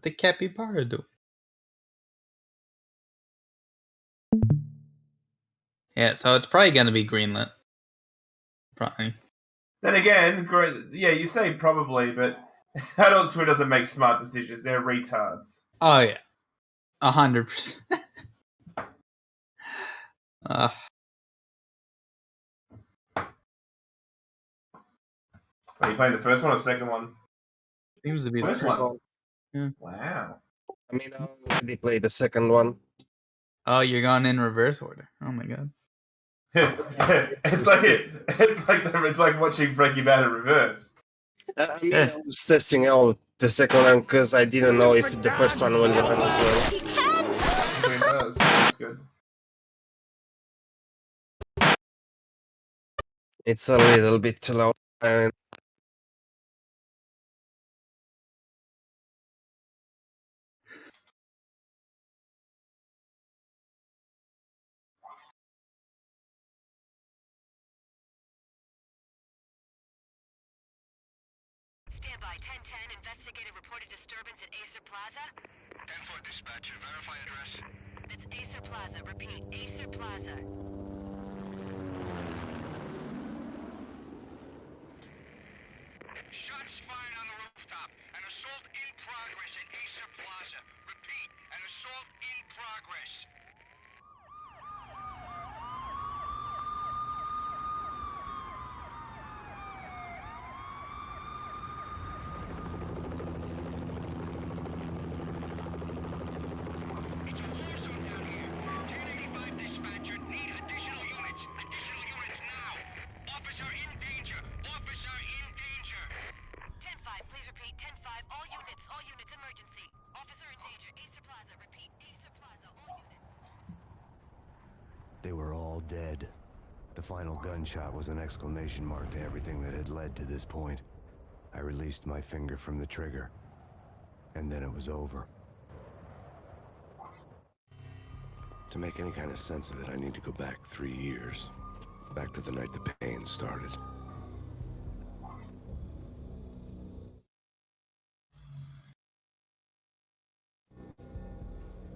What the capybara do? Yeah, so it's probably gonna be greenlit. Probably. Then again, yeah, you say probably, but Adult Swim doesn't make smart decisions. They're retards. Oh yeah, 100%. Are you playing the first one or the second one? Seems to be First the one. Yeah. Wow. I mean, I already played the second one. Oh, you're going in reverse order. Oh my god. it's like watching Breaking Bad in reverse. I mean, I was testing out the second one because I didn't know if the first one will run as well. It does. That's good. It's a little bit too loud. And Standby, 1010, investigator reported disturbance at Acer Plaza. 10-4 dispatcher, verify address. That's Acer Plaza, repeat, Acer Plaza. Shots fired on the rooftop. An assault in progress at Acer Plaza. Repeat, an assault in progress. It's a war zone down here. 1085 dispatcher, need additional units. Additional units now. Officer in danger. Officer in danger. 10-5, please repeat, 10-5, all units, emergency. Officer in danger, Acer Plaza, repeat, Acer Plaza, all units. They were all dead. The final gunshot was an exclamation mark to everything that had led to this point. I released my finger from the trigger, and then it was over. To make any kind of sense of it, I need to go back 3 years. Back to the night the Payne started.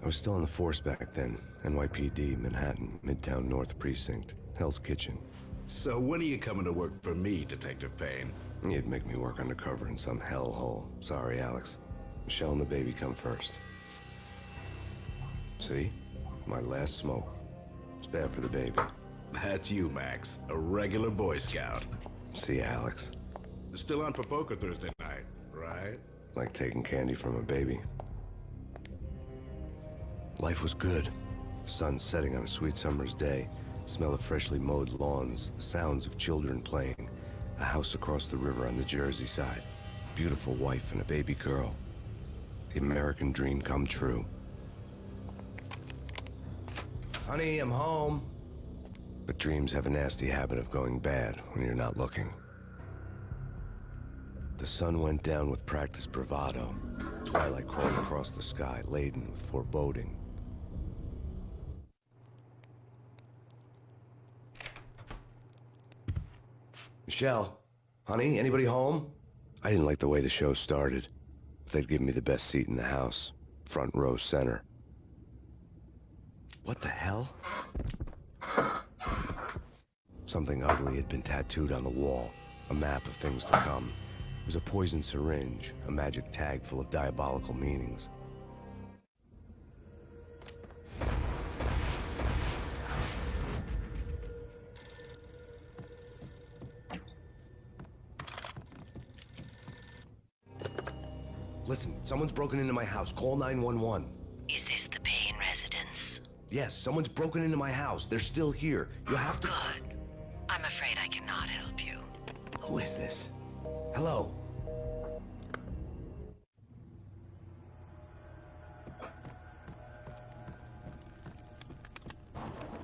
I was still in the force back then. NYPD, Manhattan, Midtown North Precinct, Hell's Kitchen. So when are you coming to work for me, Detective Payne? You'd make me work undercover in some hellhole. Sorry, Alex. Michelle and the baby come first. See? My last smoke. It's bad for the baby. That's you, Max. A regular Boy Scout. See, Alex. Still on for poker Thursday night, right? Like taking candy from a baby. Life was good. Sun setting on a sweet summer's day. Smell of freshly mowed lawns. The sounds of children playing. A house across the river on the Jersey side. Beautiful wife and a baby girl. The American dream come true. Honey, I'm home. But dreams have a nasty habit of going bad when you're not looking. The sun went down with practiced bravado. Twilight crawled across the sky, laden with foreboding. Michelle, honey, anybody home? I didn't like the way the show started. They'd give me the best seat in the house, front row center. What the hell? Something ugly had been tattooed on the wall, a map of things to come. It was a poison syringe, a magic tag full of diabolical meanings. Listen, someone's broken into my house. Call 911. Is this the Payne residence? Yes, someone's broken into my house. They're still here. You have to... Good. I'm afraid I cannot help you. Who is this? Hello?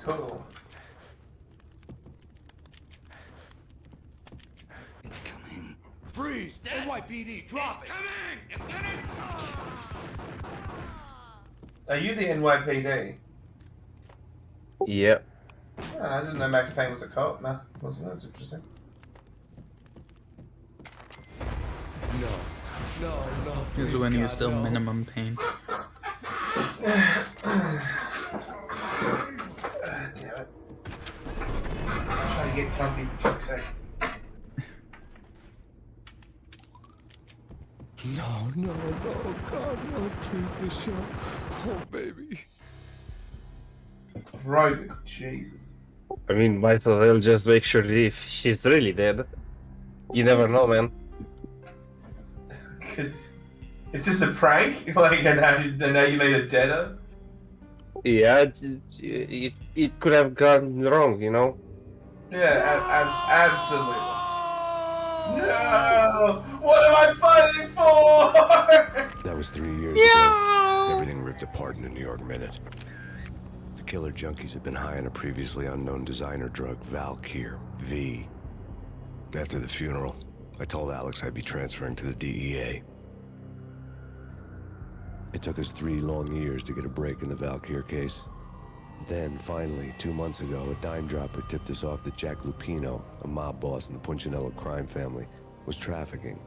Cool. It's coming. Freeze! NYPD, drop it! Are you the NYPD? yep. Oh, I didn't know Max Payne was a cop. Nah, wasn't. That's interesting. No. This is when he was still minimum pain. Damn it. I'm trying to get comfy for fuck's sake. No, God, no, please, Michelle. Oh, baby. Rogan, Jesus. I mean, might as well just make sure if she's really dead. You never know, man. Because it's just a prank? Like, and now you made it deader? Yeah, it could have gone wrong, you know? Yeah, absolutely. No! What am I fighting for? That was 3 years ago. Everything ripped apart in a New York minute. The killer junkies had been high on a previously unknown designer drug, Valkyr, V. After the funeral, I told Alex I'd be transferring to the DEA. It took us 3 long years to get a break in the Valkyr case. Then, finally, 2 months ago, a dime dropper tipped us off that Jack Lupino, a mob boss in the Punchinello crime family, was trafficking.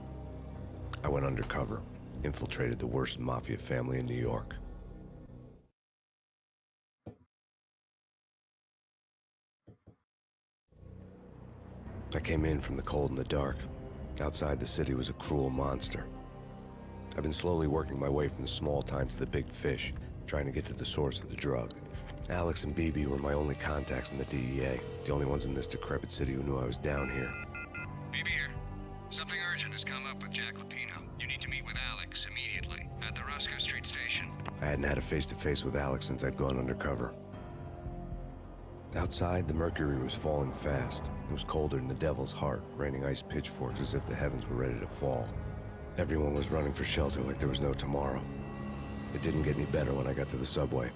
I went undercover, infiltrated the worst mafia family in New York. I came in from the cold and the dark. Outside the city was a cruel monster. I've been slowly working my way from the small time to the big fish, trying to get to the source of the drug. Alex and BB were my only contacts in the DEA, the only ones in this decrepit city who knew I was down here. BB here. Something urgent has come up with Jack Lupino. You need to meet with Alex immediately at the Roscoe Street station. I hadn't had a face-to-face with Alex since I'd gone undercover. Outside, the mercury was falling fast. It was colder than the devil's heart, raining ice pitchforks as if the heavens were ready to fall. Everyone was running for shelter like there was no tomorrow. It didn't get any better when I got to the subway.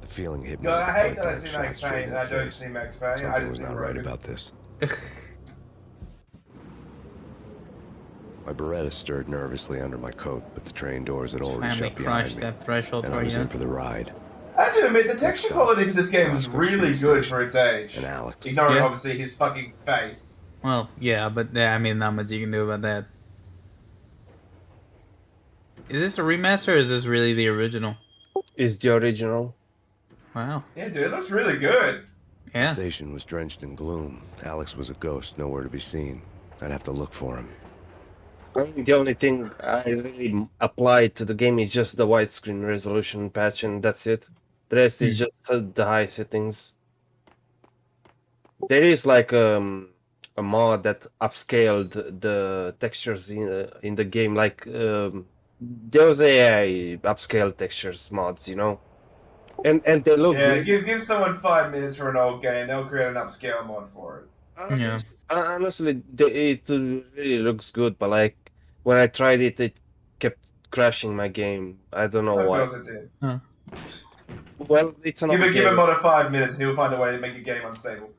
The feeling hit me. God, I hate like that I a see shot Max straight Payne in and the I don't face. see Max Payne. I Something just was see not right Rogan. about this. My Beretta stirred nervously under my coat, but the train doors had already Finally shut behind crushed me, that threshold and I for was in you. for the ride. I have to admit, the texture quality for this game is really good for its age. And Alex. Ignoring, Yeah. obviously, his fucking face. Well, yeah, but I mean, not much you can do about that. Is this a remaster or is this really the original? Is the original. Wow. Yeah, dude, it looks really good. The Yeah. station was drenched in gloom. Alex was a ghost, nowhere to be seen. I'd have to look for him. I mean, the only thing I really applied to the game is just the widescreen resolution patch, and that's it. The rest is just the high settings. There is like a mod that upscaled the textures in the game. Like those AI upscale textures mods, you know, and they look Yeah, good. give someone 5 minutes for an old game, they'll create an upscale mod for it. Yeah. Honestly, it really looks good, but like when I tried it, it kept crashing my game. I don't know Of why. course it did. Well, it's an Give old a game. mod 5 minutes and he'll find a way to make your game unstable.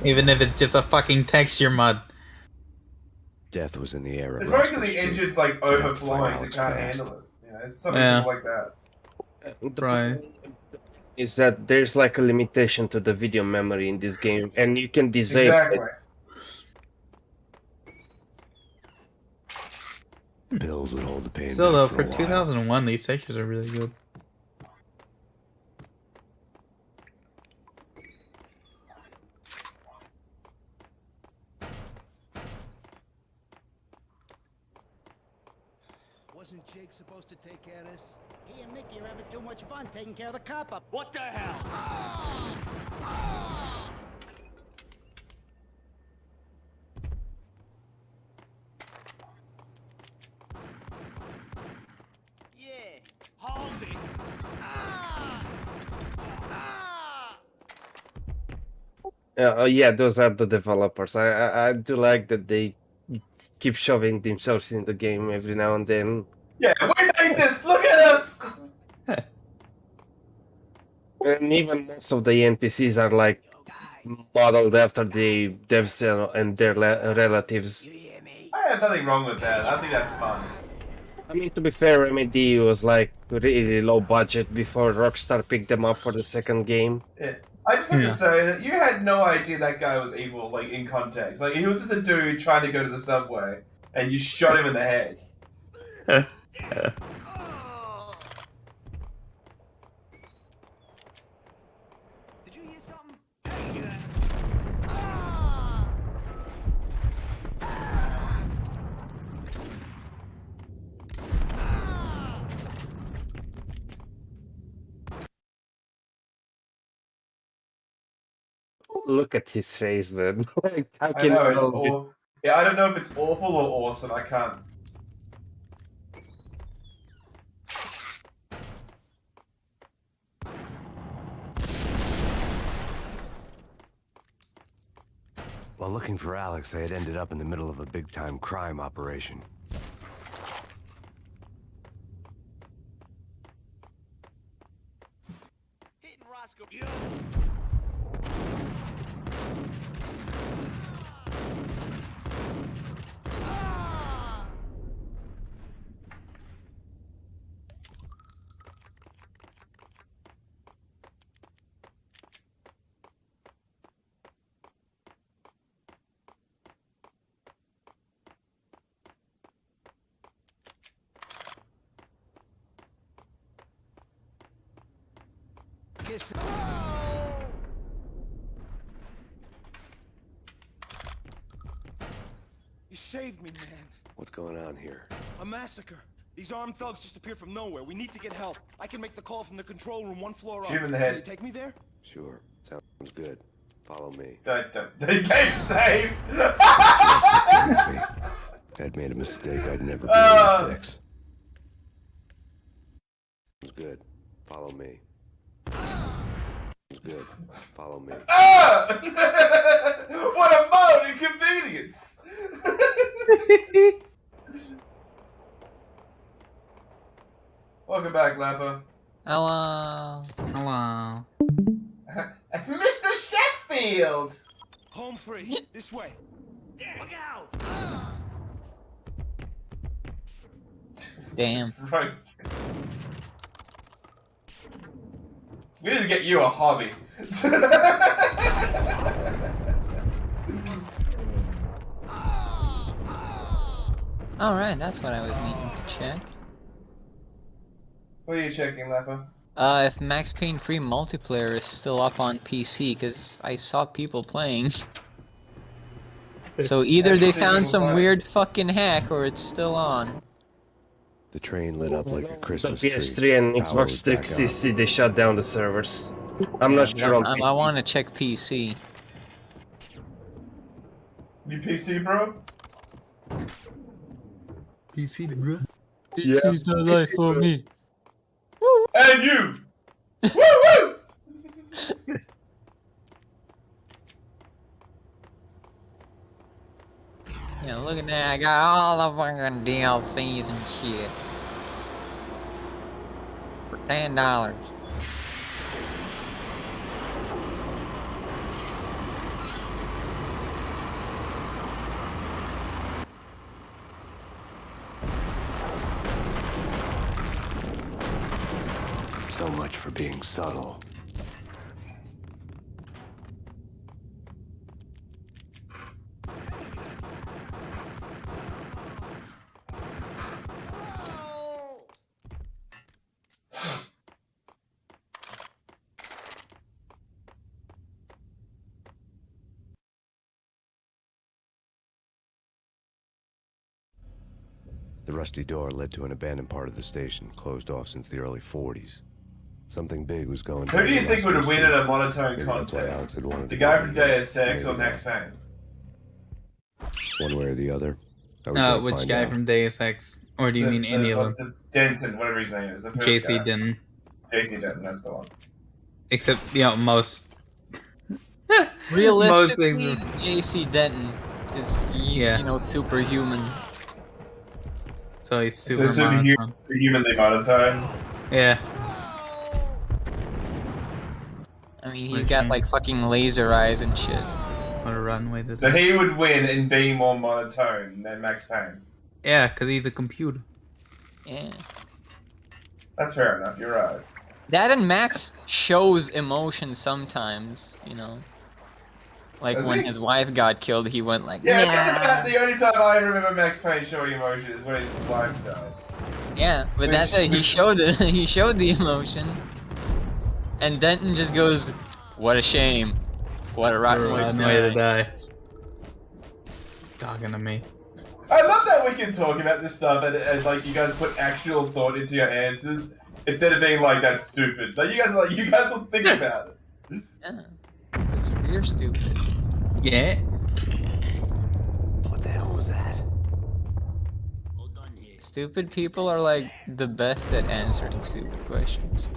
Even if it's just a fucking texture mod. Death was in the air. at It's probably Roscoe because the Street. engine's like I'd have to find overflowing, so it Alex can't fast. handle it. You know, it's something Yeah. simple like that. Right. Is that there's like a limitation to the video memory in this game, and you can disable Exactly. it. Pills would hold the pain Still back though, for for a while. 2001, these textures are really good. Wasn't Jake supposed to take care of this? He and Mickey are having too much fun taking care of the cop up. What the hell? Yeah, hold it. Yeah, those are the developers. I do like that they keep shoving themselves in the game every now and then. Yeah, we made this! Look at us! And even most of the NPCs are like modeled after the devs and their relatives. I have nothing wrong with that. I think that's fun. I mean, to be fair, Remedy was like really low budget before Rockstar picked them up for the second game. Yeah. I just have Yeah. to say that you had no idea that guy was evil, like, in context. Like, he was just a dude trying to go to the subway, and you shot him in the head. Did you hear something? Look at his face, man. Like, how I can know, you it's know? awful. Yeah, I don't know if it's awful or awesome. I can't. While looking for Alex, I had ended up in the middle of a big-time crime operation. Hitting Roscoe. Kiss. You saved me, man. What's going on here? A massacre. These armed thugs just appeared from nowhere. We need to get help. I can make the call from the control room 1 floor up. Shoot him in the Can head. you take me there? Sure, sounds good. Follow me. Don't. He came saved! I'd made a mistake I'd never be able to fix. Sounds good. Follow me. Sounds good. Follow me. Ah! What a mode inconvenience! Welcome back, Lappa. Hello. Hello. Mr. Sheffield! Home free. This way. Look out! Damn. Right. We need to get you a hobby. Alright, that's what I was meaning to check. What are you checking, Lappa? If Max Payne 3 multiplayer is still up on PC, because I saw people playing. So either they found some weird fucking hack, or it's still on. The train lit up like a The Christmas tree. PS3 and Power Xbox was back on. 360, they shut down the servers. I'm not sure on I PC. want to check PC. You PC, bro? PC, bro. Yeah, PC's the life PC, for bro. me. And you! Woo woo! Yeah, look at that. I got all the fucking DLCs and shit. For $10. So much for being subtle. The rusty door led to an abandoned part of the station, closed off since the early 40s. Something big was going Who do you think would win in a monotone Maybe that's why Alex contest? had wanted The to guy go from in here. Deus Ex or Maybe Max not. Payne? One way or the other. I was gonna Which find guy out. from Deus Ex? Or do you mean any of them? The Denton, whatever his name is. The first JC guy. didn't. JC Denton, that's the one. Except, you know, most Realistically, things JC Denton is he's, Yeah. you know, superhuman. So he's So super monotone. humanly monotone. Yeah. I mean, he's got like fucking laser eyes and shit. What a runway this So is. he would win in being more monotone than Max Payne. Yeah, because he's a computer. Yeah. That's fair enough, you're right. That and Max shows emotion sometimes, you know. Like Does when he? his wife got killed, he went like, Yeah, nah. that's about the only time I remember Max Payne showing emotion is when his wife died. Yeah, but that's it. He showed it. He showed the emotion. And Denton just goes, "What a shame. What a rotten way to Rotten way to die." die. Talking to me. I love that we can talk about this stuff and like you guys put actual thought into your answers instead of being like that's stupid. Like you guys will think about it. Yeah, because you're stupid. Yeah. What the hell was that? Stupid people are like the best at answering stupid questions.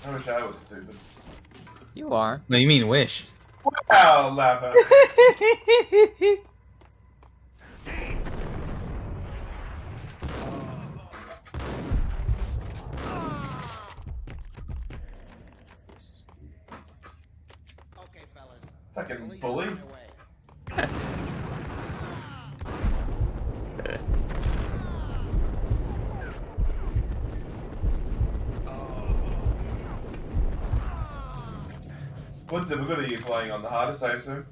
I wish I was stupid. You are. No, you mean wish. Wow, Lava. Okay, fellas. Fucking bully. What difficulty are you playing on? The hardest, I assume?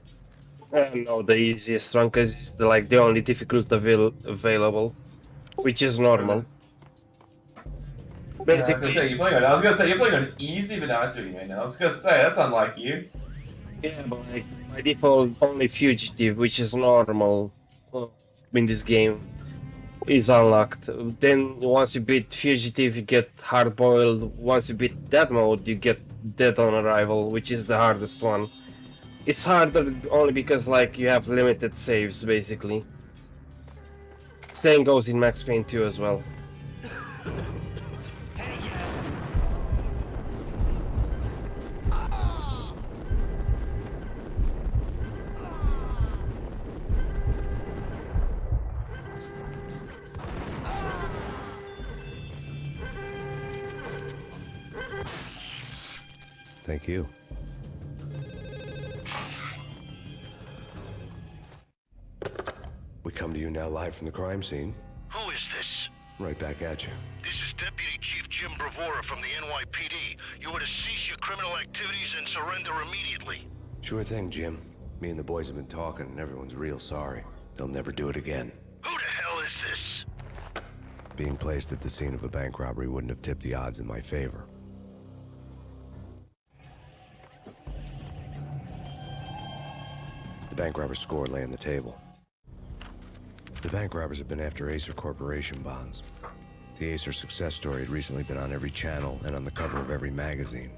No, the easiest one, because it's the only difficult available, which is normal. Yeah, I was gonna say, I was gonna say you're playing on easy, but no, I see what you mean. I was gonna say that's unlike you. Yeah, but like by default, only fugitive, which is normal in this game, is unlocked. Then once you beat fugitive, you get hard boiled. Once you beat that mode, you get dead on arrival, which is the hardest one. It's harder only because like you have limited saves basically. Same goes in Max Payne 2 as well. Thank you. We come to you now live from the crime scene. Who is this? Right back at you. This is Deputy Chief Jim Bravura from the NYPD. You are to cease your criminal activities and surrender immediately. Sure thing, Jim. Me and the boys have been talking and everyone's real sorry. They'll never do it again. Who the hell is this? Being placed at the scene of a bank robbery wouldn't have tipped the odds in my favor. The bank robber's score lay on the table. The bank robbers have been after Acer Corporation bonds. The Acer success story had recently been on every channel and on the cover of every magazine.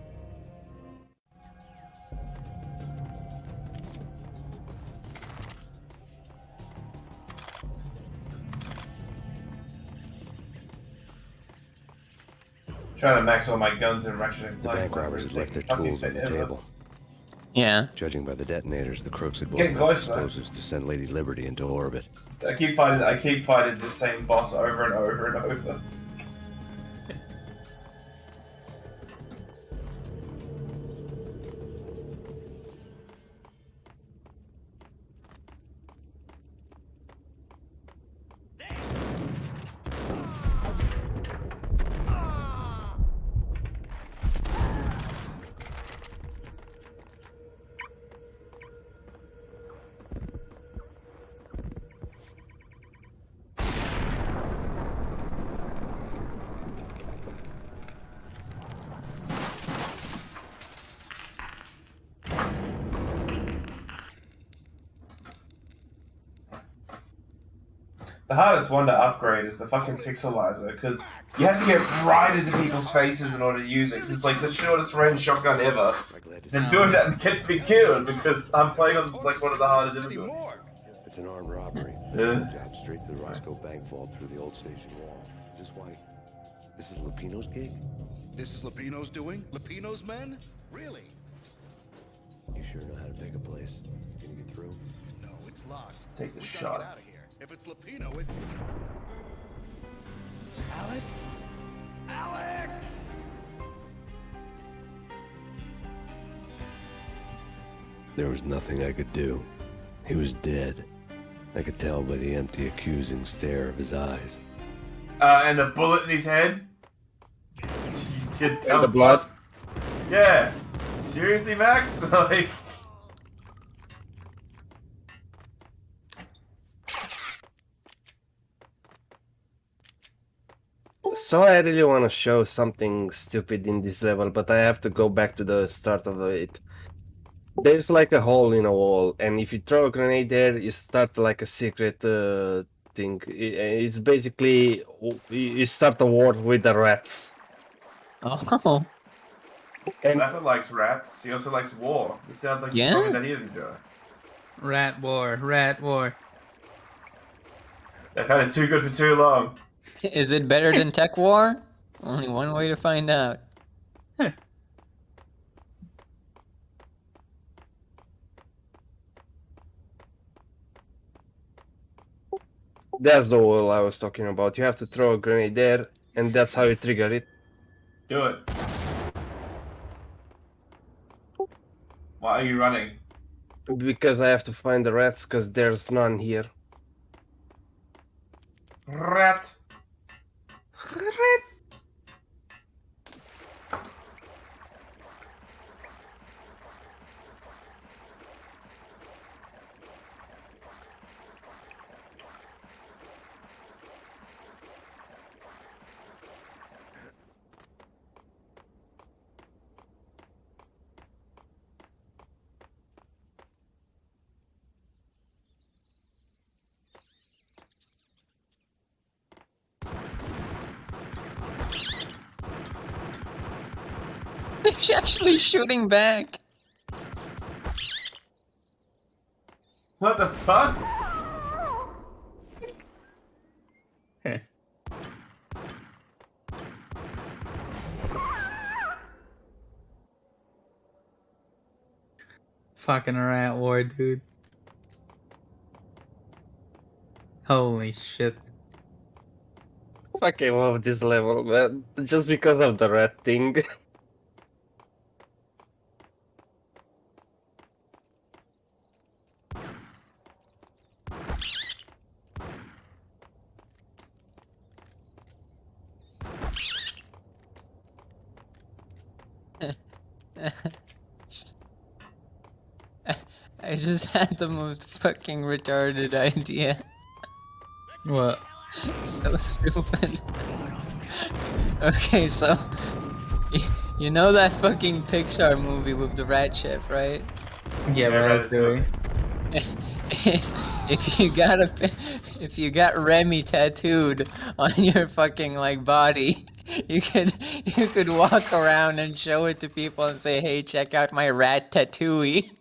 Trying to max all my guns and ratcheting. The bank robbers had left their tools on the table. Yeah. Judging by the detonators, the crooks had Getting blown out close, though. explosives to send Lady Liberty into orbit. I keep fighting the same boss over and over and over. The hardest one to upgrade is the fucking pixelizer, because you have to get right into people's faces in order to use it, because it's like the shortest range shotgun ever. And doing that gets me killed, because I'm playing on like one of the hardest difficulties. It's an armed robbery. Yeah. Jab straight to the Roscoe Bank vault through the old station wall. Is this why? This is Lupino's gig? This is Lupino's doing? Lupino's men? Really? You sure know how to take a place? Can you get through? No, it's locked. Take the We gotta shot. get out of here. If it's Lupino, it's... Alex? Alex! There was nothing I could do. He was dead. I could tell by the empty, accusing stare of his eyes. And the bullet in his head. And the blood. Yeah. Seriously, Max? Like. So I really want to show something stupid in this level, but I have to go back to the start of it. There's like a hole in a wall, and if you throw a grenade there, you start like a secret thing. It's basically you start a war with the rats. Oh. And Leopard likes rats. He also likes war. This sounds like Yeah? something that he'd enjoy. Rat war, rat war. They've had it too good for too long. Is it better than Tech War? Only one way to find out. that's the wall I was talking about. You have to throw a grenade there, and that's how you trigger it. Do it. Why are you running? Because I have to find the rats, because there's none here. Rat. Rat. He's actually shooting back. What the fuck? Fucking rat war, dude. Holy shit. Fucking love this level, man. Just because of the rat thing. I just had the most fucking retarded idea. What? So stupid. Okay, so you know that fucking Pixar movie with the rat ship, right? Yeah, right, doing. If you got Remy tattooed on your fucking like body, you could walk around and show it to people and say, "Hey, check out my rat tattooey."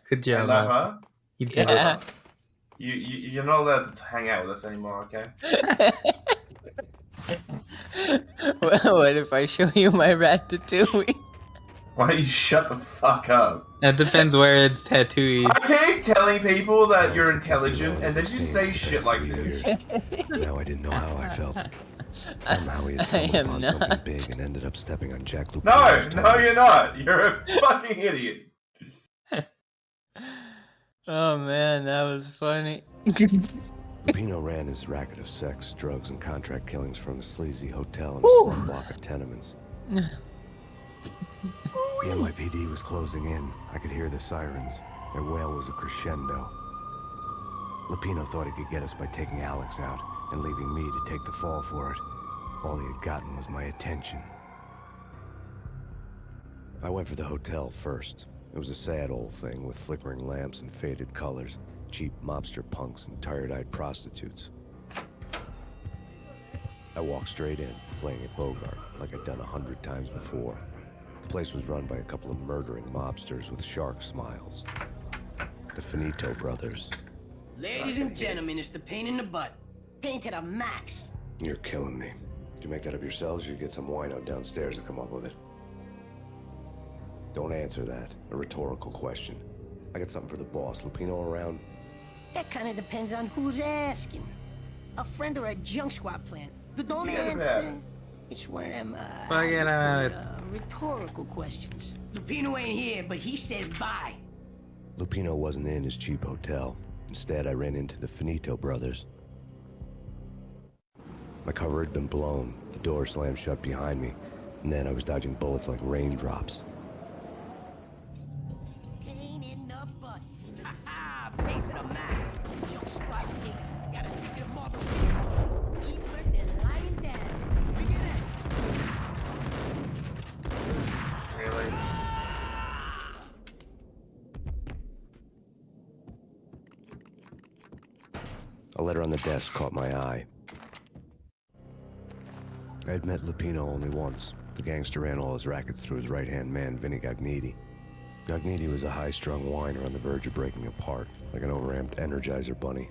Good job. Huh? You did Yeah. You're not allowed to hang out with us anymore, okay? Well, what if I show you my rat tattooey? Why don't you shut the fuck up? That depends where it's tattooed. I keep telling people that you're intelligent, and then you say shit like this. Now I didn't know how I felt. Somehow he had stumbled upon something big and ended up stepping on Jack Lupino's No, you're not. You're a fucking idiot. Oh man, that was funny. Lupino ran his racket of sex, drugs, and contract killings from a sleazy hotel and a slum block of tenements. The NYPD was closing in. I could hear the sirens. Their wail was a crescendo. Lupino thought he could get us by taking Alex out and leaving me to take the fall for it. All he had gotten was my attention. I went for the hotel first. It was a sad old thing with flickering lamps and faded colors, cheap mobster punks and tired-eyed prostitutes. I walked straight in, playing at Bogart, like I'd done 100 times before. The place was run by a couple of murdering mobsters with shark smiles. The Finito brothers. Ladies and gentlemen, it's the pain in the butt. Pain to the max. You're killing me. Did you make that up yourselves, or you get some wino downstairs to come up with it? Don't answer that. A rhetorical question. I got something for the boss. Lupino around? That kind of depends on who's asking. A friend or a junk squad plant. Don't answer. It's one of them, Forget about it. Rhetorical questions. Lupino ain't here, but he says bye. Lupino wasn't in his cheap hotel. Instead, I ran into the Finito brothers. My cover had been blown, the door slammed shut behind me, and then I was dodging bullets like raindrops. Pain in the butt. Ha ha! Pain to the max. Jump squat kick. Gotta take it marble. Eat first and lying down. Figure that. Really? A letter on the desk caught my eye. I had met Lupino only once. The gangster ran all his rackets through his right-hand man, Vinny Gagniti. Gagniti was a high-strung whiner on the verge of breaking apart, like an overamped Energizer bunny.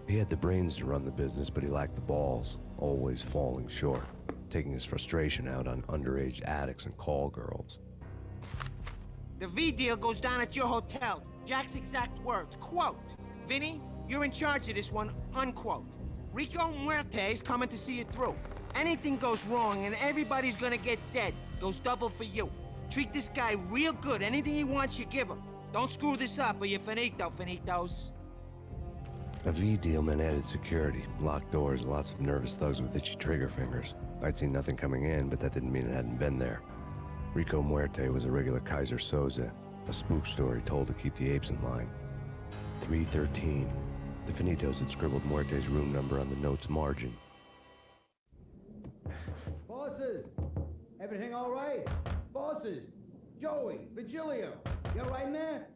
He had the brains to run the business, but he lacked the balls, always falling short, taking his frustration out on underage addicts and call girls. The V deal goes down at your hotel. Jack's exact words, quote, Vinny, you're in charge of this one, unquote. Rico Muerte's coming to see it through. Anything goes wrong and everybody's gonna get dead. Goes double for you. Treat this guy real good. Anything he wants, you give him. Don't screw this up or you're finito, finitos. A V deal meant added security, locked doors, and lots of nervous thugs with itchy trigger fingers. I'd seen nothing coming in, but that didn't mean it hadn't been there. Rico Muerte was a regular Kaiser Soze, a spook story told to keep the apes in line. 313. The Finitos had scribbled Muerte's room number on the note's margin. Bosses! Everything all right? Bosses! Joey! Virgilio! You all right in there?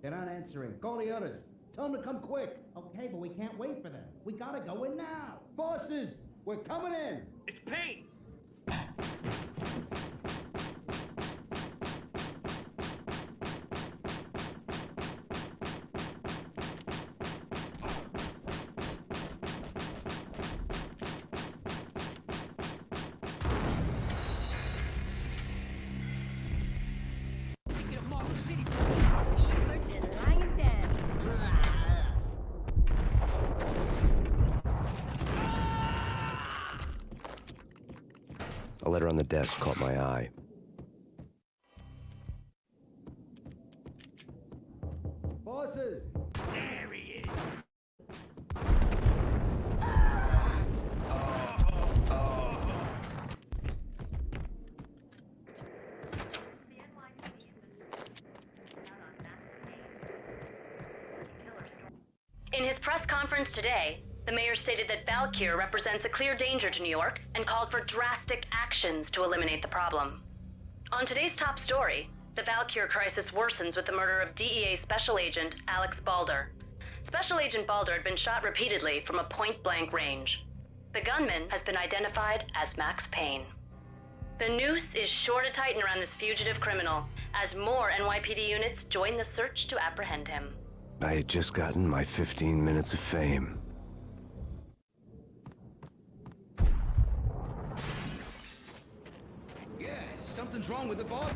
They're not answering. Call the others. Tell them to come quick. Okay, but we can't wait for them. We gotta go in now. Bosses! We're coming in! It's Payne! A letter on the desk caught my eye. Bosses! There he is! In his press conference today, the mayor stated that Valkyr represents a clear danger to New York and called for drastic actions to eliminate the problem. On today's top story, the Valkyr crisis worsens with the murder of DEA Special Agent Alex Balder. Special Agent Balder had been shot repeatedly from a point-blank range. The gunman has been identified as Max Payne. The noose is sure to tighten around this fugitive criminal as more NYPD units join the search to apprehend him. I had just gotten my 15 minutes of fame. Yeah, something's wrong with the boss.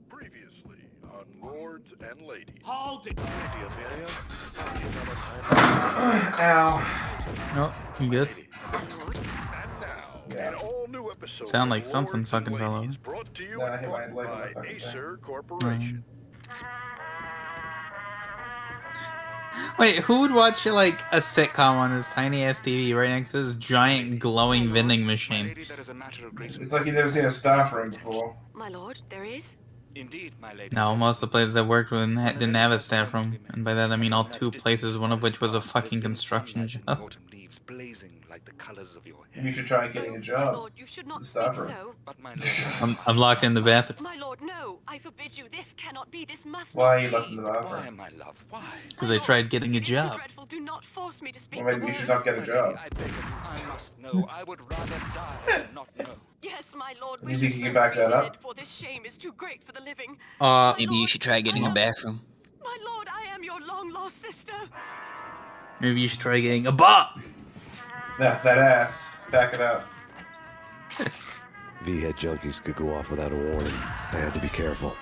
Previously on Lords and Ladies. Hold it! Ow. Oh, you good? An all-new episode Sound like of something Lords and fucking fell over. Ladies, brought to you No, I in hit my part leg on the by fucking thing. Acer Corporation. Wait, who would watch like a sitcom on this tiny ass TV right next to this giant glowing vending machine? It's like you've never seen a staff room before. My lord, there is? Indeed, my lady. No, most of the places I worked with didn't have a staff room, and by that I mean all two places, one of which was a fucking construction job. Autumn leaves blazing like the colors of your hair. You should try getting a job. Lord, you should not The speak staff room. so. But my lord, I'm locked in the bathroom My lord, no! I forbid you. This cannot be. This must Why are not you be. locked in the why, bathroom? my love, why? because I tried getting a It is too job. dreadful. Do not force me to speak Well, the maybe you should words. not get a job. I beg of you, I must know. I would rather die than not know. Yes, my lord. You think you can back that up? For this shame is too great for the living. Maybe you should try getting a bathroom. My lord, I am your long-lost sister. Maybe you should try getting a bop. Yeah, that ass. Back it up. V-head junkies could go off without a warning. I had to be careful.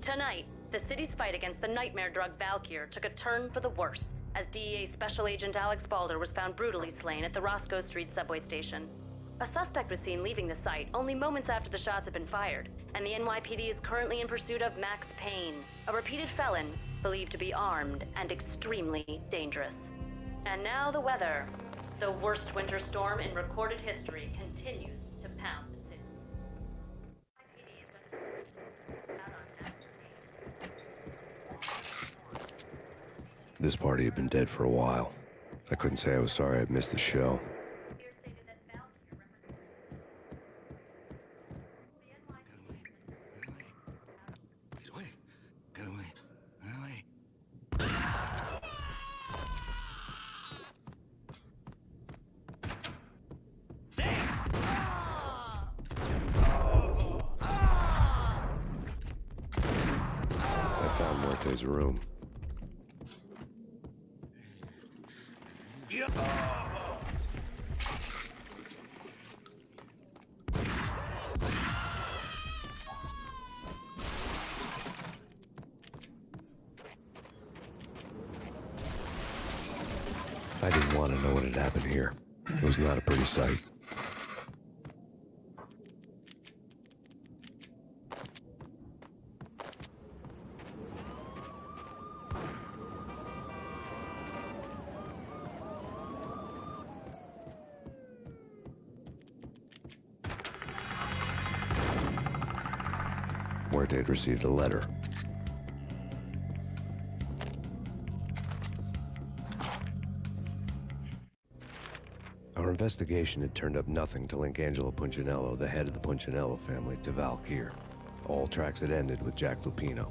Tonight, the city's fight against the nightmare drug Valkyr took a turn for the worse as DEA Special Agent Alex Balder was found brutally slain at the Roscoe Street subway station. A suspect was seen leaving the site only moments after the shots had been fired, and the NYPD is currently in pursuit of Max Payne, a repeated felon believed to be armed and extremely dangerous. And now the weather. The worst winter storm in recorded history continues to pound the city. This party had been dead for a while. I couldn't say I was sorry I'd missed the show. I found Muerte's room. I didn't want to know what had happened here. It was not a pretty sight. Muerte had received a letter. Our investigation had turned up nothing to link Angelo Punchinello, the head of the Punchinello family, to Valkyr. All tracks had ended with Jack Lupino.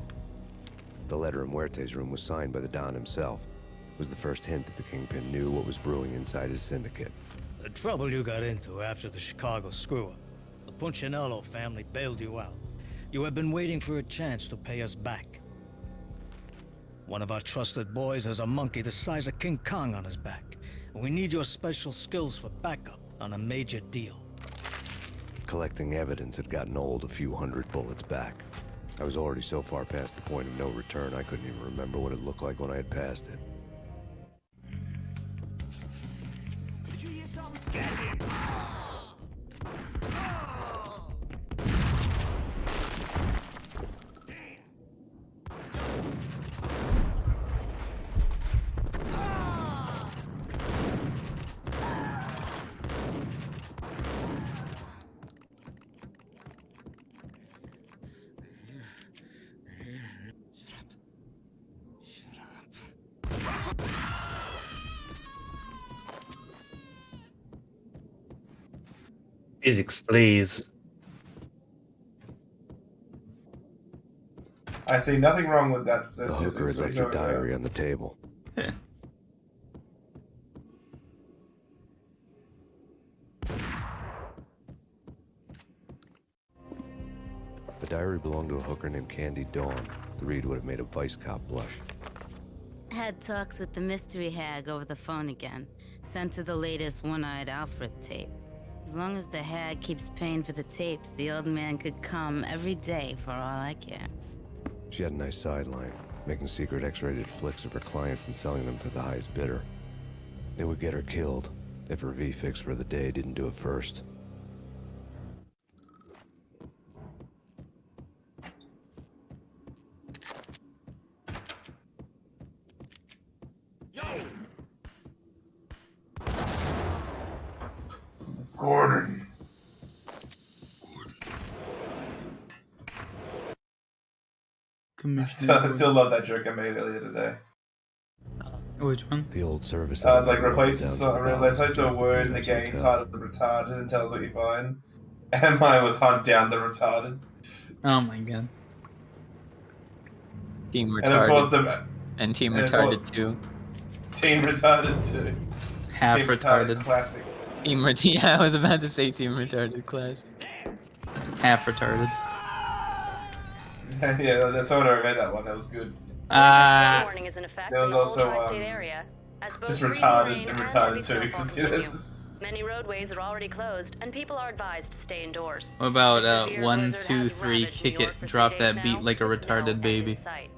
The letter in Muerte's room was signed by the Don himself. It was the first hint that the Kingpin knew what was brewing inside his syndicate. The trouble you got into after the Chicago screw-up. The Punchinello family bailed you out. You have been waiting for a chance to pay us back. One of our trusted boys has a monkey the size of King Kong on his back. We need your special skills for backup on a major deal. Collecting evidence had gotten old a few hundred bullets back. I was already so far past the point of no return, I couldn't even remember what it looked like when I had passed it. Did you hear something? Get him! Physics, please. I see nothing wrong with that. The hooker had left her diary on the table. The diary belonged to a hooker named Candy Dawn. The read would have made a vice cop blush. Had talks with the mystery hag over the phone again. Sent her the latest One-Eyed Alfred tape. As long as the hag keeps paying for the tapes, the old man could come every day for all I care. She had a nice sideline, making secret X-rated flicks of her clients and selling them to the highest bidder. It would get her killed if her V-fix for the day didn't do it first. Gordon. I still love that joke I made earlier today. Which one? The old service. Like replace a word in the game titled the retarded and tell us what you find. And mine was hunt down the retarded. Oh my god. Team retarded. And of course and Team Retarded 2. Team Retarded 2. Half Team retarded. Classic. Yeah, I was about to say Team Retarded Classic. Half retarded. Yeah, that's when I read that one. That was good. Storm warning is in effect There in was the whole also tri-state area. As both just freezing retarded rain and and retarded heavy too, snowfall because you know, continue. Many roadways are already closed, and people are advised to stay indoors. What about The severe 1, blizzard 2, has 3, ravaged kick New York it, for drop 3 that days beat now, like a with no retarded end baby. in sight.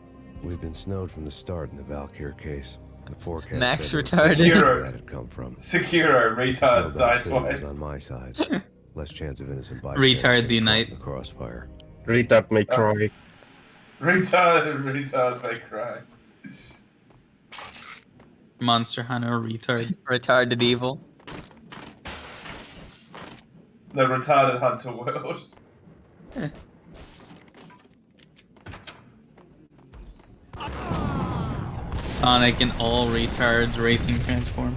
We've been snowed from the start in the Valkyr case. The forecast Max said it was retarded. where that had come from. Sekiro, retards Snowbound's died fate twice. was on my side. Less chance of innocent bystanders Retards getting unite. caught in the crossfire. Retard may cry. Retards may cry. Monster Hunter retard. Retarded evil. The retarded hunter world. Sonic and all retards racing transform.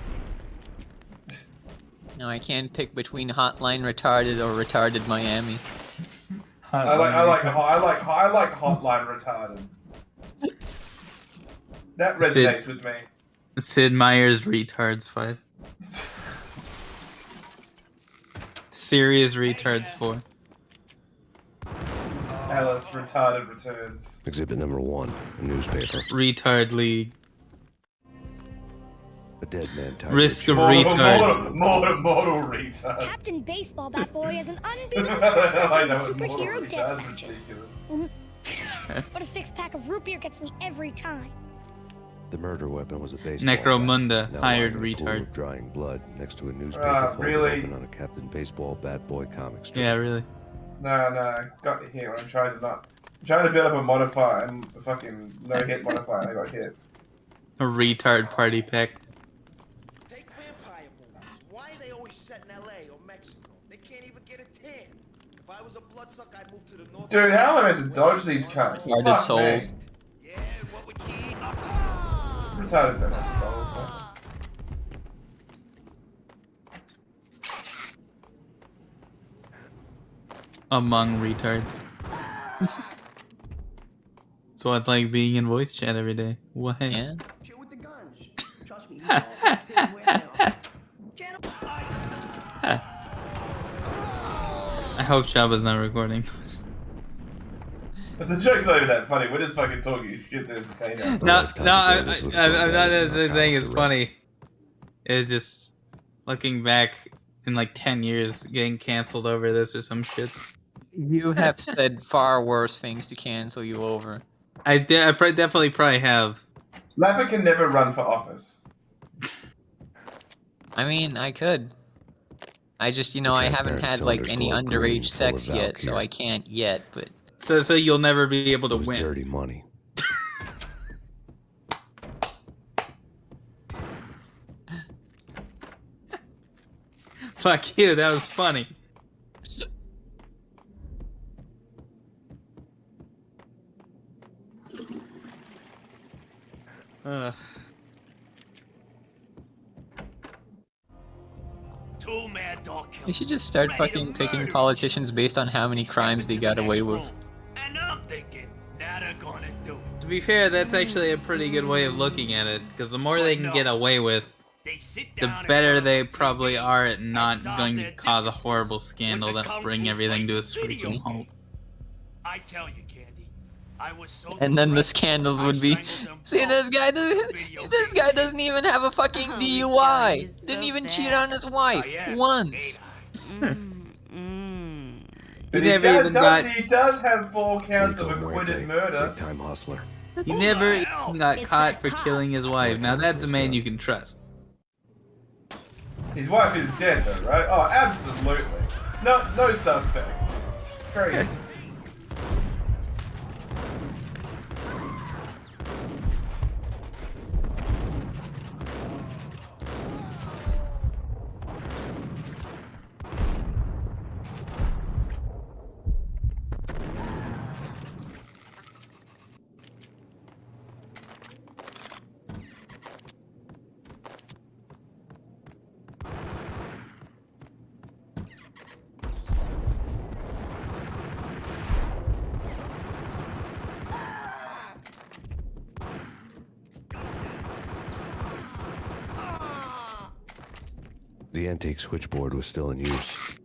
No, I can't pick between Hotline Retarded or Retarded Miami. I like Hotline retarded. That resonates with me. Sid Meier's Retards 5. Serious Retards 4. Alice retarded returns. Exhibit number 1, a newspaper. Retard League. A dead man tied Risk to a of chair. retards. Mortal retard. Captain Baseball Bat Boy has an unbeatable I track like record that in one. Mortal superhero retard. death That's matches. ridiculous. But a 6-pack of root beer gets me every time. The murder weapon was a baseball Necromunda bat, now hired lying in a pool retard. of drying blood next to a newspaper folded really? open on a Captain Baseball Bat Boy comic strip. Yeah, really. No, got hit when I'm trying to not. I'm trying to build up a modifier and a fucking no-hit modifier and I got hit. A retard party pack. Take vampire movies. Why are they always set in LA or Mexico? They can't even get a tan. If I was a bloodsucker, I'd move to the north. Dude, how am I meant to dodge these cunts? Retarded Fuck souls. me. Yeah, what would you eat? Retarded don't have souls, man. Among retards. So it's like being in voice chat every day. What? Yeah. Chill with the guns. Trust me, we all understand where they are. I hope Jabba's not recording. But the joke's not even that funny. We're just fucking talking shit to entertain us. I'm not necessarily saying it's funny. It's just looking back in like 10 years, getting canceled over this or some shit. You have said far worse things to cancel you over. I definitely probably have. Lapper can never run for office. I mean, I could. I just, I haven't had like any underage sex yet, so I can't yet, but... So you'll never be able to win. Dirty money. Fuck you, that was funny. Two mad dog killers. You should just start fucking picking politicians based on how many crimes they got away with. And I'm thinking, now they're gonna do it. To be fair, that's actually a pretty good way of looking at it, because the more they can get away with, the better they probably are at not going to cause a horrible scandal that bring everything to a screeching halt. I tell you, Candy, I was so. And then the scandals would be, see, this guy doesn't even have a fucking DUI. Didn't even cheat on his wife once. But He never even got. he does have 4 counts of acquitted murder. Big time hustler. He never even got caught for killing his wife. Now that's a man you can trust. His wife is dead though, right? Oh, absolutely. No suspects. Crazy. The antique switchboard was still in use.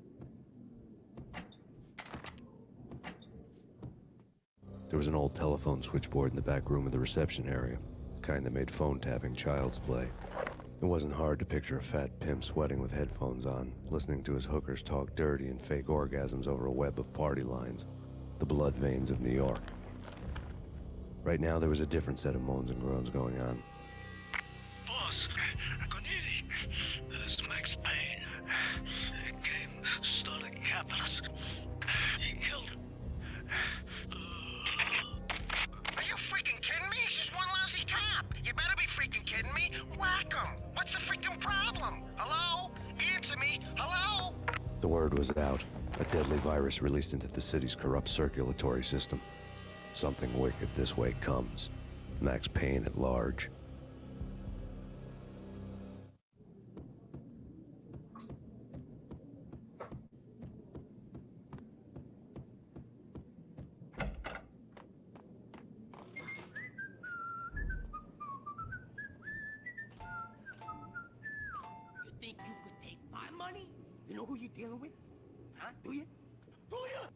There was an old telephone switchboard in the back room of the reception area, the kind that made phone tapping child's play. It wasn't hard to picture a fat pimp sweating with headphones on, listening to his hookers talk dirty and fake orgasms over a web of party lines, the blood veins of New York. Right now, there was a different set of moans and groans going on. Boss, Cornelia, this is Max Payne. He came, started capping us. He killed him. Are you freaking kidding me? He's just one lousy cop. You better be freaking kidding me. Whack him. What's the freaking problem? Hello? Answer me. Hello? The word was out. A deadly virus released into the city's corrupt circulatory system. Something wicked this way comes. Max Payne at large. You think you could take my money? You know who you're dealing with? Huh? Do you? Do you?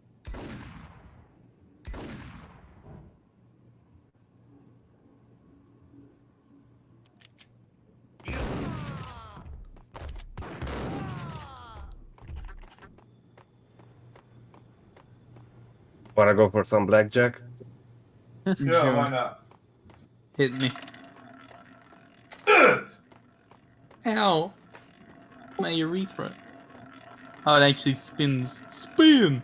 Wanna go for some blackjack? Yeah, why not? Hit me. Ow! My urethra. Oh, it actually spins. Spin!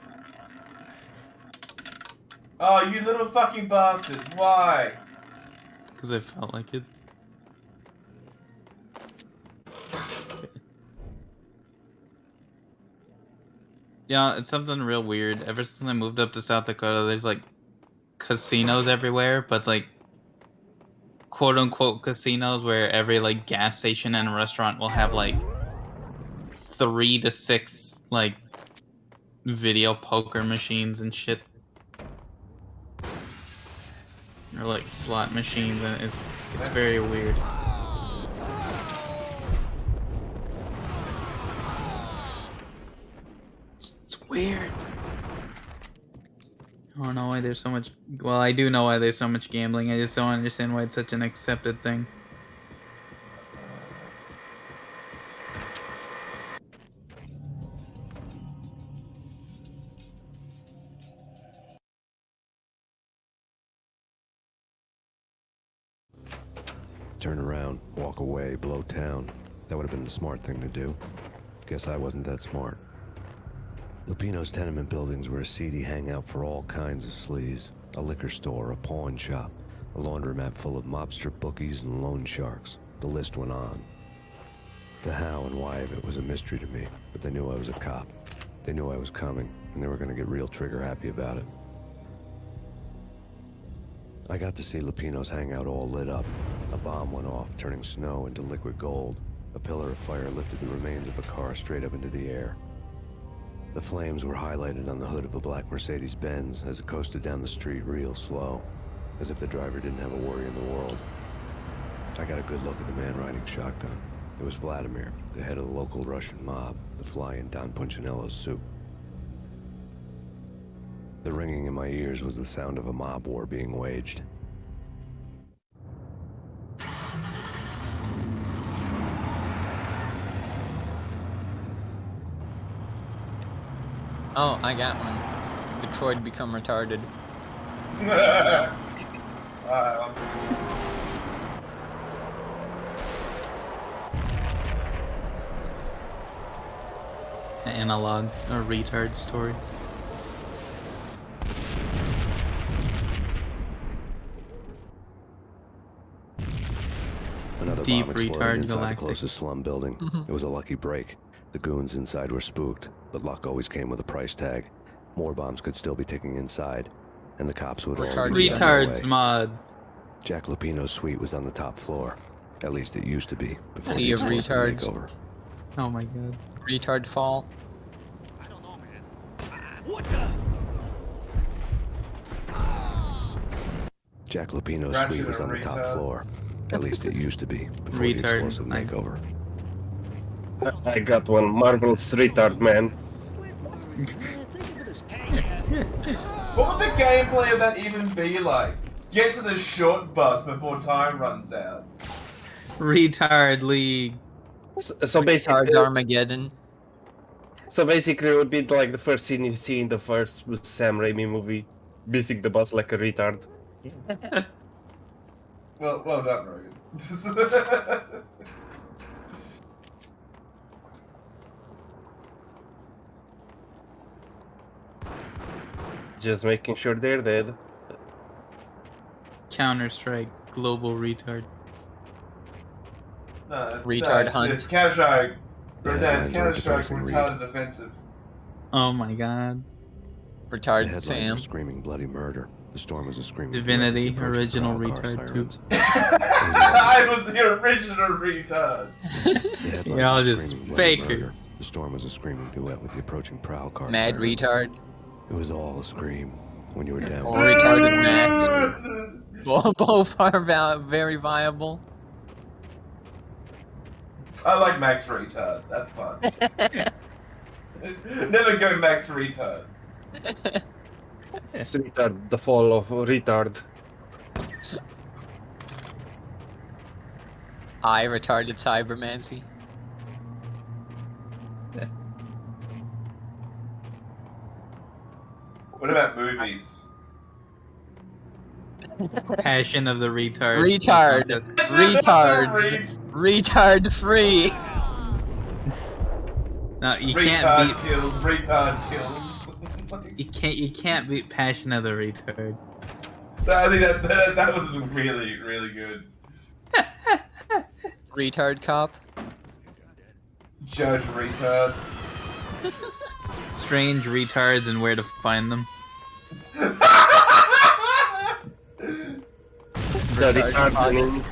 Oh, you little fucking bastards! Why? Because I felt like it. Yeah, it's something real weird. Ever since I moved up to South Dakota, there's like casinos everywhere, but it's like quote unquote casinos where every like gas station and restaurant will have like 3 to 6 like video poker machines and shit. Or like slot machines, and it's very weird. It's weird. I don't know why there's so much. Well, I do know why there's so much gambling. I just don't understand why it's such an accepted thing. Turn around, walk away, blow town. That would have been the smart thing to do. Guess I wasn't that smart. Lupino's tenement buildings were a seedy hangout for all kinds of sleaze. A liquor store, a pawn shop, a laundromat full of mobster bookies and loan sharks. The list went on. The how and why of it was a mystery to me, but they knew I was a cop. They knew I was coming, and they were going to get real trigger happy about it. I got to see Lupino's hangout all lit up. A bomb went off, turning snow into liquid gold. A pillar of fire lifted the remains of a car straight up into the air. The flames were highlighted on the hood of a black Mercedes-Benz as it coasted down the street real slow, as if the driver didn't have a worry in the world. I got a good look at the man riding shotgun. It was Vladimir, the head of the local Russian mob, the fly in Don Punchinello's soup. The ringing in my ears was the sound of a mob war being waged. Oh, I got one. Detroit become retarded. Analog, a retard story. Another Deep bomb exploded retard inside galactic. the closest slum building. It was a lucky break. The goons inside were spooked, but luck always came with a price tag. More bombs could still be ticking inside, and the cops would all be on their Retards way. mod. Jack Lupino's suite was on the top floor. At least it used to be before Sea the of explosive retards. makeover. Oh my god. Retard fall. What the? Jack Lupino's Ratchet suite was and on the top retard. floor. At least it used to be before the Retard. explosive makeover. I got one marvelous retard, man. What would the gameplay of that even be like? Get to the short bus before time runs out. Retard League. So basically, Retard's Armageddon. So basically, it would be like the first scene you see in the first Sam Raimi movie, missing the bus like a retard. Well done, Rogan. Just making sure they're dead. Counter-Strike, global retard. Retard hunt. It's Counter-Strike. Yeah, It's that's Counter-Strike depressing retarded defensive. Oh my god. The Retarded headlines Sam. were screaming bloody murder. The storm was a screaming Divinity, threat with the approaching original prowl car retard too. sirens. I was the original retard. The headlines You're all were just screaming bloody murder. fakers. The storm was a screaming duet with the approaching prowl car Mad sirens. retard. It was all a scream when you were down. Or retarded Max. Both are very viable. I like Max Retard. That's fun. Never go Max Retard. It's retard, the fall of retard. I retarded cybermancy. What about movies? Passion of the retard. Retard. Retards. Retard free. No, you Retard can't kills. Retard kills. beat. You can't beat Passion of the retard. I think that was really good. Retard cop. Judge Retard. Strange retards and where to find them. Retard.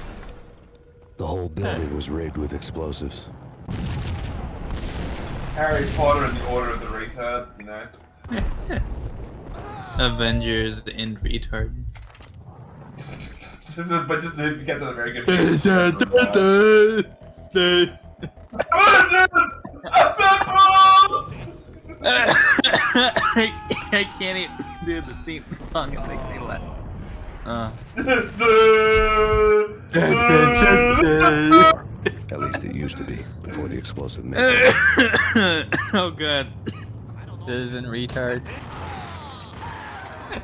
The whole building was rigged with explosives. Harry Potter and the Order of the Retard, you know. Avengers in retard. But just to get to the very good. I can't even do the theme song, it makes me laugh. At least it used to be, before the explosive made Oh god. Citizen retard.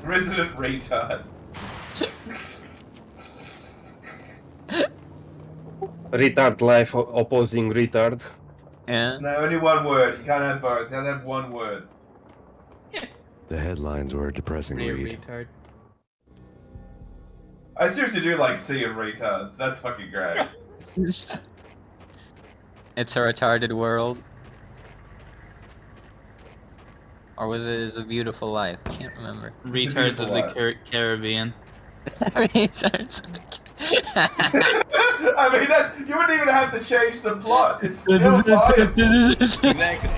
Resident Retard. Retard life opposing retard. Yeah. No, only one word. You can't have both. You have to have one word. The headlines were a depressing read. Retard. I seriously do like Sea of Retards. That's fucking great. It's a retarded world. Or was it It's a Beautiful Life? I can't remember. Retards of the Caribbean. Retards of the I mean, that you wouldn't even have to change the plot. It's still viable. Exactly.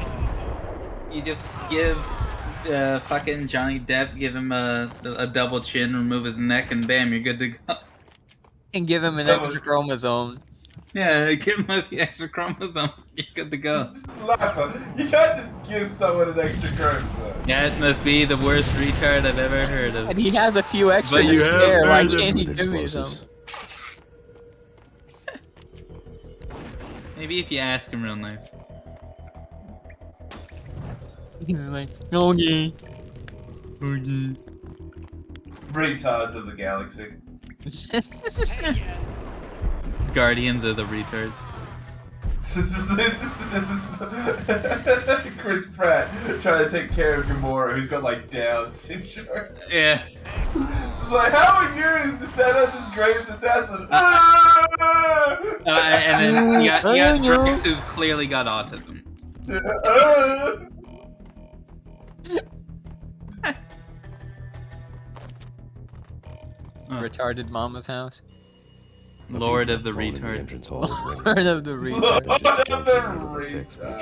You just give fucking Johnny Depp, give him a double chin, remove his neck, and bam, you're good to go. And give him an extra chromosome. Yeah, give him a few extra chromosomes, you're good to go. Lapper, you can't just give someone an extra chromosome. That must be the worst retard I've ever heard of. And he has a few extra But to you spare. have Why heard of can't he with give me explosives. some? Maybe if you ask him real nice. He's like, okay. Okay. Retards of the galaxy. Guardians of the retards. This is Chris Pratt trying to take care of Gamora, who's got like Down syndrome. Yeah. It's like, how are you, Thanos' greatest assassin? And then you got Drax, who's clearly got autism. Retarded mama's house. Lord of the retards. Lord of the retards.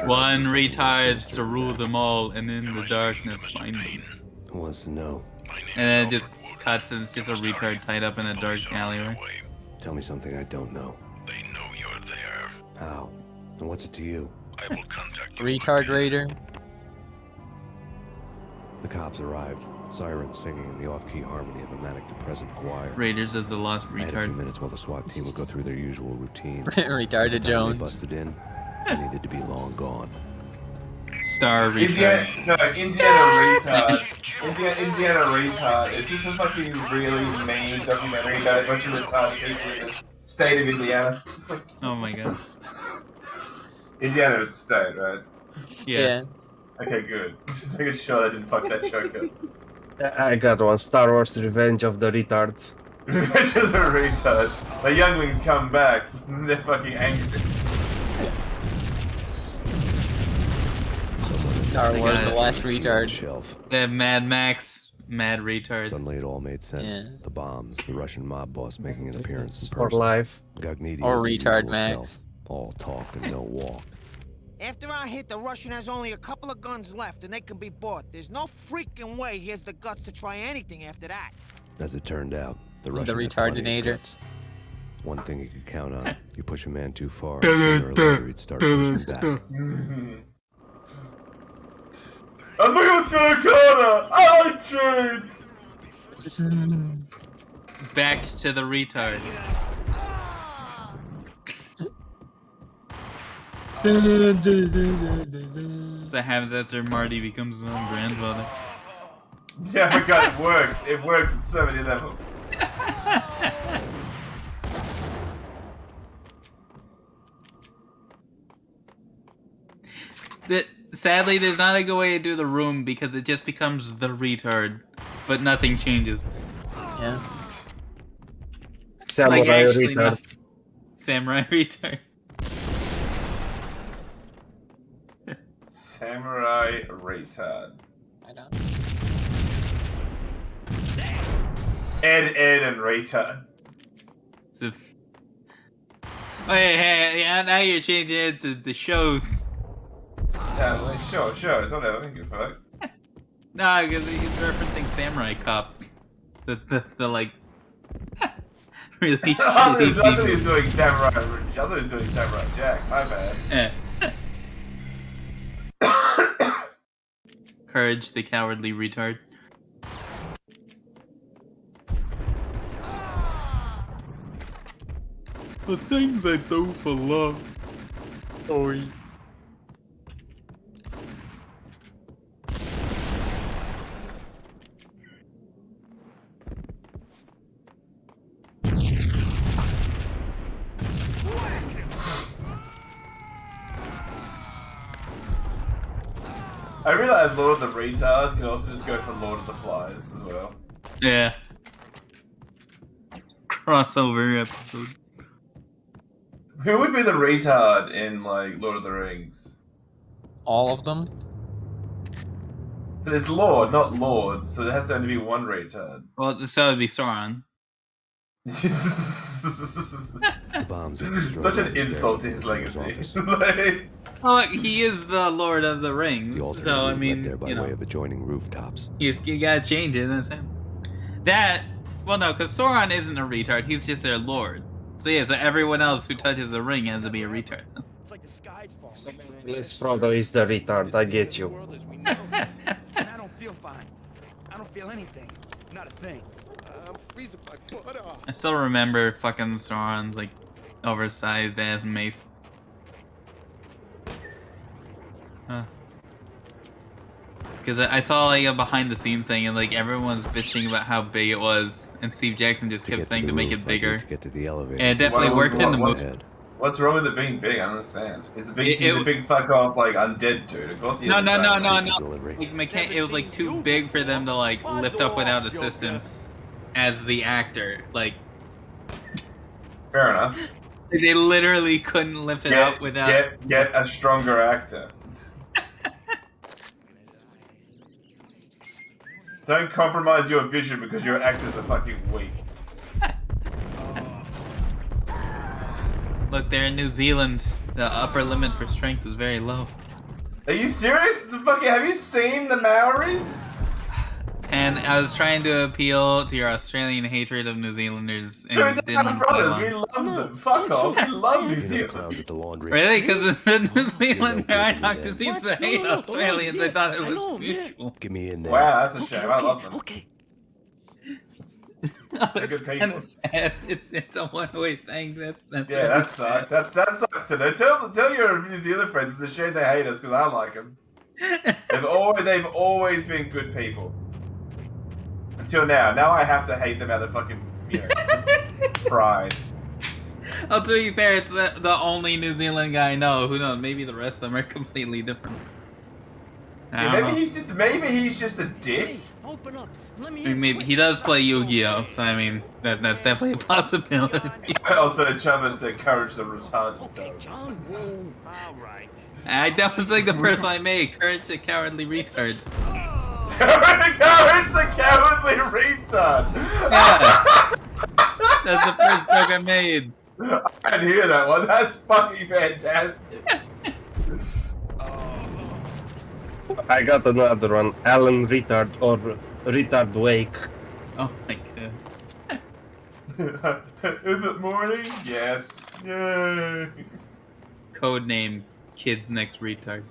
One retards to rule them all, and in the darkness find them. Who wants to know? And then it just cuts, and it's just a retard tied up in a dark alleyway. Tell me something I don't know. They know you're there. How? And what's it to you? I will contact you. Retard Raider. The cops arrived, sirens singing in the off-key harmony of a manic-depressive choir. Raiders of the Lost I had a few Retard. minutes while the SWAT team would go through their usual routine. Retarded By the time Jones. They busted in. I needed to be long gone. Star Retard. Indiana Retard. Indiana Retard. It's just a fucking really mean documentary about a bunch of retarded people in the state of Indiana. Oh my god. Indiana is the state, right? Yeah. Okay, good. Just making sure I didn't fuck that joke up. I got one. Star Wars: Revenge of the Retards. Revenge of the Retard. The younglings come back. They're fucking angry. Star Wars: The Last Retard. Shelf. The Mad Max, Mad Retards. Suddenly it all made sense. Yeah. The bombs, the Russian mob boss making an appearance in For person. life. Gognitti Or as his Retard usual Max. self. All talk and no walk. After our hit, the Russian has only a couple of guns left, and they can be bought. There's no freaking way he has the guts to try anything after that. As it turned out, the Russian had plenty of Retardinator. guts. One thing you could count on: you push a man too far, sooner or later he'd start pushing back. I'm looking through the corner! I like trains! Back to the retard. So happens after Marty becomes his own grandfather. Yeah, my god, it works. It works at so many levels. Sadly, there's not a good way to do the room because it just becomes the retard, but nothing changes. Yeah. Samurai actually Retard. not- Samurai retard. Samurai Retard. I don't. Ed, and Retard. So, oh hey, yeah, now you're changing it to the shows. Yeah, well, sure, it's whatever, I don't give a fuck. No, because he's referencing Samurai Cop. The like really I thought he shitty was doing Samurai. I thought he was doing Samurai Jack. My bad. Courage, the cowardly retard. The things I do for love. Sorry. I realized Lord of the Retard can also just go for Lord of the Flies as well. Yeah. Crossover episode. Who would be the retard in, like, Lord of the Rings? All of them? But it's Lord, not Lords, so there has to only be one retard. Well, so it'd be Sauron. The bombs had destroyed Such all an the insult to stairs his in the legacy. office. Like, Well, he is the Lord of the Rings, The alternate so I route mean, led there by you know, way of adjoining rooftops. you gotta change it. That's him. That, well, no, because Sauron isn't a retard. He's just their lord. So yeah, so everyone else who touches the ring has to be a retard. It's like the sky's falling. Yes, Frodo is the retard. I get you. And I don't feel fine. I don't feel anything. Not a thing. I'm freezing my butt off. I still remember fucking Sauron's like oversized ass mace. Because I saw like a behind the scenes thing and like everyone's bitching about how big it was, and Steve Jackson just kept saying to make it bigger. To get to the elevator. And it definitely worked in the movie. What's wrong with it being big? I don't understand. It's a big, It- he's it- a big fuck off, like, undead dude. Of course he No, has no, a no, giant no, pizza no. delivery. Like, it was like too big for them to like lift up without assistance as the actor. Like, Fair enough. they literally couldn't lift it up without. Get a stronger actor. Don't compromise your vision because your actors are fucking weak. Look, they're in New Zealand. The upper limit for strength is very low. Are you serious? Have you seen the Maoris? And I was trying to appeal to your Australian hatred of New Zealanders, and Dude, it they're didn't our play brothers. We along. love them. Fuck off. We love New Zealand. Clowns at the laundry. Really? Because the New Zealander good I to me talked to then. seems to hate Australians. I thought it was mutual. Get me in there. Wow, that's a shame. I love them. Okay. Oh, They're it's good kind people. of sad. It's a one-way thing. That's Yeah, really that sucks. sad. That sucks to know. Tell your New Zealand friends it's a shame they hate us because I like them. They've always been good people. Until now. Now I have to hate them out of fucking just pride. Oh, to be fair, it's the only New Zealand guy I know. Who knows? Maybe the rest of them are completely different. Yeah, maybe he's just a dick. Open up. Let me I mean, maybe he does play Yu-Gi-Oh, so I mean that's definitely a possibility. Also, Chubba said courage the retarded. Okay, John. All right. That was like the first one I made. Courage the cowardly retard. Courage the cowardly retard. Yeah. That's the first joke I made. I didn't hear that one. That's fucking fantastic. I got another one. Alan Retard or Retard Wake. Oh my god. Is it morning? Yes. Yay. Codename Kids Next Retard.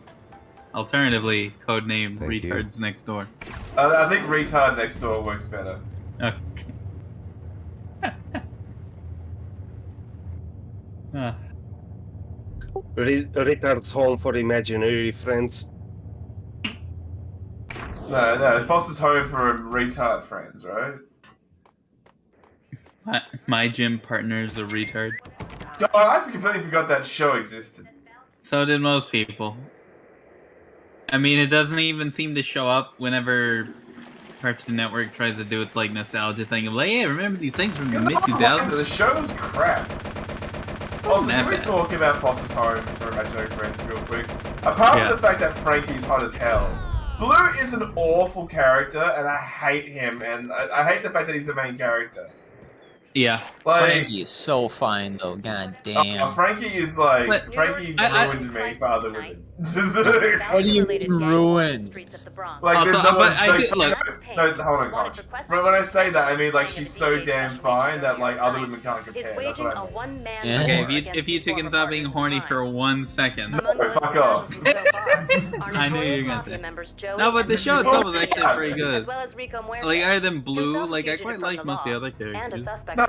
Alternatively, codename Thank you. Retards Next Door. I think retard next door works better. Okay. Ah. Retard's home for imaginary friends. No, Foster's home for retard friends, right? My gym partner's a retard. God, I completely forgot that show existed. So did most people. I mean, it doesn't even seem to show up whenever Cartoon Network tries to do its like nostalgia thing of like, hey, remember these things from the mid 2000s? The show was crap. Also, Not can we bad. talk about Foster's home for imaginary friends real quick? Apart Yeah. from the fact that Frankie's hot as hell, Blue is an awful character, and I hate him, and I hate the fact that he's the main character. Yeah. Like, Frankie is so fine though. God damn. Frankie is like But- Frankie I- ruined me for other women. What do you mean ruined? Like, Also, there's no but one, I like, do- look- no, hold on, Koch. When I say that, I mean like she's so damn fine that like other women can't compare. That's what I mean. Yeah. Okay, if you two can stop being horny for 1 second. No, fuck off. I knew you were gonna say. No, but the show itself was actually pretty good. Like, other than Blue, like, I quite like most of the other characters. No,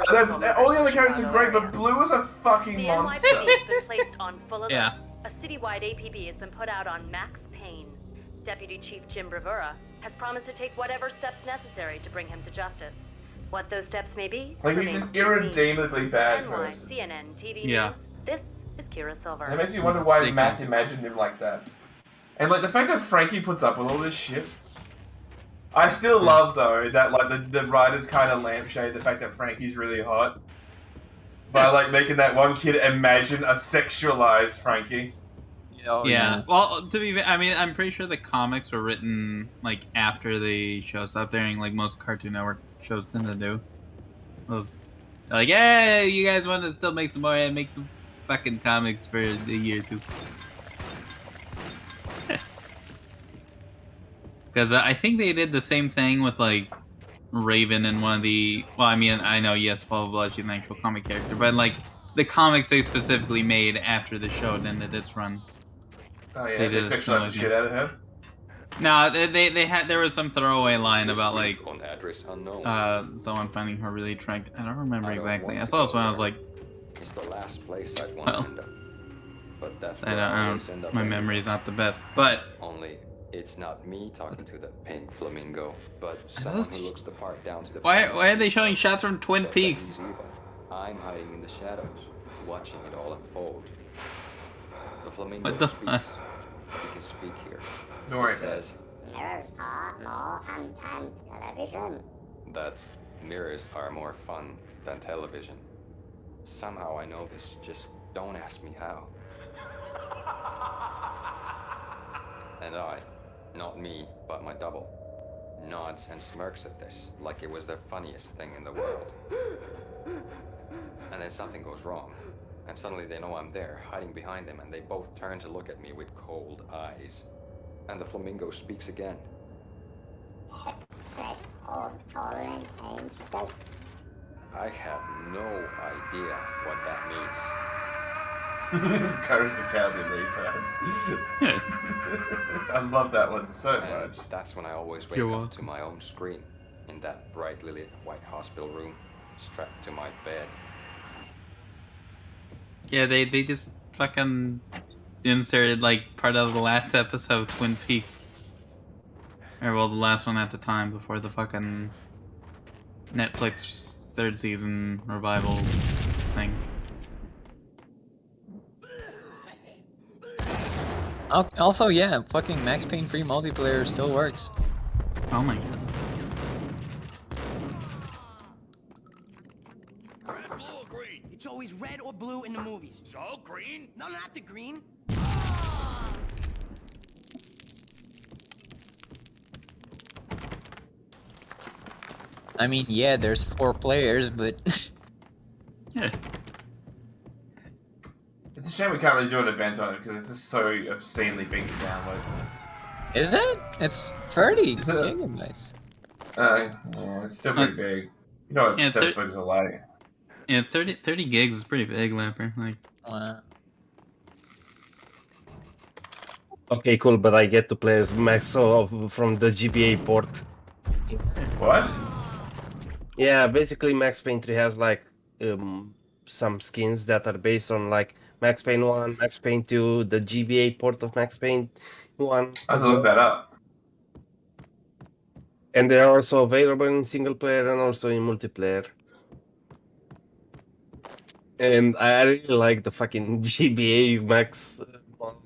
all the other characters are great, but Blue is a fucking The monster. NYPD has been placed on full alert. Yeah. A citywide APB has been put out on Max Payne. Deputy Chief Jim Bravura has promised to take whatever steps necessary to bring him to justice. What those steps may be Like he's an irredeemably bad person. CNN TV Yeah. News. This is Kira Silver. It makes me wonder why They Matt can't- imagined him like that. And like the fact that Frankie puts up with all this shit. I still love though that like the writers kind of lampshade the fact that Frankie's really hot by like making that one kid imagine a sexualized Frankie. Oh, Yeah. Well, to be, I mean, I'm pretty sure the comics were written like after the show stopped airing, like most Cartoon Network shows tend to do. Those, like, yeah, you guys want to still make some more? Yeah, make some fucking comics for the year or two. Because I think they did the same thing with like Raven and one of the. Well, I mean, I know yes, blah blah blah, she's an actual comic character, but like the comics they specifically made after the show ended its run. Oh yeah, They they did a sexualized similar the thing. shit out of her. No, they had there was some throwaway line about like On address unknown. someone finding her really attractive. I don't remember I don't exactly. want I to saw this go when I was there. like, It's the last place I'd want Well, to end up. But that's I where I always don't end up. my anyway. memory's not the best. But Only it's not me talking to the pink flamingo, but Are someone those- who looks the part down to the. why are they showing shots from Twin Except that Peaks? he's evil. I'm hiding in the shadows, watching it all unfold. The flamingo What the speaks. He can speak here. Don't worry It about it. says that's mirrors are more fun than television. Somehow I know this, just don't ask me how. And I, not me, but my double, nods and smirks at this like it was the funniest thing in the world. And then something goes wrong, and suddenly they know I'm there, hiding behind them, and they both turn to look at me with cold eyes. And the flamingo speaks again. I have no idea what that means. Courage the Cowardly retard. I love that one so much. That's when I always wake up to my own scream in that brightly lit white hospital room, strapped to my bed. Yeah, they just fucking inserted like part of the last episode of Twin Peaks. Or well, the last one at the time before the fucking Netflix third season revival thing. Also, yeah, fucking Max Payne free multiplayer still works. Oh my god. It's always red or blue in the movies. So, green? No, not the green. I mean, yeah, there's 4 players, but yeah. It's a shame we can't really do an event on it because it's just so obscenely big to download. is it? It's 30 Is it? gigabytes. Yeah, it's still pretty big. You know what 7SMOKE are like. Yeah, 30 gigs is pretty big, Lapper. Like, wow. Okay, cool, but I get to play as Max from the GBA port. What? Yeah, basically Max Payne 3 has like some skins that are based on like Max Payne 1, Max Payne 2, the GBA port of Max Payne 1. I have to look that up. And they are also available in single player and also in multiplayer. And I really like the fucking GBA Max model.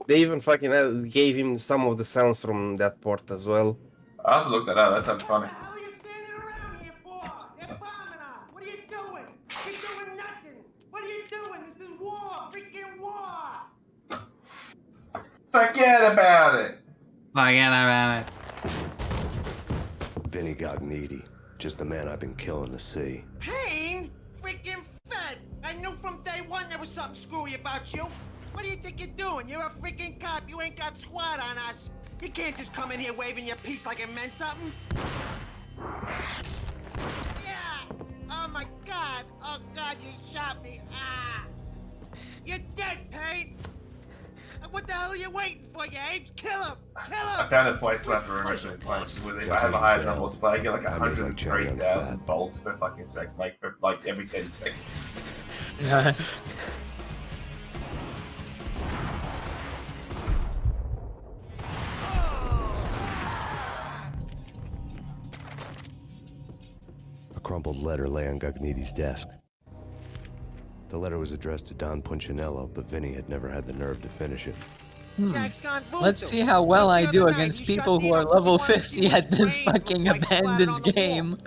They even fucking gave him some of the sounds from that port as well. I'll have to look that up, that sounds funny. What are you doing? You're doing nothing. What are you doing? This is war. Freaking war. Forget about it. Forget about it. Vinny got needy. Just the man I've been killing to see. Payne? Freaking fed. I knew from day one there was something screwy about you. What do you think you're doing? You're a freaking cop. You ain't got squad on us. You can't just come in here waving your piece like it meant something. Yeah. Oh my God. Oh God, you shot me. Ah. You're dead, Payne. What the hell are you waiting for, you apes? Kill him! Kill him! I found a place left for originally playing with it. I have a higher number to play. I get like 103,000 bolts per fucking second, like for like every 10 seconds. A crumpled letter lay on Gugniti's desk. The letter was addressed to Don Punchinello, but Vinny had never had the nerve to finish it. Let's see how well I do against people who are level 50 at this fucking abandoned game.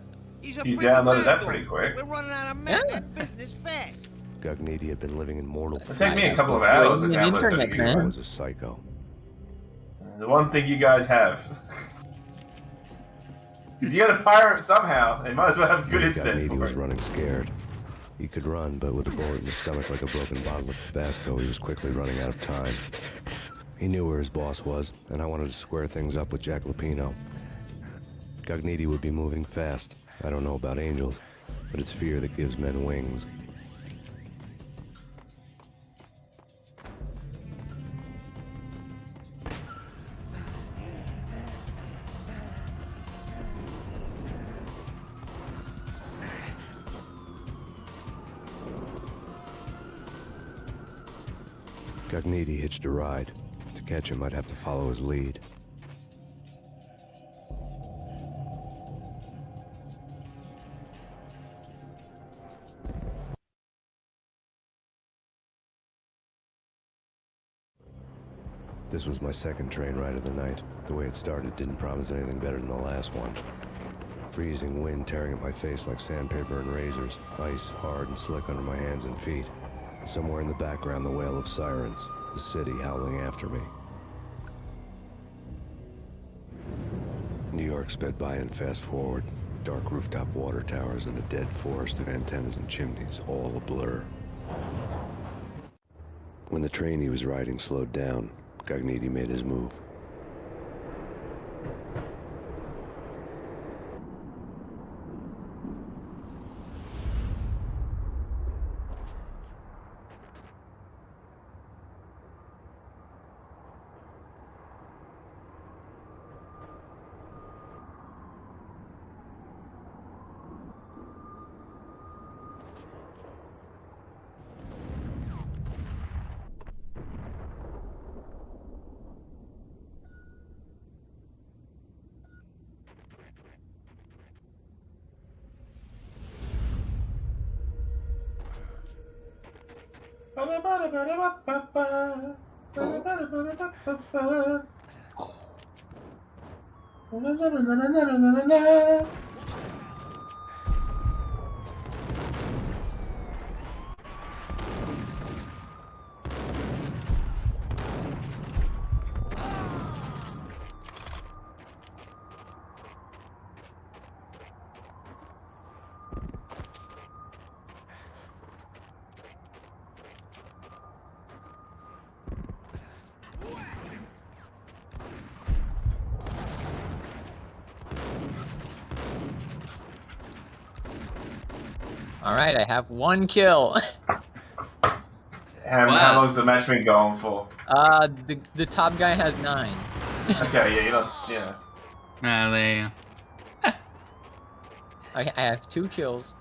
You downloaded that pretty quick. We're running out of men and business fast. Gugniti had been living in mortal fear. It'll take me a couple of hours to Wait, download internet, that. man. I was a psycho. The one thing you guys have. Because you gotta pirate somehow, they might as well have good internet Gugniti for was it. running scared. He could run, but with a bullet in his stomach like a broken bottle of Tabasco, he was quickly running out of time. He knew where his boss was, and I wanted to square things up with Jack Lupino. Gugniti would be moving fast. I don't know about angels, but it's fear that gives men wings. Gugniti hitched a ride. To catch him, I'd have to follow his lead. This was my second train ride of the night. The way it started didn't promise anything better than the last one. Freezing wind tearing at my face like sandpaper and razors, ice hard and slick under my hands and feet. Somewhere in the background, the wail of sirens, the city howling after me. New York sped by in fast forward. Dark rooftop water towers and a dead forest of antennas and chimneys, all a blur. When the train he was riding slowed down, Gugniti made his move. Alright, I have 1 kill. How long's the match been going for? The top guy has 9. Okay, yeah, you're not, yeah. Nah, Okay, I have 2 kills.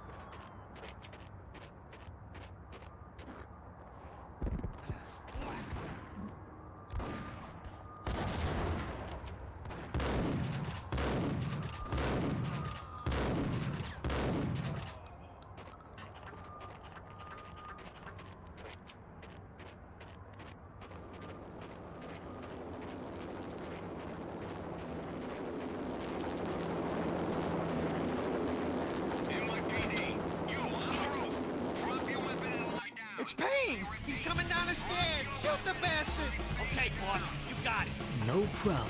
It's Payne! He's coming down the stairs! Shoot the bastard! Okay, boss, you got it. No problem.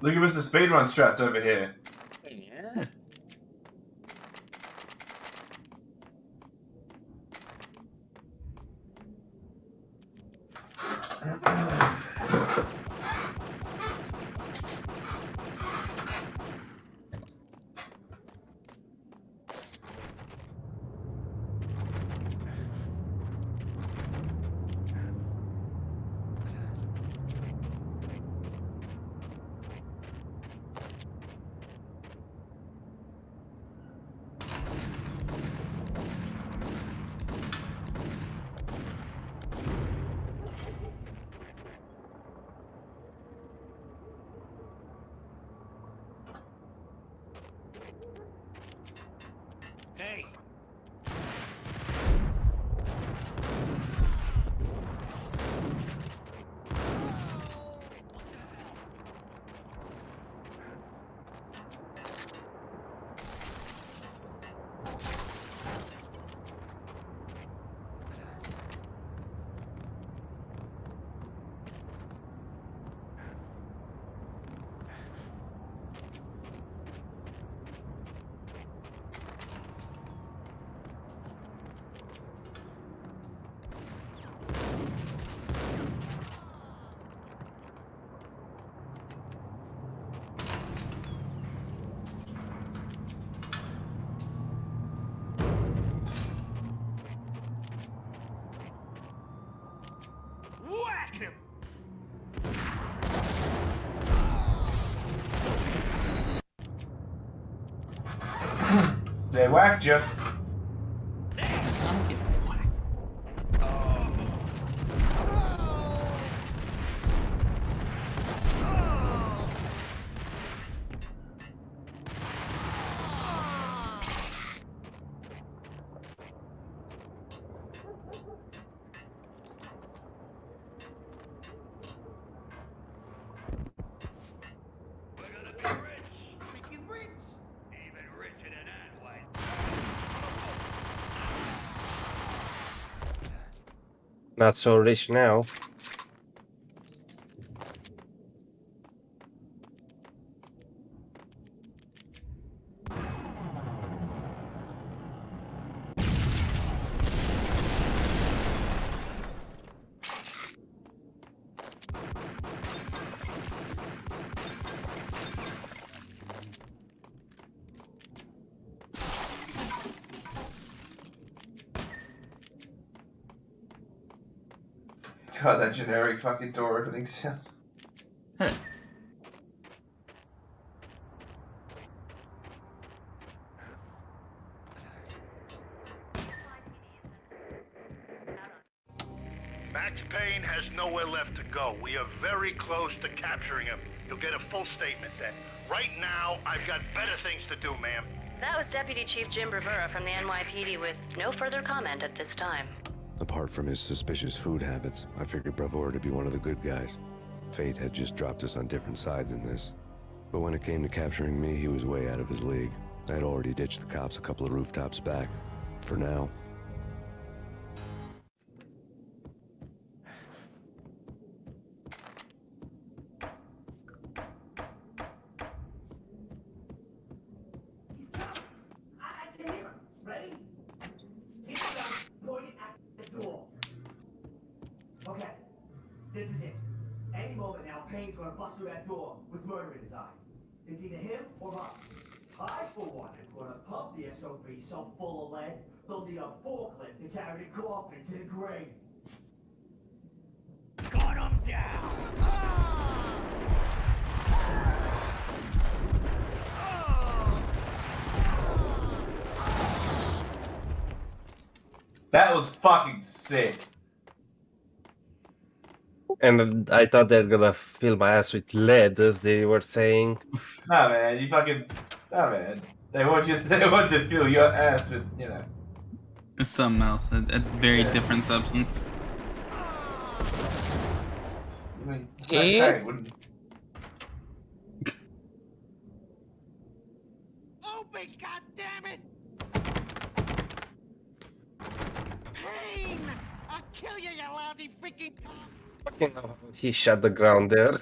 Look at Mr. Speedrun strats over here. Yeah. They whacked you. I'm getting whacked. Not so rich now. God, that generic fucking door opening sound. Max Payne has nowhere left to go. We are very close to capturing him. You'll get a full statement then. Right now, I've got better things to do, ma'am. That was Deputy Chief Jim Rivera from the NYPD with no further comment at this time. Apart from his suspicious food habits, I figured Bravura to be one of the good guys. Fate had just dropped us on different sides in this. But when it came to capturing me, he was way out of his league. I had already ditched the cops a couple of rooftops back. For now. Ready? Keep your gun pointed at the door. Okay, this is it. Any moment now, Payne's gonna bust through that door with murder in his eye. It's either him or us. I, for one, am gonna pump the SOB so full of lead, they'll need a forklift to carry the coffin to the grave. Gun him down! That was fucking sick. And I thought they're gonna fill my ass with lead, as they were saying. Nah, man, you fucking. Nah, man. They want you. They want to fill your ass with, you know. It's something else, a very different substance. I mean, Yeah. Payne wouldn't. Open, goddammit! Payne! I'll kill you, you lousy freaking cop! Fucking hell, he shut the ground there.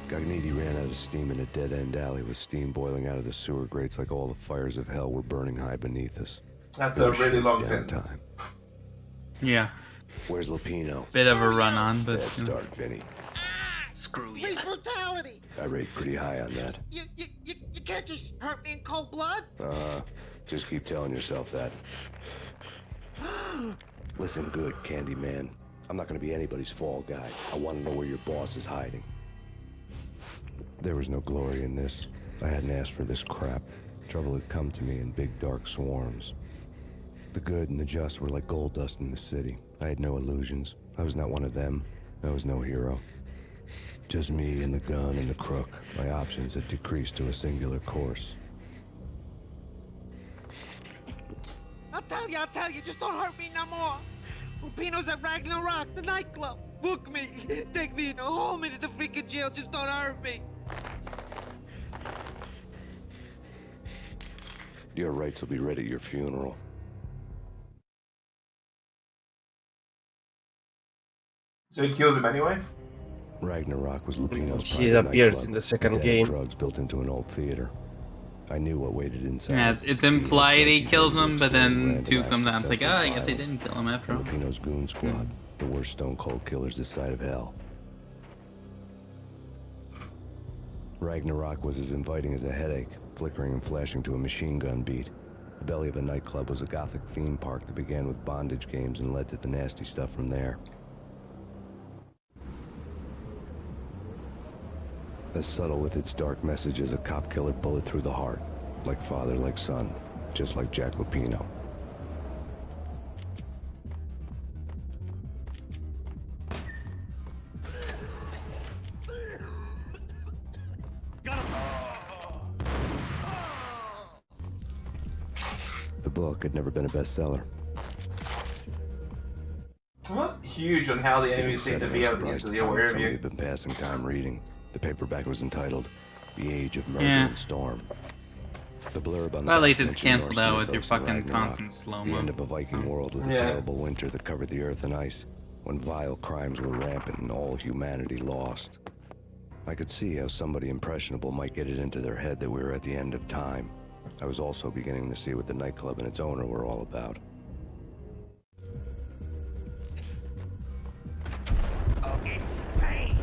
Gagniti ran out of steam in a dead-end alley with steam boiling out of the sewer grates like all the fires of hell were burning high beneath us. That's No a really shit, long downtime. sentence. Yeah. Where's Lupino? Bit of a run-on, but Bad start, Vinny. screw you. Police brutality! I rate pretty high on that. You can't just hurt me in cold blood! Just keep telling yourself that. Listen good, Candyman. I'm not gonna be anybody's fall guy. I want to know where your boss is hiding. There was no glory in this. I hadn't asked for this crap. Trouble had come to me in big dark swarms. The good and the just were like gold dust in the city. I had no illusions. I was not one of them. I was no hero. Just me and the gun and the crook. My options had decreased to a singular course. I'll tell you, just don't hurt me no more. Lupino's at Ragnarok, the nightclub. Book me, take me in, hold me to the freaking jail, just don't hurt me. Your rights will be read at your funeral. So he kills him anyway? Ragnarok was Lupino's She private appears nightclub, in the second with game. drugs built into an old theater. I knew what waited inside. Yeah, it's implied he kills him, but then 2 comes out and it's like, I guess he didn't kill him after all. Lupino's goon squad, the worst stone cold killers this side of hell. Ragnarok was as inviting as a headache, flickering and flashing to a machine gun beat. The belly of a nightclub was a gothic theme park that began with bondage games and led to the nasty stuff from there. As subtle with its dark message as a cop killer bullet through the heart. Like father, like son. Just like Jack Lupino. The book had never been a bestseller. I'm not huge on how the enemies seem to be able to instantly aware of Somebody you. had been passing time reading. The paperback was entitled The Age of Murder Yeah. and Storm. The blurb on the Well, at least back it's mentioned cancelled out Norse with your mythos and fucking Ragnarok, constant slow-mo. The end of a Viking world with a Yeah. terrible winter that covered the earth in ice, when vile crimes were rampant and all humanity lost. I could see how somebody impressionable might get it into their head that we were at the end of time. I was also beginning to see what the nightclub and its owner were all about. Oh, it's Payne.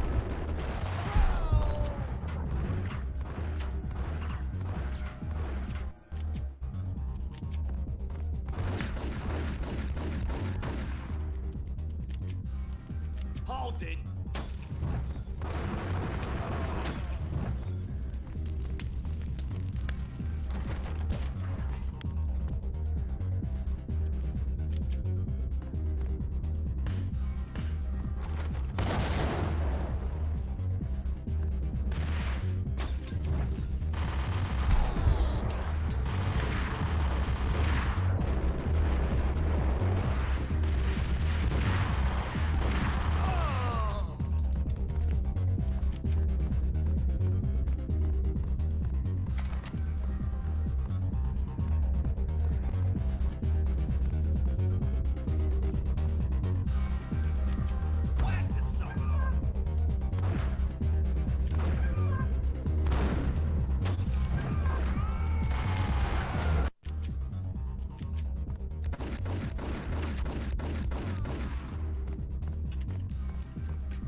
Hold it.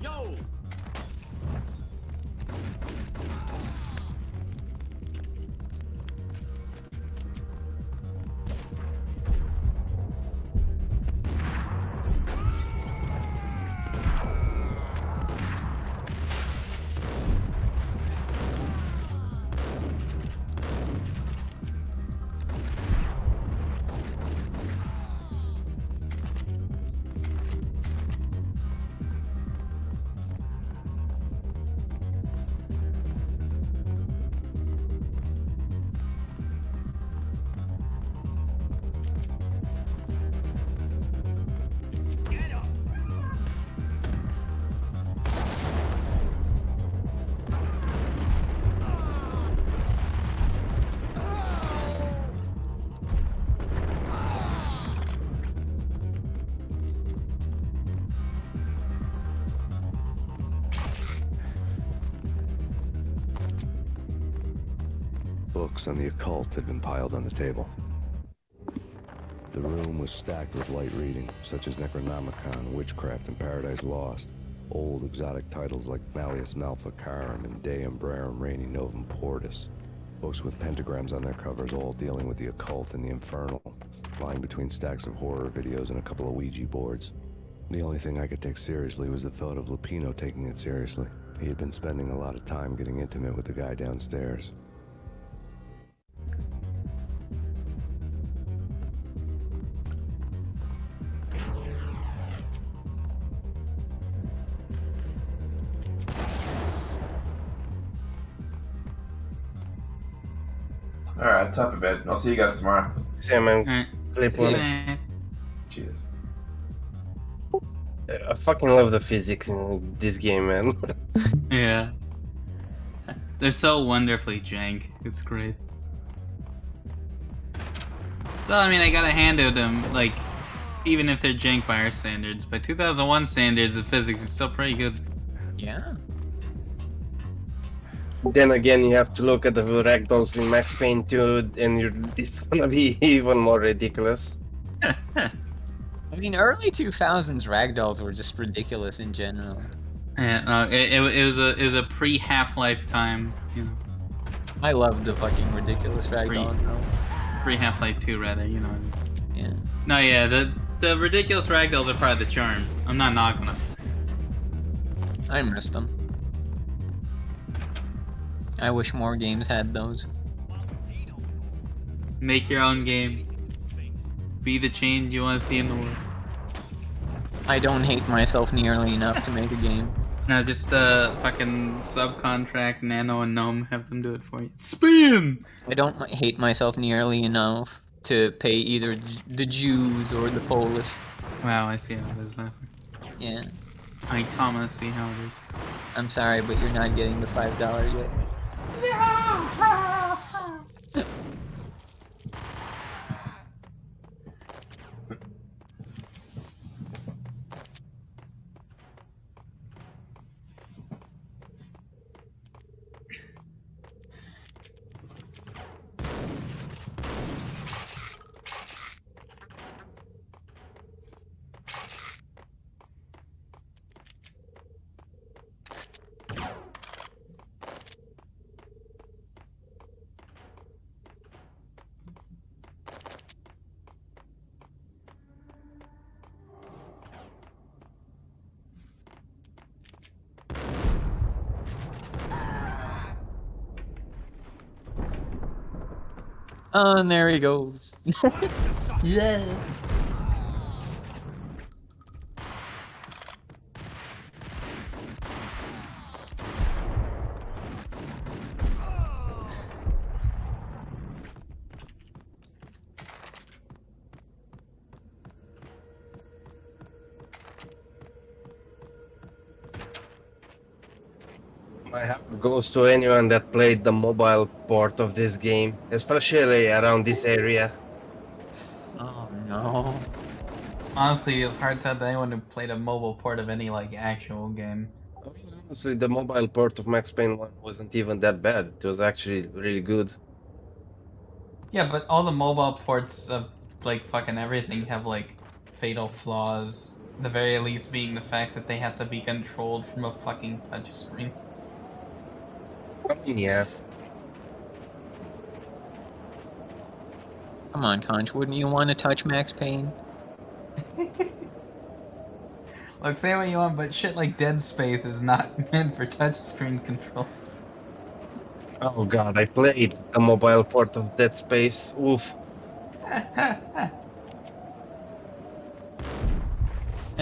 Yo! Books on the occult had been piled on the table. The room was stacked with light reading, such as Necronomicon, Witchcraft, and Paradise Lost. Old exotic titles like Malleus Maleficarum and De Umbrarum Reini Novum Portus. Books with pentagrams on their covers, all dealing with the occult and the infernal, lying between stacks of horror videos and a couple of Ouija boards. The only thing I could take seriously was the thought of Lupino taking it seriously. He had been spending a lot of time getting intimate with the guy downstairs. Alright, tough a bit. I'll see you guys tomorrow. See you, man. Alright. Flip one. Man. Cheers. I fucking love the physics in this game, man. Yeah. They're so wonderfully jank. It's great. So, I mean, I gotta hand it them, like, even if they're jank by our standards, by 2001 standards, the physics is still pretty good. Yeah. Then again, you have to look at the ragdolls in Max Payne 2, and it's gonna be even more ridiculous. I mean, early 2000s ragdolls were just ridiculous in general. Yeah, no, it was a pre-Half-Life time, you know. I loved the fucking ridiculous ragdolls, though. Pre-Half-Life 2, rather, you know. Yeah. No, yeah, the ridiculous ragdolls are part of the charm. I'm not knocking them. I missed them. I wish more games had those. Make your own game. Be the change you want to see in the world. I don't hate myself nearly enough to make a game. No, just fucking subcontract Nano and Gnome, have them do it for you. Spin! I don't hate myself nearly enough to pay either the Jews or the Polish. Wow, I see how it is now. Yeah. I Thomas see how it is. I'm sorry, but you're not getting the $5 yet. Oh, and there he goes. Yeah. My hat goes to anyone that played the mobile port of this game, especially around this area. Oh no. Honestly, it's hard to have anyone who played a mobile port of any, like, actual game. Honestly, the mobile port of Max Payne 1 wasn't even that bad. It was actually really good. Yeah, but all the mobile ports of, like, fucking everything have, like, fatal flaws. The very least being the fact that they have to be controlled from a fucking touchscreen. I mean, yeah. Come on, Conch, wouldn't you want to touch Max Payne? Look, say what you want, but shit like Dead Space is not meant for touchscreen controls. Oh god, I played the mobile port of Dead Space. Oof. I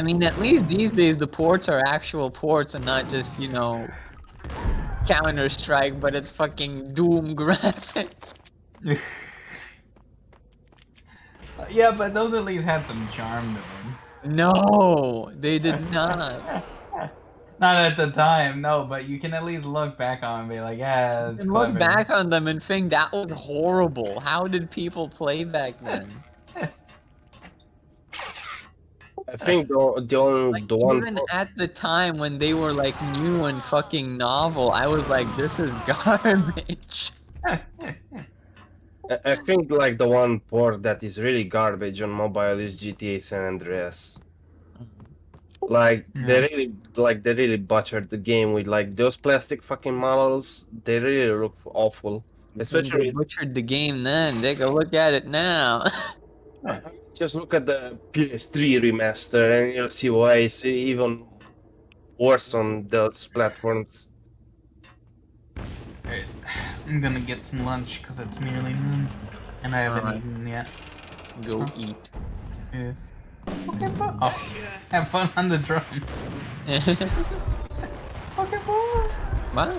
mean, at least these days the ports are actual ports and not just, you know, Counter-Strike, but it's fucking Doom graphics. Yeah, but those at least had some charm to them. No, they did not. Not at the time, no, but you can at least look back on and be like, yeah, that's And clever. look back on them and think that was horrible. How did people play back then? I think the one Even at the time when they were like new and fucking novel, I was like, this is garbage. I think like the one port that is really garbage on mobile is GTA San Andreas. Like they really butchered the game with like those plastic fucking models. They really look awful. Especially They butchered the game then. Take a look at it now. just look at the PS3 remaster and you'll see why it's even worse on those platforms. Alright, I'm gonna get some lunch because it's nearly noon, and I haven't Alright. eaten yet. Go eat. Yeah. Okay, but oh, have fun on the drums. Okay, boy. Bye.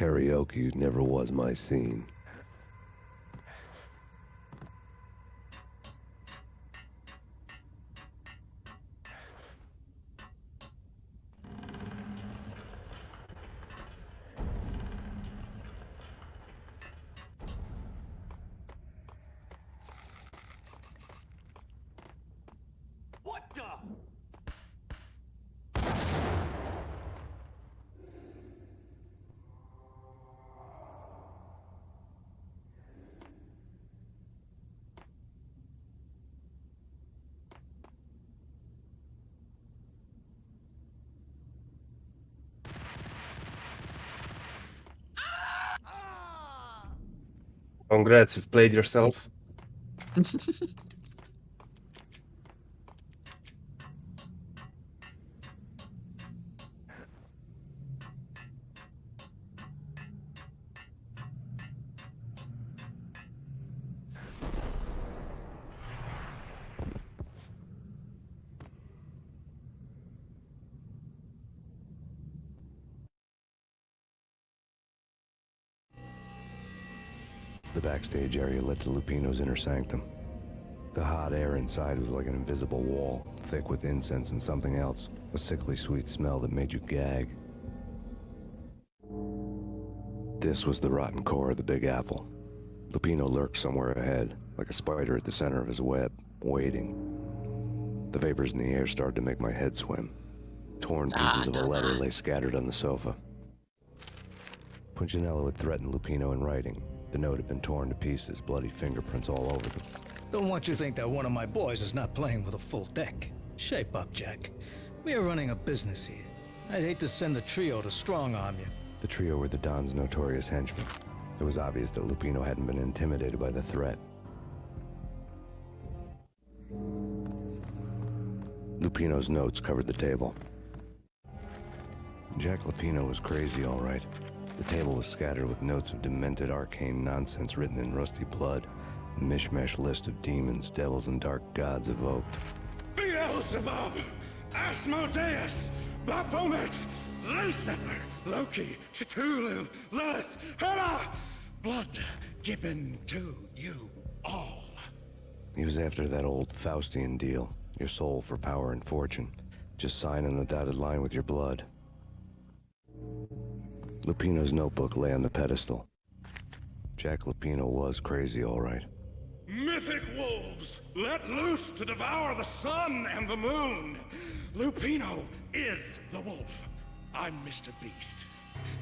Karaoke never was my scene. What the? Congrats, you've played yourself. The backstage area led to Lupino's inner sanctum. The hot air inside was like an invisible wall, thick with incense and something else, a sickly sweet smell that made you gag. This was the rotten core of the Big Apple. Lupino lurked somewhere ahead, like a spider at the center of his web, waiting. The vapors in the air started to make my head swim. Torn pieces of a letter lay scattered on the sofa. Punchinello had threatened Lupino in writing. The note had been torn to pieces, bloody fingerprints all over them. Don't want you to think that one of my boys is not playing with a full deck. Shape up, Jack. We are running a business here. I'd hate to send the trio to strong-arm you. The trio were the Don's notorious henchmen. It was obvious that Lupino hadn't been intimidated by the threat. Lupino's notes covered the table. Jack Lupino was crazy, all right. The table was scattered with notes of demented arcane nonsense written in rusty blood. A mishmash list of demons, devils, and dark gods evoked. Beelzebub, Asmodeus, Baphomet, Lucifer, Loki, Cthulhu, Lilith, Hela! Blood given to you all. He was after that old Faustian deal. Your soul for power and fortune. Just sign on the dotted line with your blood. Lupino's notebook lay on the pedestal. Jack Lupino was crazy, all right. Mythic wolves, let loose to devour the sun and the moon. Lupino is the wolf. I'm Mr. Beast.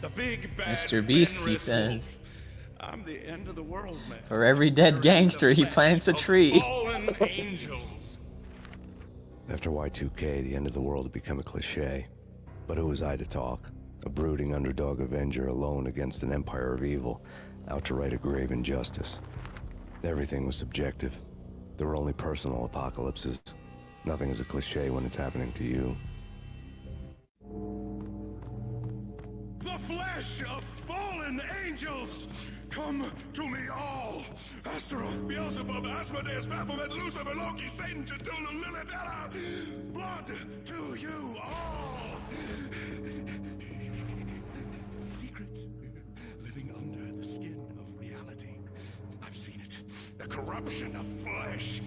The big bad Mr. Beast, he Fenris says. wolf. I'm the end of the world, man. For every dead gangster, he plants a tree. Fallen angels. After Y2K, the end of the world had become a cliche. But who was I to talk? A brooding underdog avenger alone against an empire of evil, out to right a grave injustice. Everything was subjective. There were only personal apocalypses. Nothing is a cliche when it's happening to you. The flesh of fallen angels! Come to me all! Astaroth, Beelzebub, Asmodeus, Baphomet, Lucifer, Loki, Satan, Cthulhu, Lilith, Hela! Blood to you all! Secrets living under the skin of reality. I've seen it. The corruption of flesh.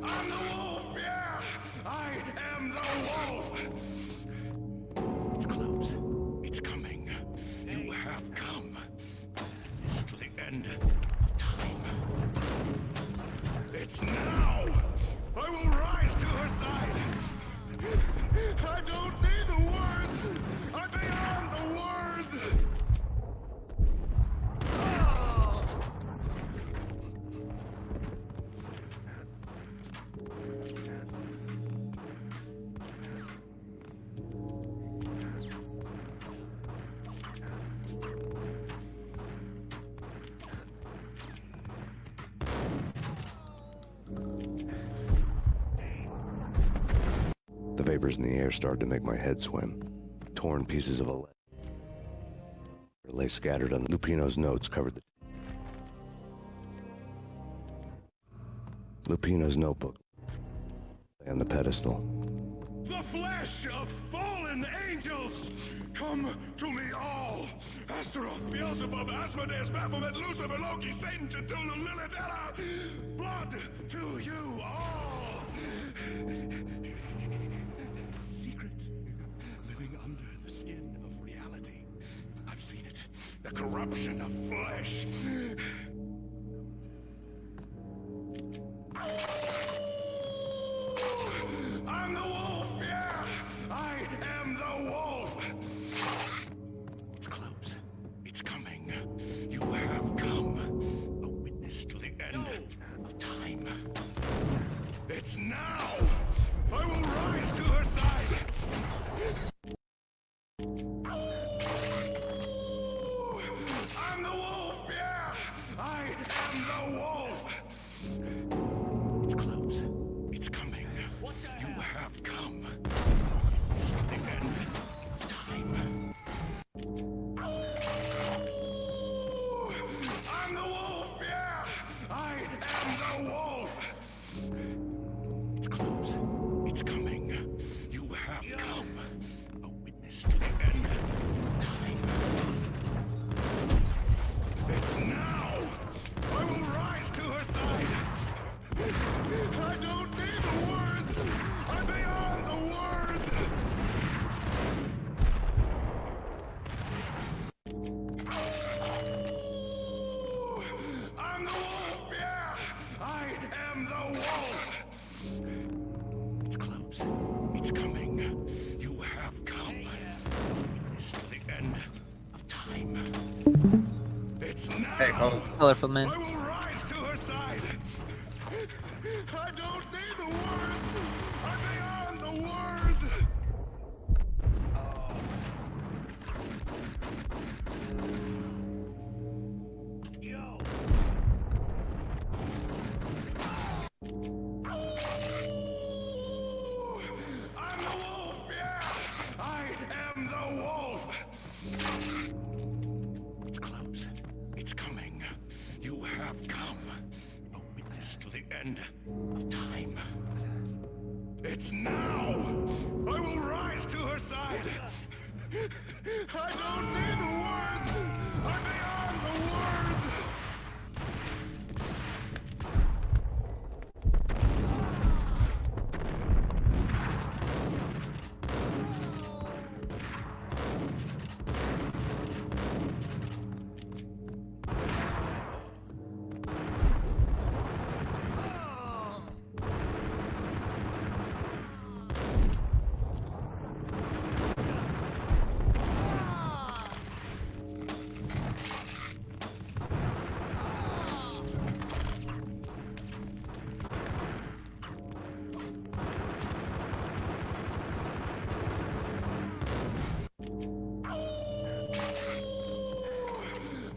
I'm the wolf, yeah! I am the wolf! It's close. It's coming. You have come. To the end of time. It's now! I will rise to her side! I don't need the words! I'm beyond the words! The vapors in the air started to make my head swim. Torn pieces of a letter lay scattered on Lupino's notes covered the... Lupino's notebook lay on the pedestal. The flesh of fallen angels! Come to me all! Astaroth, Beelzebub, Asmodeus, Baphomet, Lucifer, Loki, Satan, Cthulhu, Lilith, Ella! Blood to you all! Secrets living under the skin of reality. I've seen it. The corruption of flesh. I'm the wolf, yeah! I am the wolf! It's close. It's coming. You have come. A witness to the end of time. It's now! I will rise to her side! I'm the wolf, yeah! I am the wolf! It's close. It's coming. You have come. To the end of time. I'm the wolf, yeah! I am the wolf! It's close. It's coming. You have come. A witness to the end of time. It's now! I will rise to her side! I don't need the words! I'm beyond the words! I'm the wolf, yeah! I am the wolf! It's close. It's coming. You have come. A witness to the end of time. It's now! Colorful man. I will rise to her side! I don't need the words! I'm beyond the words! Yo! I'm the wolf, yeah! I am the wolf! It's close. It's coming. You have come. A witness to the end of time. It's now! I will rise to her side! I don't need the words! I'm beyond the words!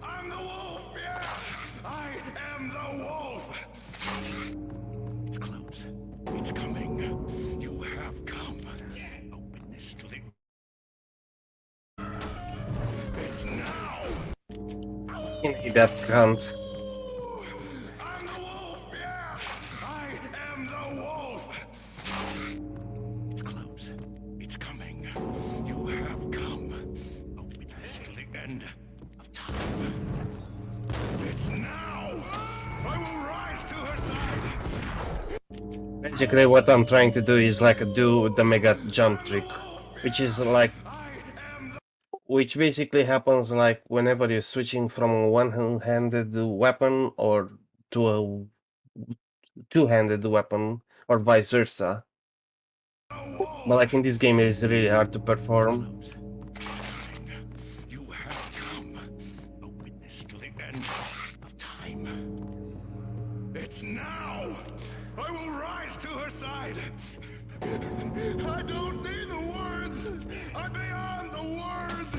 I'm the wolf, yeah! I am the wolf! It's close. It's coming. You have come. A witness to the... It's now! That can't. I'm the wolf, yeah! I am the wolf! It's close. It's coming. You have come. A witness to the end of time. It's now! I will rise to her side! Basically, what I'm trying to do is like do the mega jump trick, which is like, which basically happens like whenever you're switching from a one-handed weapon or to a two-handed weapon, or vice versa. But like in this game, it's really hard to perform. You have come. A witness to the end of time. It's now! I will rise to her side! I don't need the words! I'm beyond the words!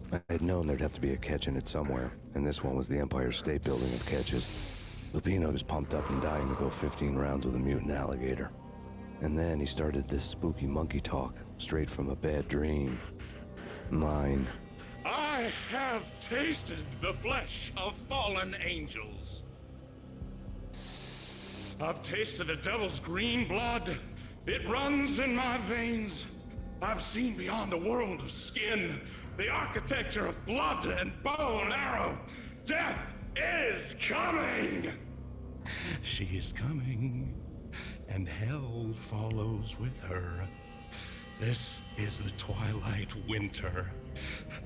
I had known there'd have to be a catch in it somewhere, and this one was the Empire State Building of catches. Lupino was pumped up and dying to go 15 rounds with a mutant alligator. And then he started this spooky monkey talk, straight from a bad dream. Mine. I have tasted the flesh of fallen angels. I've tasted the devil's green blood. It runs in my veins. I've seen beyond the world of skin, the architecture of blood and bow and arrow. Death is coming! She is coming, and hell follows with her. This is the twilight winter.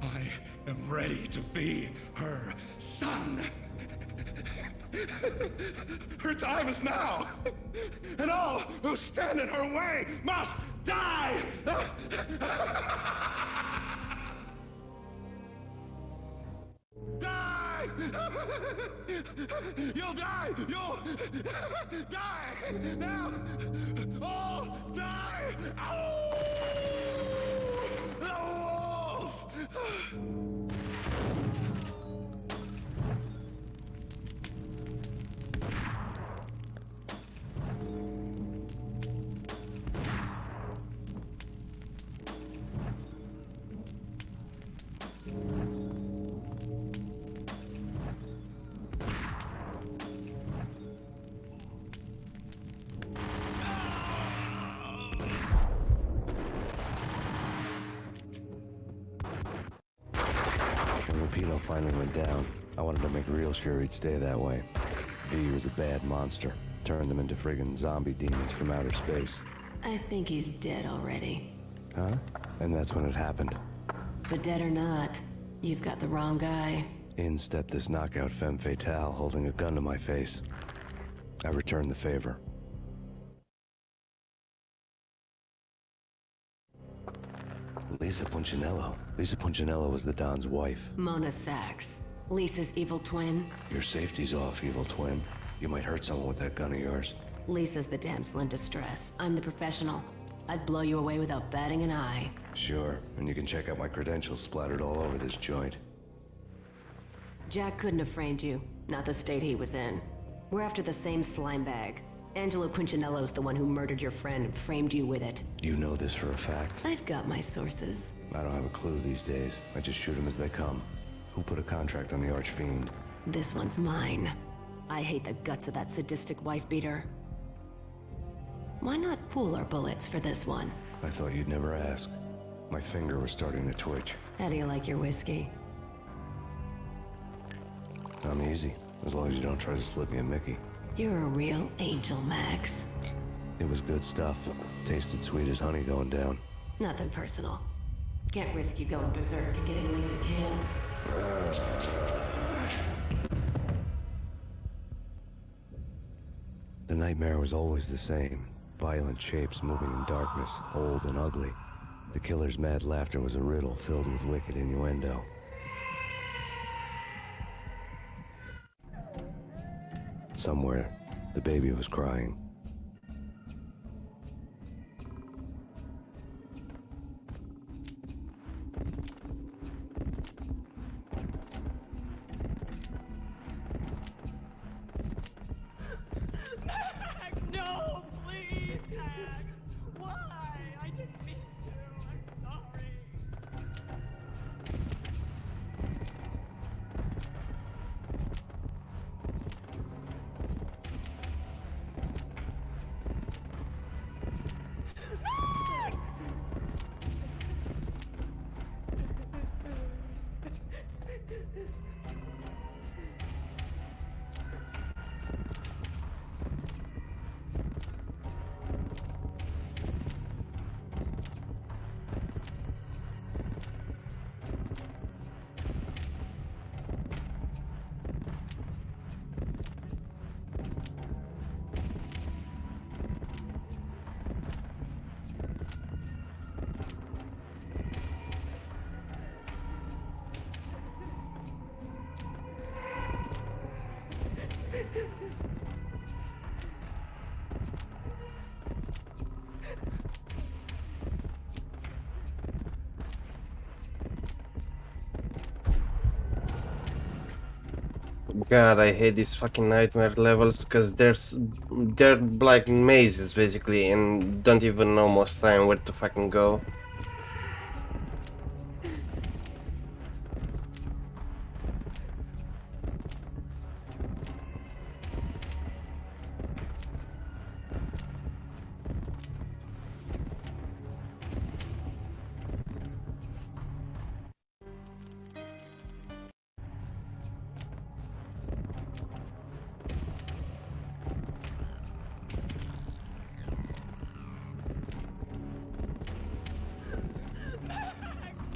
I am ready to be her son. Her time is now, and all who stand in her way must die! Die! You'll die! You'll die! Now! All die! Ow! The wolf! When Lupino finally went down, I wanted to make real sure he'd stay that way. V was a bad monster. Turned them into friggin' zombie demons from outer space. I think he's dead already. Huh? And that's when it happened. But dead or not, you've got the wrong guy. In stepped this knockout femme fatale holding a gun to my face. I returned the favor. Lisa Punchinello. Lisa Punchinello was the Don's wife. Mona Sachs. Lisa's evil twin. Your safety's off, evil twin. You might hurt someone with that gun of yours. Lisa's the damsel in distress. I'm the professional. I'd blow you away without batting an eye. Sure, and you can check out my credentials splattered all over this joint. Jack couldn't have framed you. Not the state he was in. We're after the same slime bag. Angelo Punchinello's the one who murdered your friend and framed you with it. You know this for a fact. I've got my sources. I don't have a clue these days. I just shoot them as they come. Who put a contract on the Archfiend? This one's mine. I hate the guts of that sadistic wife-beater. Why not pool our bullets for this one? I thought you'd never ask. My finger was starting to twitch. How do you like your whiskey? I'm easy, as long as you don't try to slip me a Mickey. You're a real angel, Max. It was good stuff. Tasted sweet as honey going down. Nothing personal. Can't risk you going berserk and getting Lisa killed. The nightmare was always the same. Violent shapes moving in darkness, old and ugly. The killer's mad laughter was a riddle filled with wicked innuendo. Somewhere, the baby was crying. Max, no, please, Max. Why? I didn't mean to. I'm sorry. God, I hate these fucking nightmare levels because they're like mazes basically, and don't even know most time where to fucking go.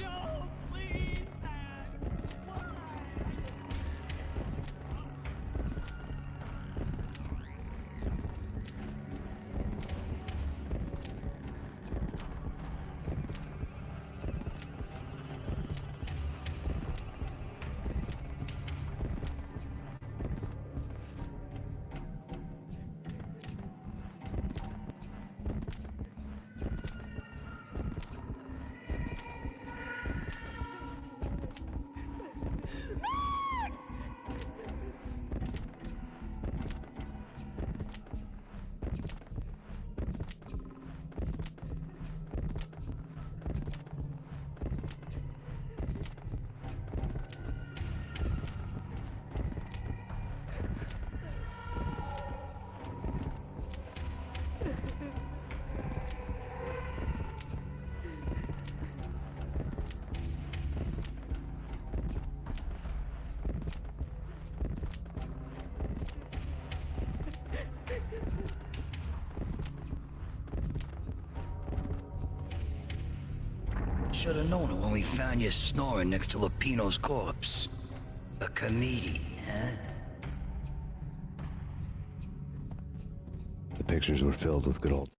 No, please, Max. Why? Should have known it when we found you snoring next to Lupino's corpse. A comedian, huh? The pictures were filled with good old...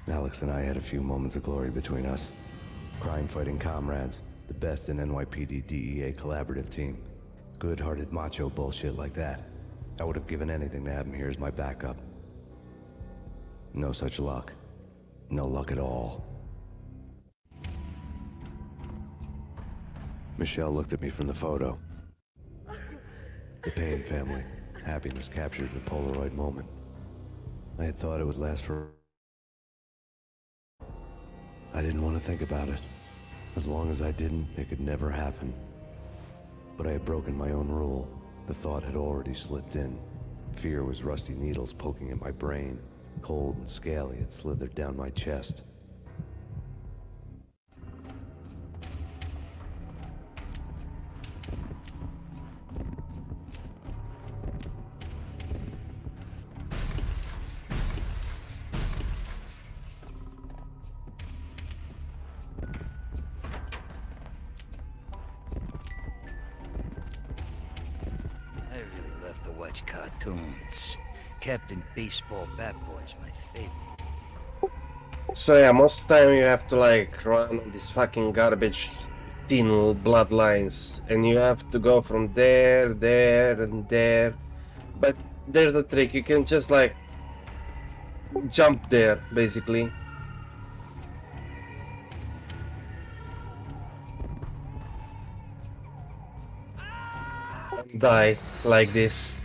Alex and I had a few moments of glory between us. Crime-fighting comrades, the best in NYPD DEA collaborative team. Good-hearted macho bullshit like that. I would have given anything to have him here as my backup. No such luck. No luck at all. Michelle looked at me from the photo. The Payne family. Happiness captured in a Polaroid moment. I had thought it would last for... I didn't want to think about it. As long as I didn't, it could never happen. But I had broken my own rule. The thought had already slipped in. Fear was rusty needles poking at my brain. Cold and scaly, it slithered down my chest. I really love to watch cartoons. Captain Baseball Bat Boy's my favorite. So yeah, most of the time you have to like run on these fucking garbage tin bloodlines, and you have to go from there, there, and there. But there's a trick, you can just like jump there, basically. And die like this.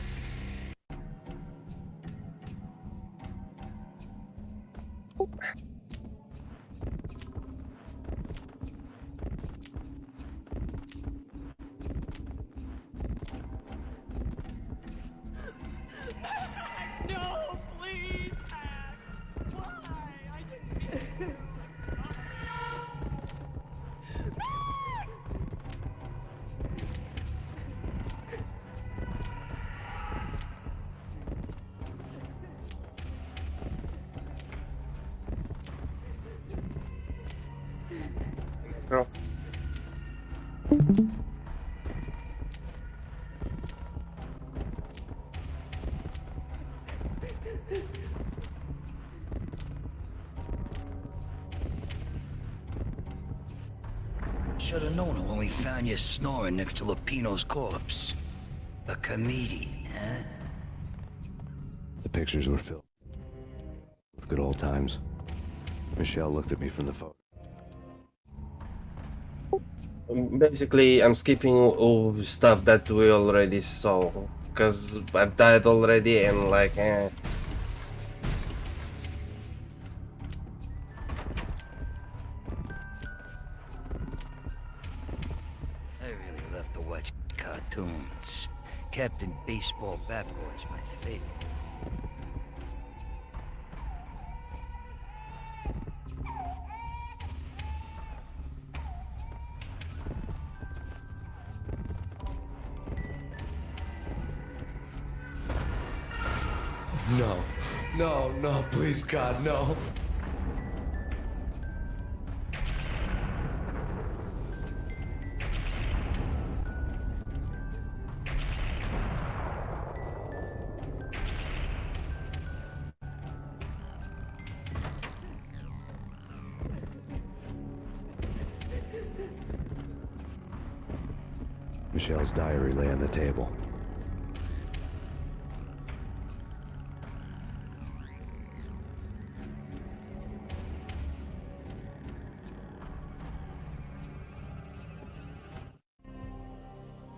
No, please, Max. Why? I didn't mean to. Girl. Should have known it when we found you snoring next to Lupino's corpse. A comedian, huh? The pictures were filled with good old times. Michelle looked at me from the photo. Basically, I'm skipping stuff that we already saw, because I've died already and like, eh. I really love to watch cartoons. Captain Baseball Bat Boy's my favorite. No. No, no, please, God, no. Michelle's diary lay on the table.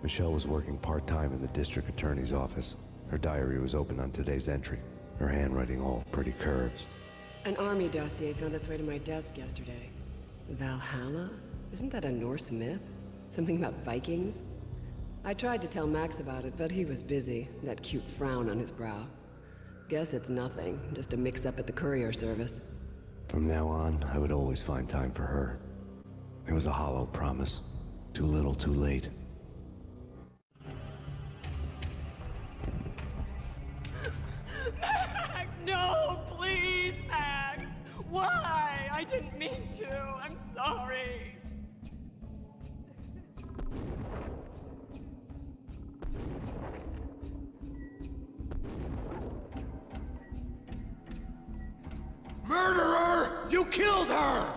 Michelle was working part-time in the district attorney's office. Her diary was open on today's entry, her handwriting all pretty curves. An army dossier found its way to my desk yesterday. Valhalla? Isn't that a Norse myth? Something about Vikings? I tried to tell Max about it, but he was busy, that cute frown on his brow. Guess it's nothing, just a mix-up at the courier service. From now on, I would always find time for her. It was a hollow promise. Too little, too late. Max, no, please, Max. Why? I didn't mean to. I'm sorry. Murderer! You killed her!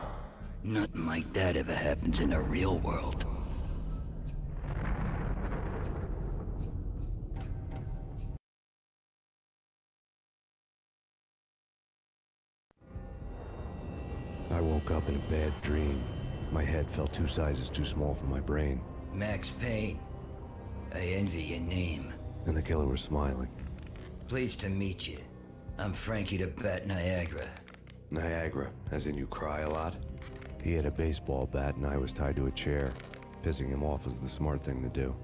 Nothing like that ever happens in the real world. I woke up in a bad dream. My head felt 2 sizes too small for my brain. Max Payne. I envy your name. And the killer was smiling. Pleased to meet you. I'm Frankie the Bat Niagara. Niagara, as in you cry a lot? He had a baseball bat and I was tied to a chair. Pissing him off was the smart thing to do.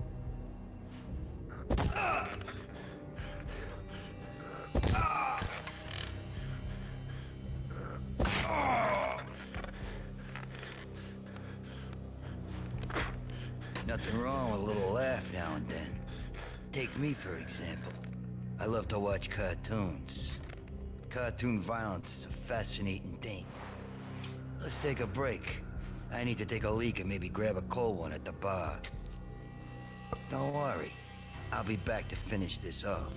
Nothing wrong with a little laugh now and then. Take me, for example. I love to watch cartoons. Cartoon violence is a fascinating thing. Let's take a break. I need to take a leak and maybe grab a cold one at the bar. Don't worry. I'll be back to finish this off.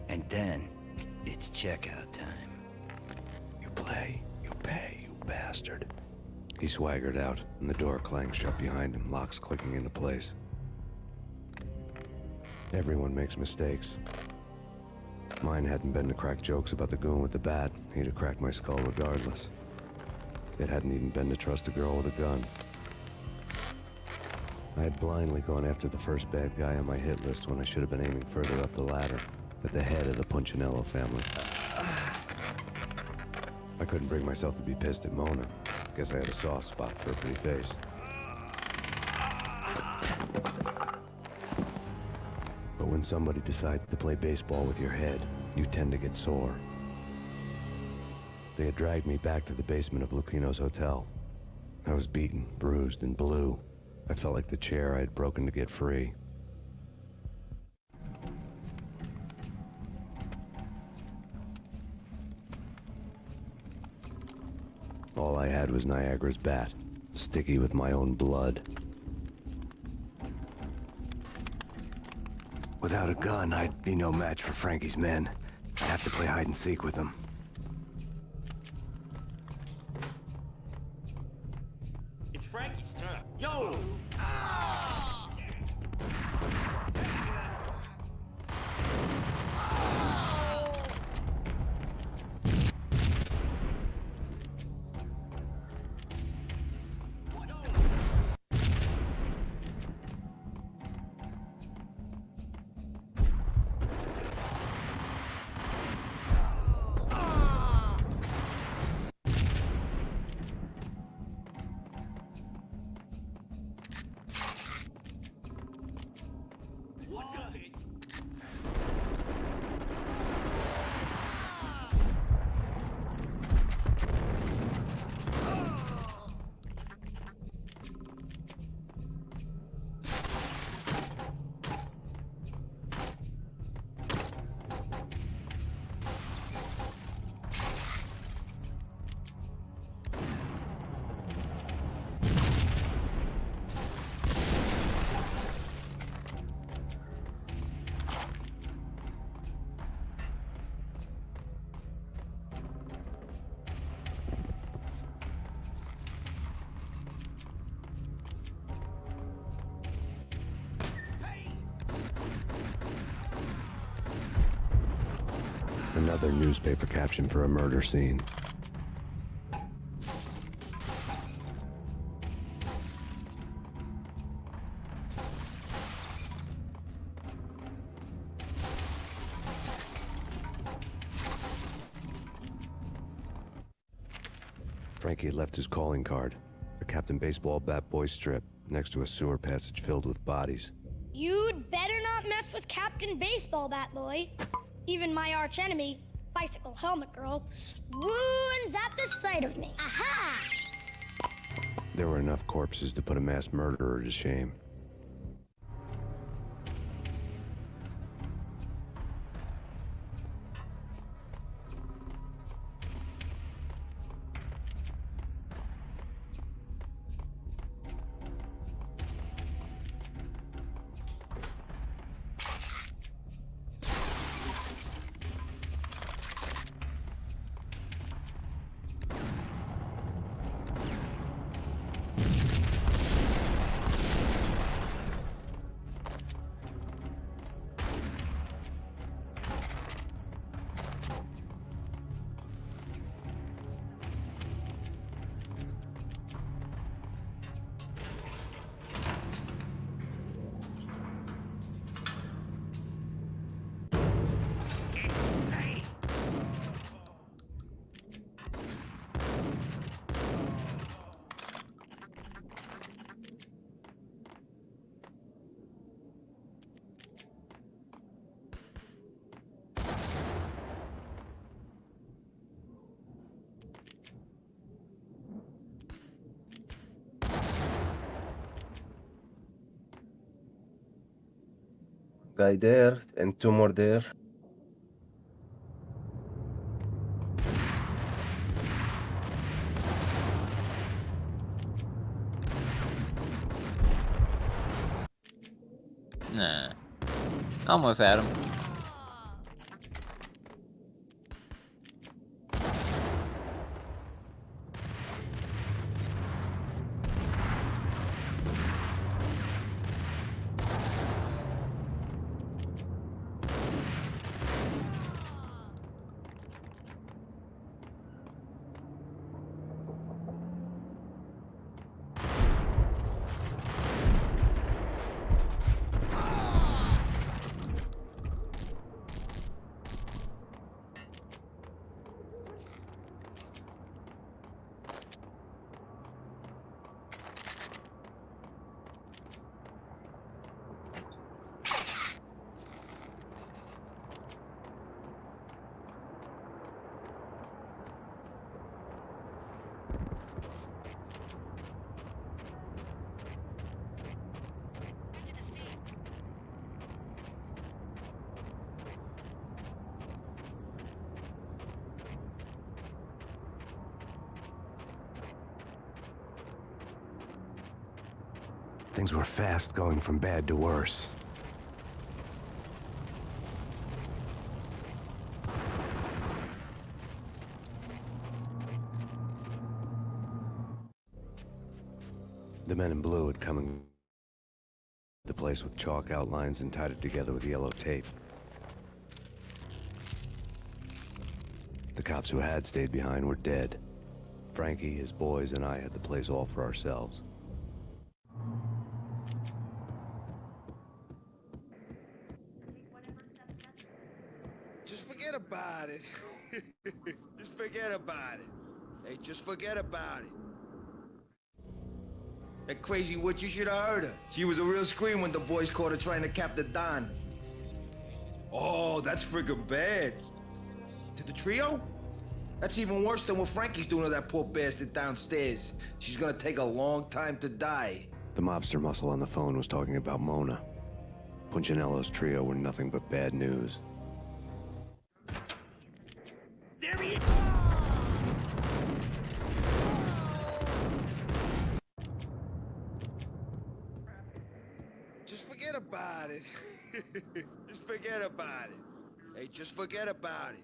And then, it's checkout time. You play, you pay, you bastard. He swaggered out, and the door clanged shut behind him, locks clicking into place. Everyone makes mistakes. Mine hadn't been to crack jokes about the goon with the bat. He'd have cracked my skull regardless. It hadn't even been to trust a girl with a gun. I had blindly gone after the first bad guy on my hit list when I should have been aiming further up the ladder, at the head of the Punchinello family. I couldn't bring myself to be pissed at Mona. Guess I had a soft spot for a pretty face. But when somebody decides to play baseball with your head, you tend to get sore. They had dragged me back to the basement of Lupino's hotel. I was beaten, bruised, and blue. I felt like the chair I had broken to get free. All I had was Niagara's bat, sticky with my own blood. Without a gun, I'd be no match for Frankie's men. I'd have to play hide and seek with them. It's Frankie's turn. Yo! Another newspaper caption for a murder scene. Frankie had left his calling card, a Captain Baseball bat boy strip, next to a sewer passage filled with bodies. You'd better not mess with Captain Baseball Bat Boy. Even my arch enemy, Bicycle Helmet Girl, swoons at the sight of me. Aha! There were enough corpses to put a mass murderer to shame. Guy there, and two more there. Nah. Almost had him. Things were fast going from bad to worse. The men in blue had come and the place with chalk outlines and tied it together with yellow tape. The cops who had stayed behind were dead. Frankie, his boys, and I had the place all for ourselves. Just forget about it. Just forget about it. Hey, just forget about it. That crazy witch, you should have heard her. She was a real scream when the boys caught her trying to cap the Don. Oh, that's friggin' bad. To the trio? That's even worse than what Frankie's doing to that poor bastard downstairs. She's gonna take a long time to die. The mobster muscle on the phone was talking about Mona. Punchinello's trio were nothing but bad news. There he is! Just forget about it. Just forget about it. Hey, just forget about it.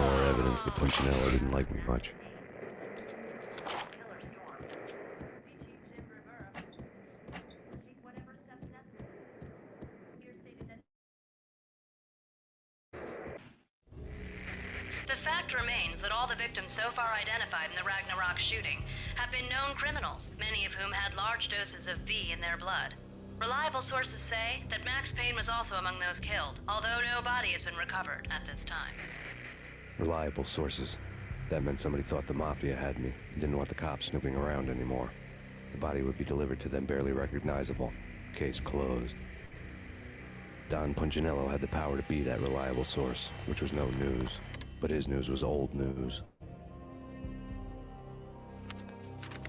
More evidence that Punchinello didn't like me much. far identified in the Ragnarok shooting have been known criminals, many of whom had large doses of V in their blood. Reliable sources say that Max Payne was also among those killed, although no body has been recovered at this time. Reliable sources. That meant somebody thought the Mafia had me, didn't want the cops snooping around anymore. The body would be delivered to them barely recognizable. Case closed. Don Punchinello had the power to be that reliable source, which was no news. But his news was old news.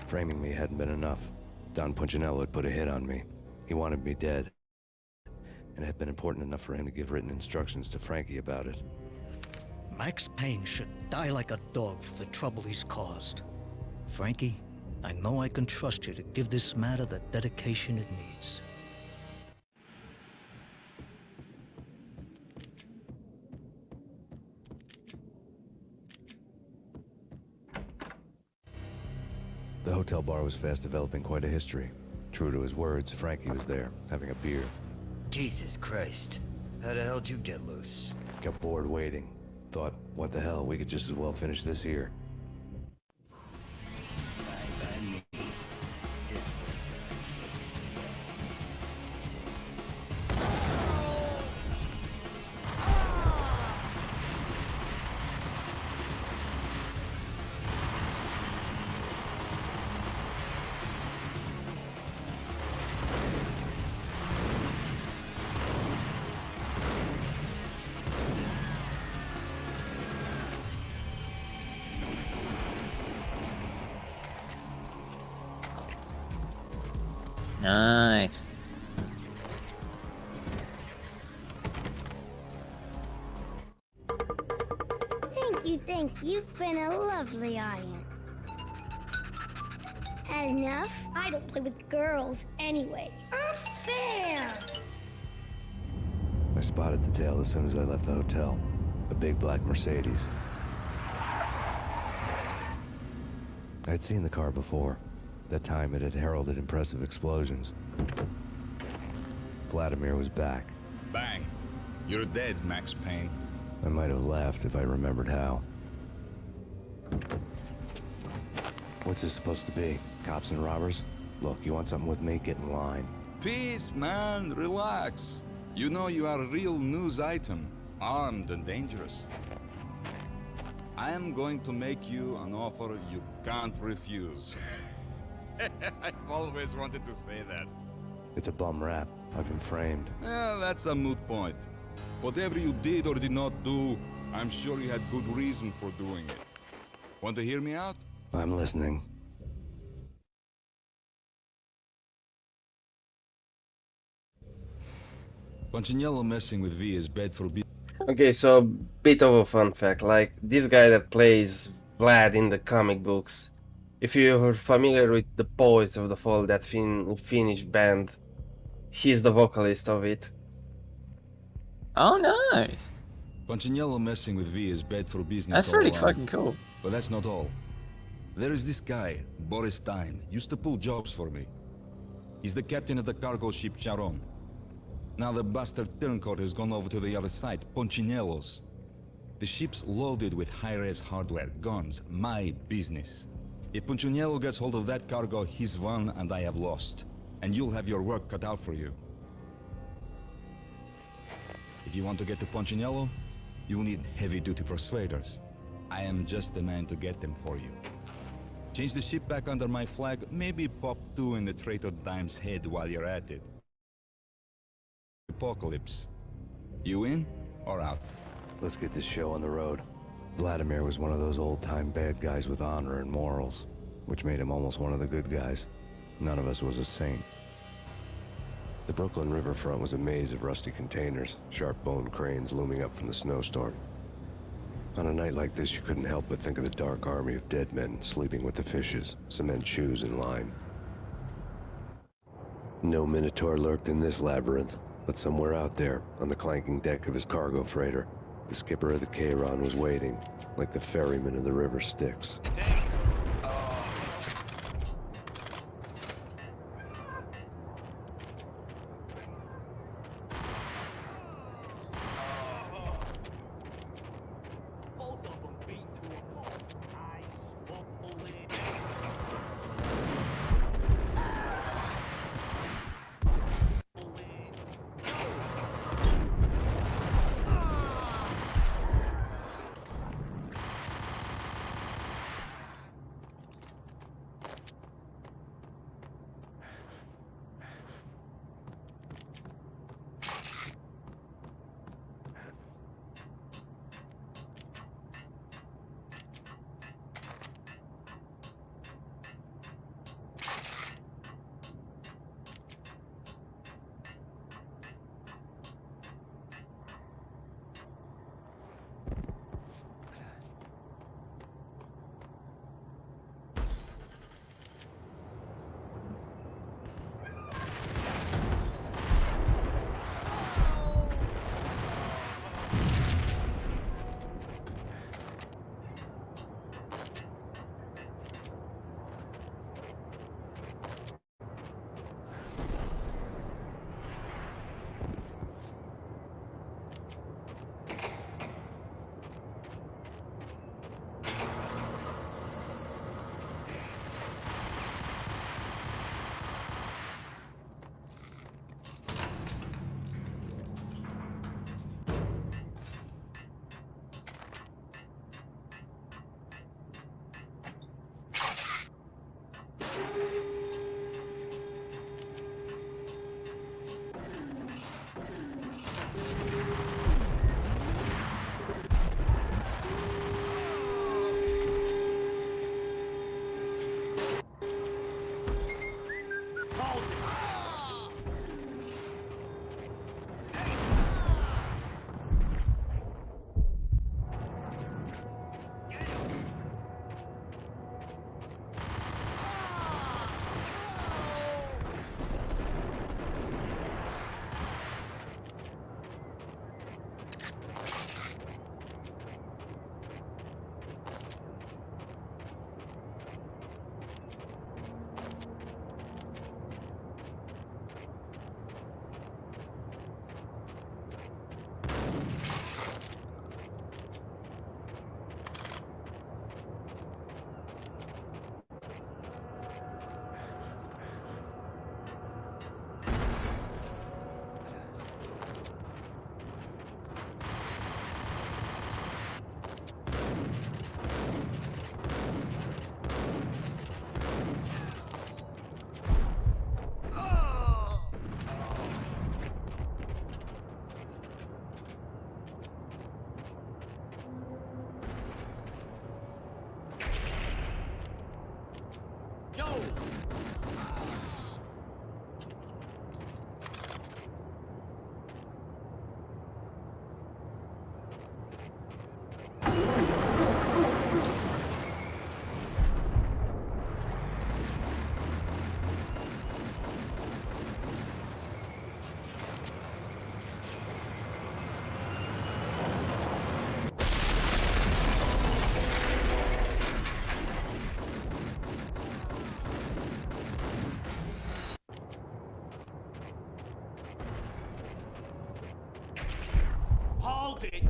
Framing me hadn't been enough. Don Punchinello had put a hit on me. He wanted me dead. And it had been important enough for him to give written instructions to Frankie about it. Max Payne should die like a dog for the trouble he's caused. Frankie, I know I can trust you to give this matter the dedication it needs. The hotel bar was fast developing quite a history. True to his words, Frankie was there, having a beer. Jesus Christ. How the hell did you get loose? Got bored waiting. Thought, what the hell, we could just as well finish this here. Nice. Thank you. You've been a lovely audience. Had enough? I don't play with girls anyway. Unfair! I spotted the tail as soon as I left the hotel. A big black Mercedes. I'd seen the car before. That time it had heralded impressive explosions. Vladimir was back. Bang. You're dead, Max Payne. I might have laughed if I remembered how. What's this supposed to be? Cops and robbers? Look, you want something with me? Get in line. Peace, man. Relax. You know you are a real news item. Armed and dangerous. I am going to make you an offer you can't refuse. I've always wanted to say that. It's a bum rap. I've been framed. That's a moot point. Whatever you did or did not do, I'm sure you had good reason for doing it. Want to hear me out? I'm listening. Punchinello messing with V is bad for business. Okay, so bit of a fun fact, like this guy that plays Vlad in the comic books, if you're familiar with the Poets of the Fall, that Finnish band, he's the vocalist of it. Oh, nice. Punchinello messing with V is bad for business. That's pretty all fucking around. cool. But that's not all. There is this guy, Boris Stein, used to pull jobs for me. He's the captain of the cargo ship Charon. Now the bastard turncoat has gone over to the other side, Punchinello's. The ship's loaded with high-res hardware, guns, my business. If Punchinello gets hold of that cargo, he's won and I have lost. And you'll have your work cut out for you. If you want to get to Punchinello, you will need heavy-duty persuaders. I am just the man to get them for you. Change the ship back under my flag, maybe pop 2 in the traitor Dime's head while you're at it. Apocalypse. You in or out? Let's get this show on the road. Vladimir was one of those old-time bad guys with honor and morals, which made him almost one of the good guys. None of us was a saint. The Brooklyn riverfront was a maze of rusty containers, sharp-boned cranes looming up from the snowstorm. On a night like this, you couldn't help but think of the dark army of dead men sleeping with the fishes, cement shoes in line. No Minotaur lurked in this labyrinth, but somewhere out there, on the clanking deck of his cargo freighter, the skipper of the Chiron was waiting, like the ferryman of the River Styx. Hold it!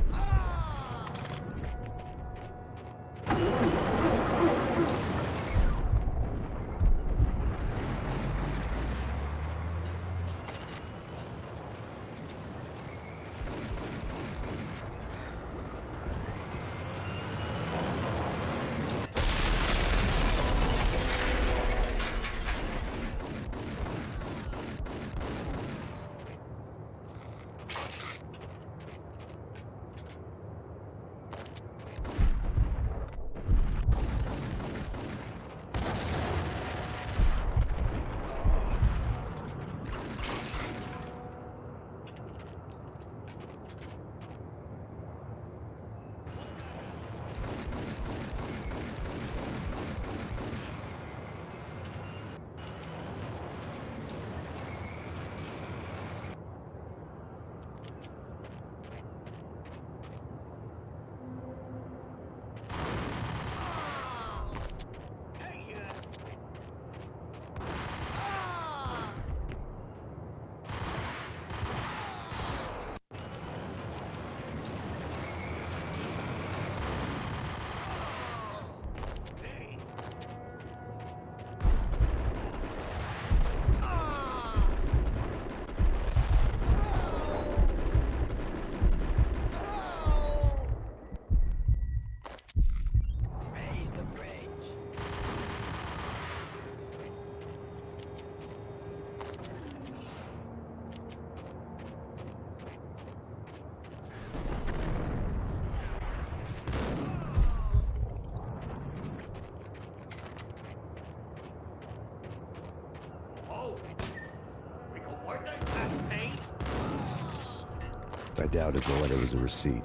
I doubted the letter was a receipt.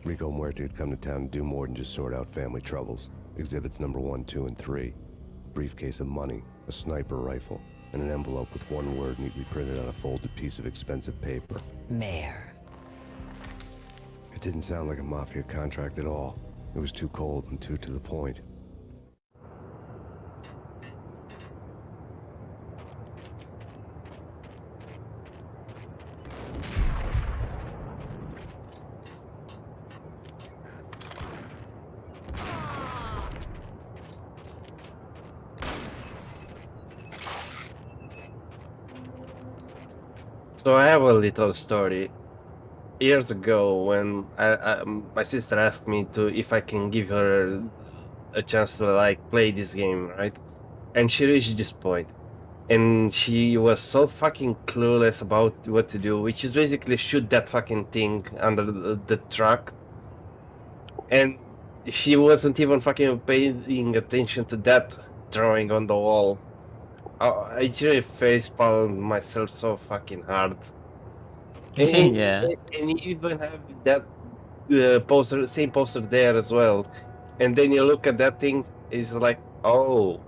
Rico Muerte had come to town to do more than just sort out family troubles. Exhibits number 1, 2, and 3. Briefcase of money, a sniper rifle, and an envelope with one word neatly printed on a folded piece of expensive paper. Mayor. It didn't sound like a mafia contract at all. It was too cold and too to the point. So I have a little story. Years ago, when my sister asked me to if I can give her a chance to like play this game, right? And she reached this point, and she was so fucking clueless about what to do, which is basically shoot that fucking thing under the truck. And she wasn't even fucking paying attention to that drawing on the wall. I actually facepalmed myself so fucking hard. And, Yeah. and you even have that poster, same poster there as well. And then you look at that thing, it's like, oh.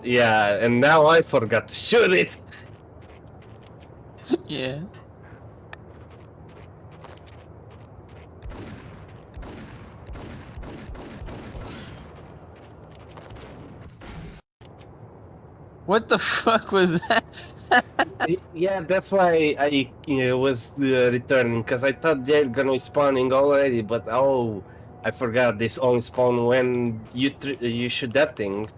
Yeah, and now I forgot to shoot it. Yeah. What the fuck was that? Yeah, that's why I was returning, because I thought they're gonna be spawning already, but oh, I forgot this only spawn when you shoot that thing.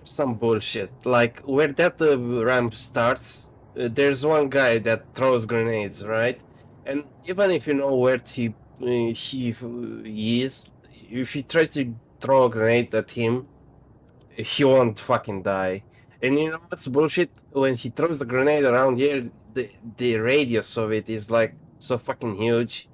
Some bullshit. Like where that ramp starts, there's one guy that throws grenades, right? And even if you know where he is, if you try to throw a grenade at him, he won't fucking die. And you know what's bullshit? When he throws the grenade around here, the radius of it is like so fucking huge.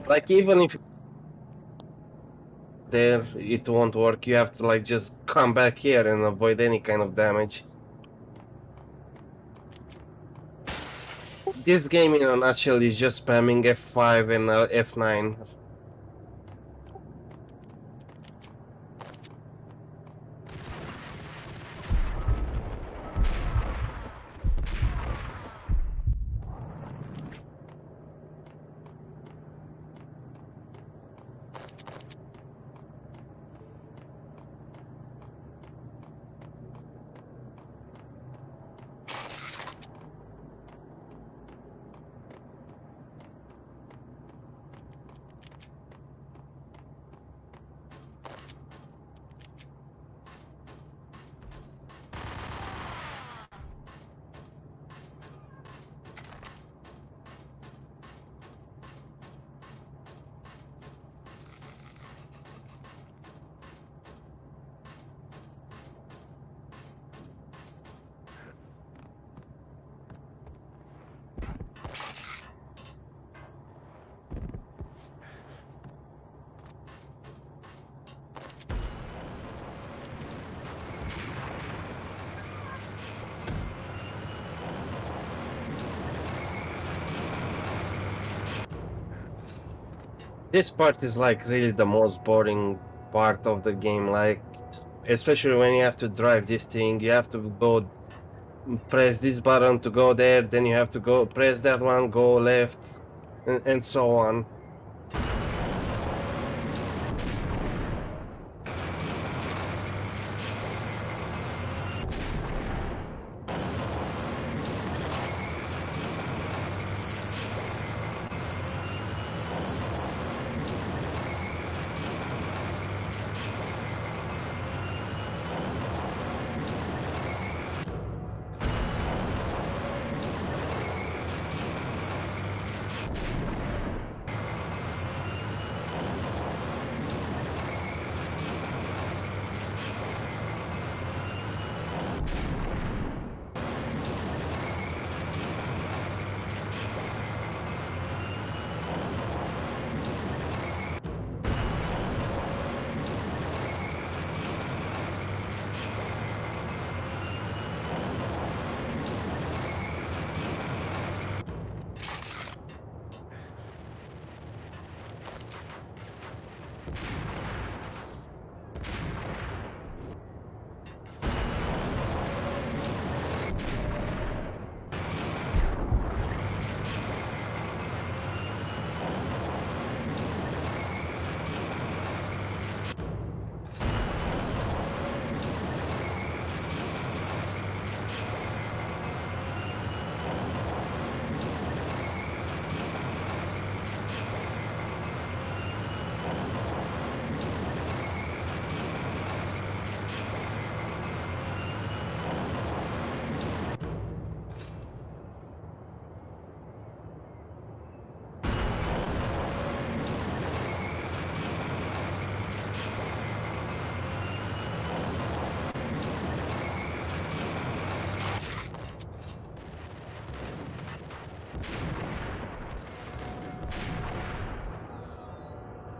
Like even if there it won't work, you have to like just come back here and avoid any kind of damage. This game in a nutshell is just spamming F5 and F9. This part is like really the most boring part of the game, like especially when you have to drive this thing, you have to go press this button to go there, then you have to go press that one, go left, and so on.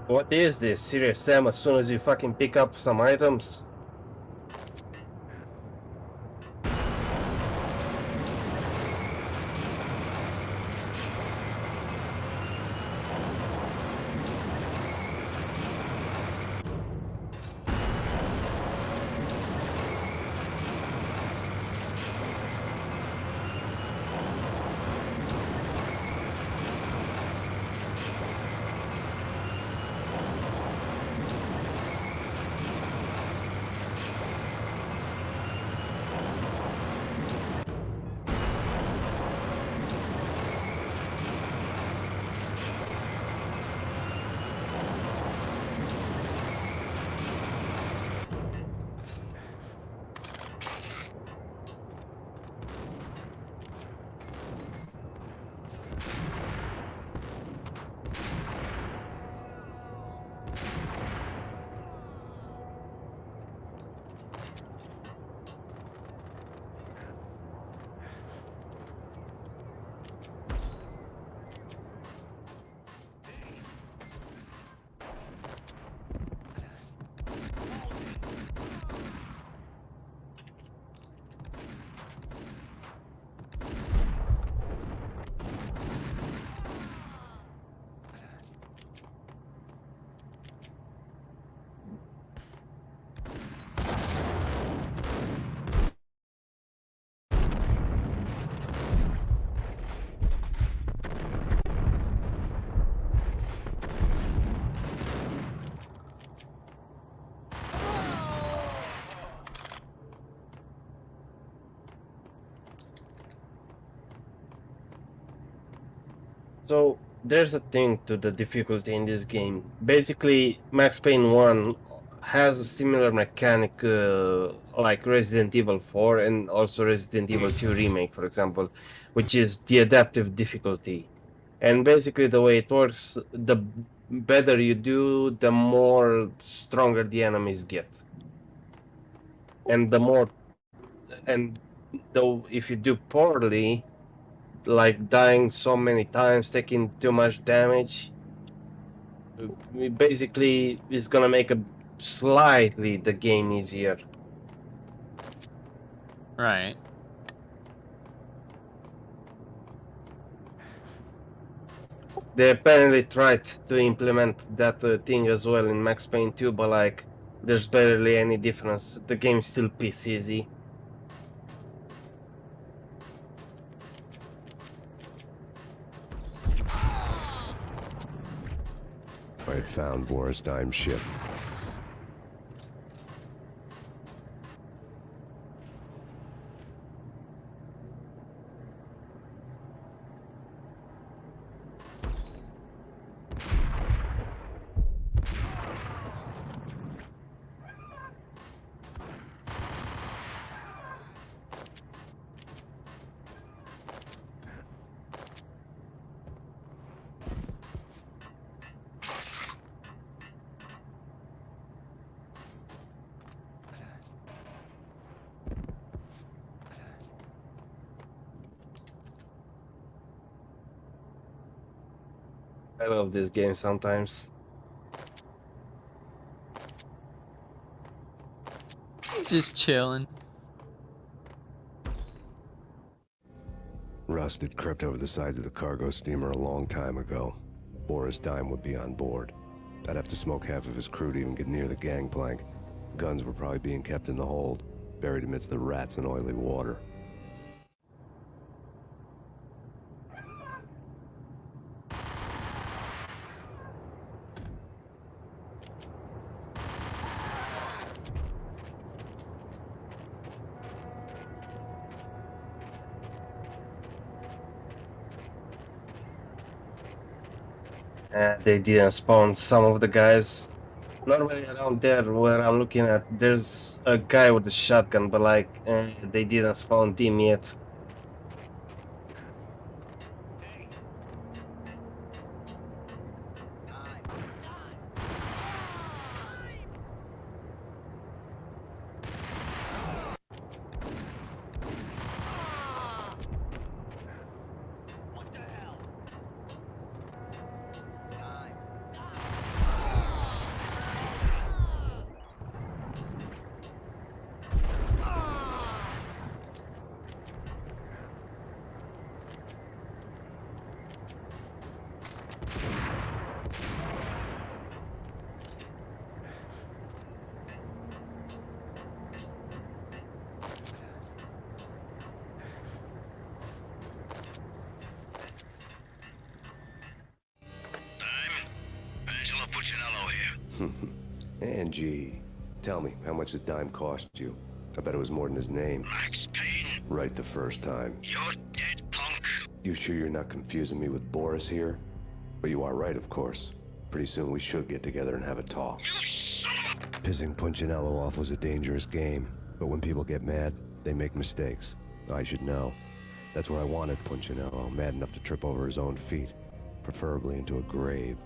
What is this? Serious Sam, as soon as you fucking pick up some items? So there's a thing to the difficulty in this game. Basically, Max Payne 1 has a similar mechanic like Resident Evil 4 and also Resident Evil 2 Remake, for example, which is the adaptive difficulty. And basically the way it works, the better you do, the more stronger the enemies get. And the more, and though if you do poorly, like dying so many times, taking too much damage, basically is gonna make slightly the game easier. Right. They apparently tried to implement that thing as well in Max Payne 2, but like, there's barely any difference. The game's still piss easy. I had found Boris Dime's ship. I love this game sometimes. He's just chilling. Rust had crept over the sides of the cargo steamer a long time ago. Boris Dime would be on board. I'd have to smoke half of his crew to even get near the gangplank. Guns were probably being kept in the hold, buried amidst the rats and oily water. They didn't spawn some of the guys. Normally around there where I'm looking at, there's a guy with a shotgun, but like, they didn't spawn him yet. Angie, tell me, how much did Dime cost you? I bet it was more than his name. Max Payne. Right the first time. You're dead, punk. You sure you're not confusing me with Boris here? But you are right, of course. Pretty soon we should get together and have a talk. You son of a... Pissing Punchinello off was a dangerous game, but when people get mad, they make mistakes. I should know. That's where I wanted Punchinello, mad enough to trip over his own feet, preferably into a grave.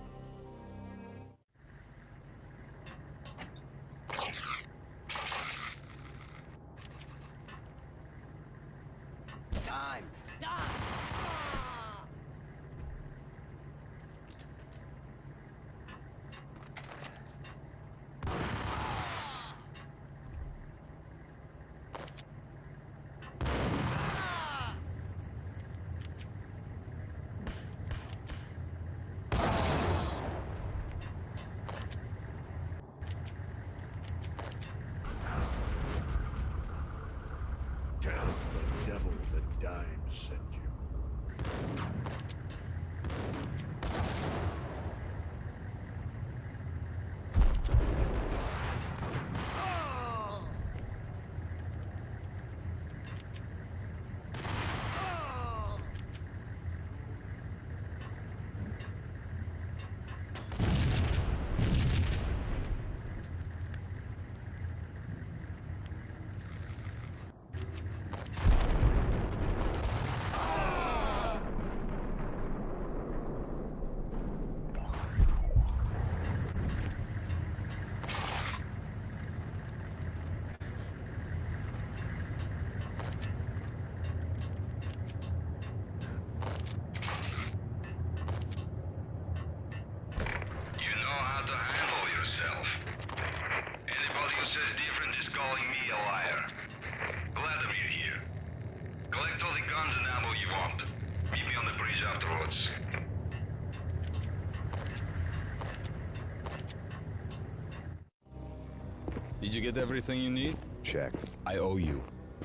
how to handle yourself. Anybody who says different is calling me a liar. Vladimir here. Collect all the guns and ammo you want. Meet me on the bridge afterwards. Did you get everything you need? Check. I owe you.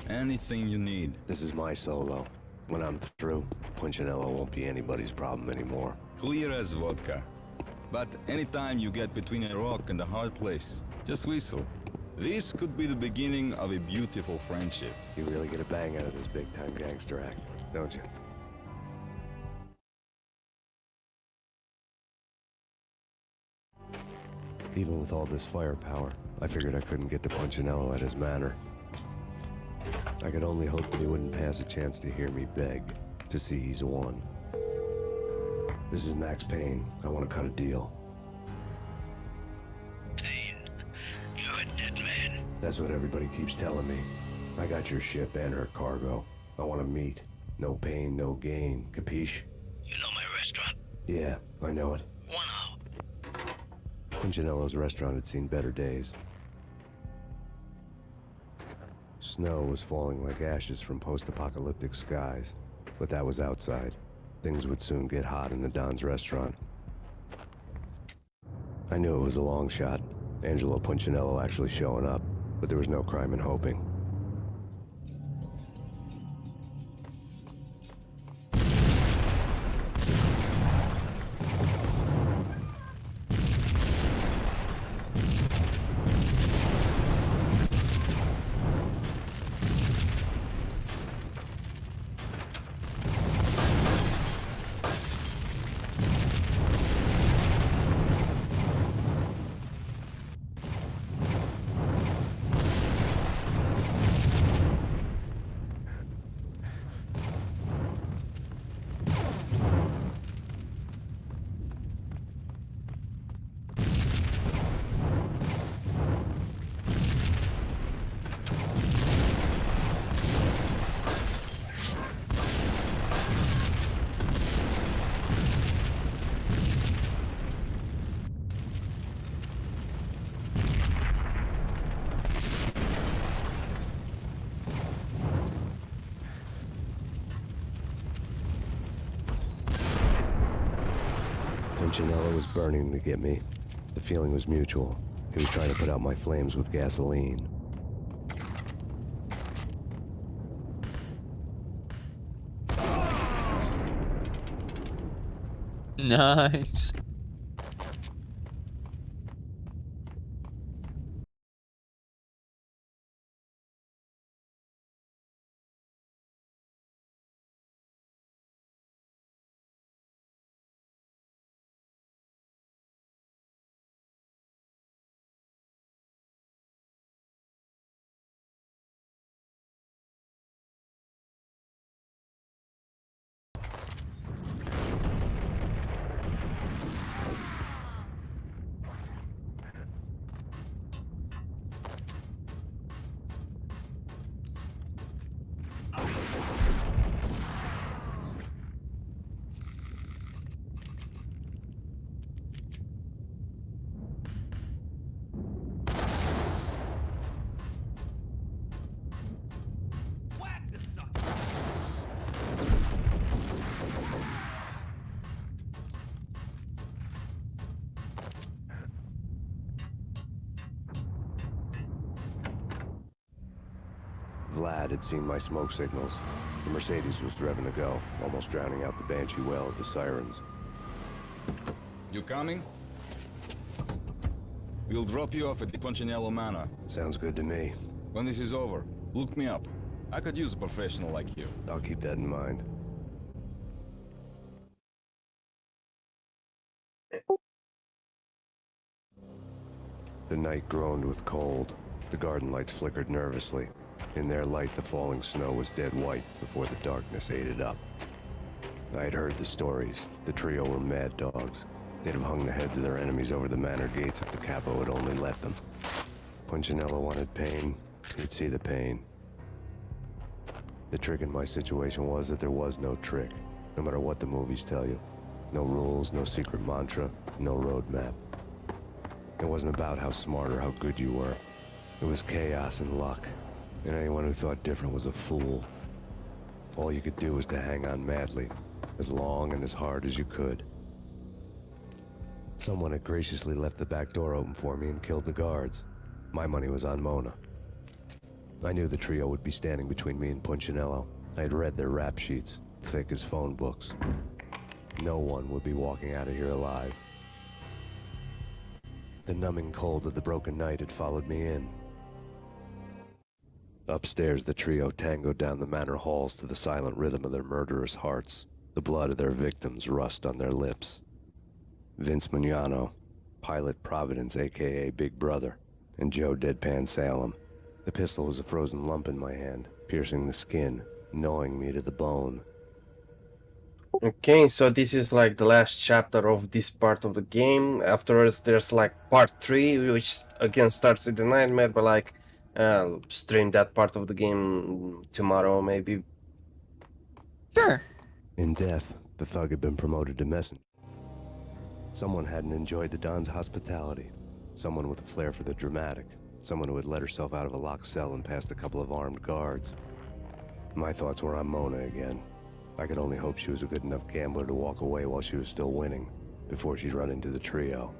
Anything you need. This is my solo. When I'm through, Punchinello won't be anybody's problem anymore. Clear as vodka. But anytime you get between a rock and a hard place, just whistle. This could be the beginning of a beautiful friendship. You really get a bang out of this big-time gangster act, don't you? Even with all this firepower, I figured I couldn't get to Punchinello at his manor. I could only hope that he wouldn't pass a chance to hear me beg, to see he's won. This is Max Payne. I want to cut a deal. Payne, you're a dead man. That's what everybody keeps telling me. I got your ship and her cargo. I want to meet. No pain, no gain. Capiche? You know my restaurant? Yeah, I know it. Punchinello's restaurant had seen better days. Snow was falling like ashes from post-apocalyptic skies, but that was outside. Things would soon get hot in the Don's restaurant. I knew it was a long shot, Angelo Punchinello actually showing up, but there was no crime in hoping. Punchinello was burning to get me. The feeling was mutual. He was trying to put out my flames with gasoline. Nice. Vlad had seen my smoke signals. The Mercedes was driving to go, almost drowning out the Banshee well at the sirens. You coming? We'll drop you off at the Punchinello Manor. Sounds good to me. When this is over, look me up. I could use a professional like you. I'll keep that in mind. The night groaned with cold. The garden lights flickered nervously. In their light, the falling snow was dead white before the darkness ate it up. I had heard the stories. The trio were mad dogs. They'd have hung the heads of their enemies over the manor gates if the capo had only let them. Punchinello wanted pain. He'd see the pain. The trick in my situation was that there was no trick, no matter what the movies tell you. No rules, no secret mantra, no roadmap. It wasn't about how smart or how good you were. It was chaos and luck. And anyone who thought different was a fool. All you could do was to hang on madly, as long and as hard as you could. Someone had graciously left the back door open for me and killed the guards. My money was on Mona. I knew the trio would be standing between me and Punchinello. I had read their rap sheets, thick as phone books. No one would be walking out of here alive. The numbing cold of the broken night had followed me in. Upstairs, the trio tangoed down the manor halls to the silent rhythm of their murderous hearts, the blood of their victims rust on their lips. Vince Mignano, Pilot Providence, aka Big Brother, and Joe Deadpan Salem. The pistol was a frozen lump in my hand, piercing the skin, gnawing me to the bone. Okay, so this is like the last chapter of this part of the game. Afterwards, there's like part 3, which again starts with the nightmare, but like stream that part of the game tomorrow, maybe. Sure. In death, the thug had been promoted to messenger. Someone hadn't enjoyed the Don's hospitality. Someone with a flair for the dramatic. Someone who had let herself out of a locked cell and past a couple of armed guards. My thoughts were on Mona again. I could only hope she was a good enough gambler to walk away while she was still winning, before she'd run into the trio.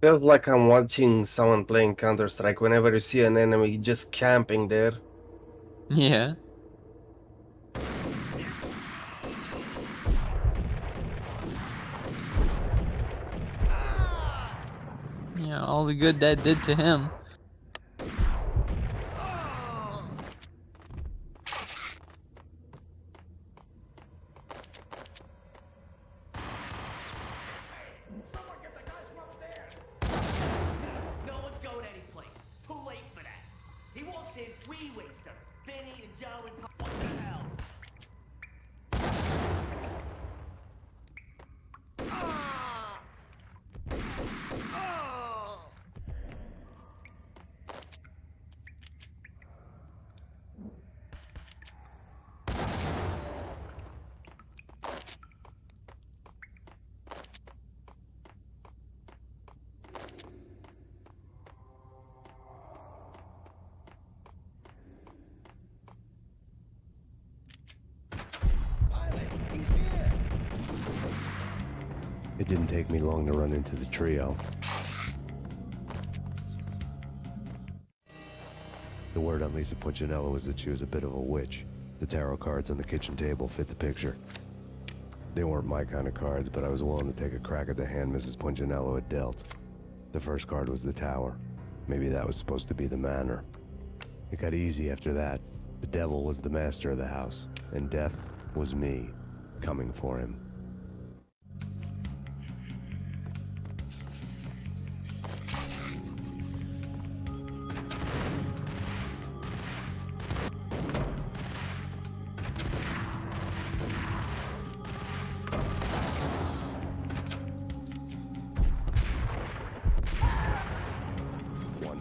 Feels like I'm watching someone playing Counter-Strike whenever you see an enemy just camping there. Yeah. Yeah, all the good that did to him. No one's going anyplace. Too late for that. He walks in, we waste him. Vinny and Joe and what the hell? It didn't take me long to run into the trio. The word on Lisa Punchinello was that she was a bit of a witch. The tarot cards on the kitchen table fit the picture. They weren't my kind of cards, but I was willing to take a crack at the hand Mrs. Punchinello had dealt. The first card was the tower. Maybe that was supposed to be the manor. It got easy after that. The devil was the master of the house, and death was me, coming for him.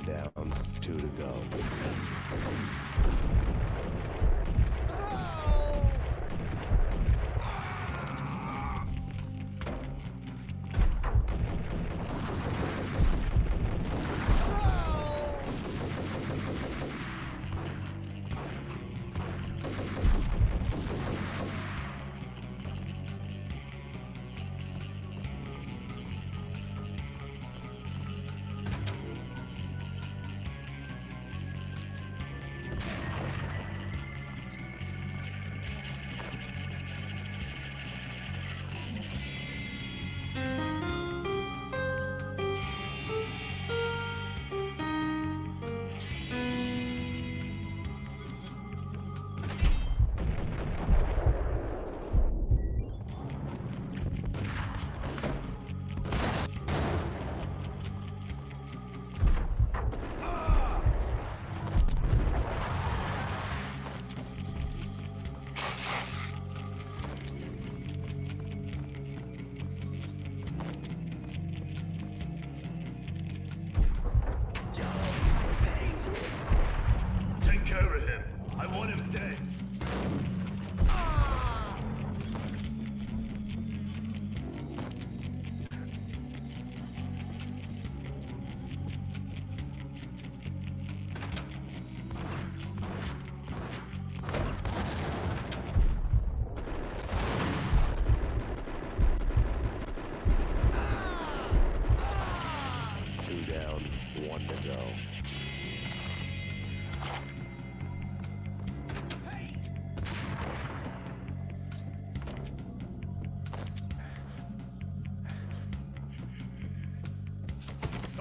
Down, 2 to go.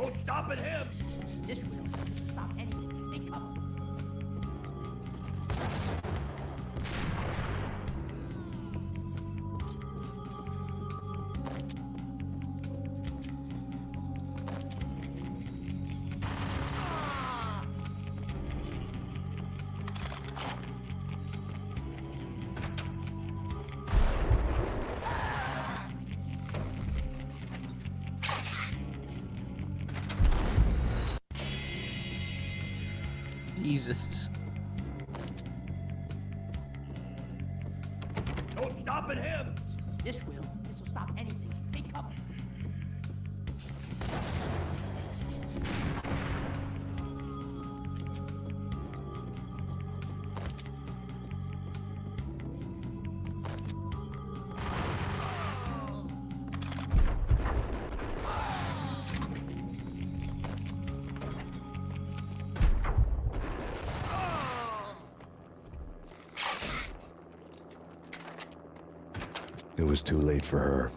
No stopping him! This will stop anything. They come. Jesus. No stopping him! This will stop anything. They come. It was too late for her.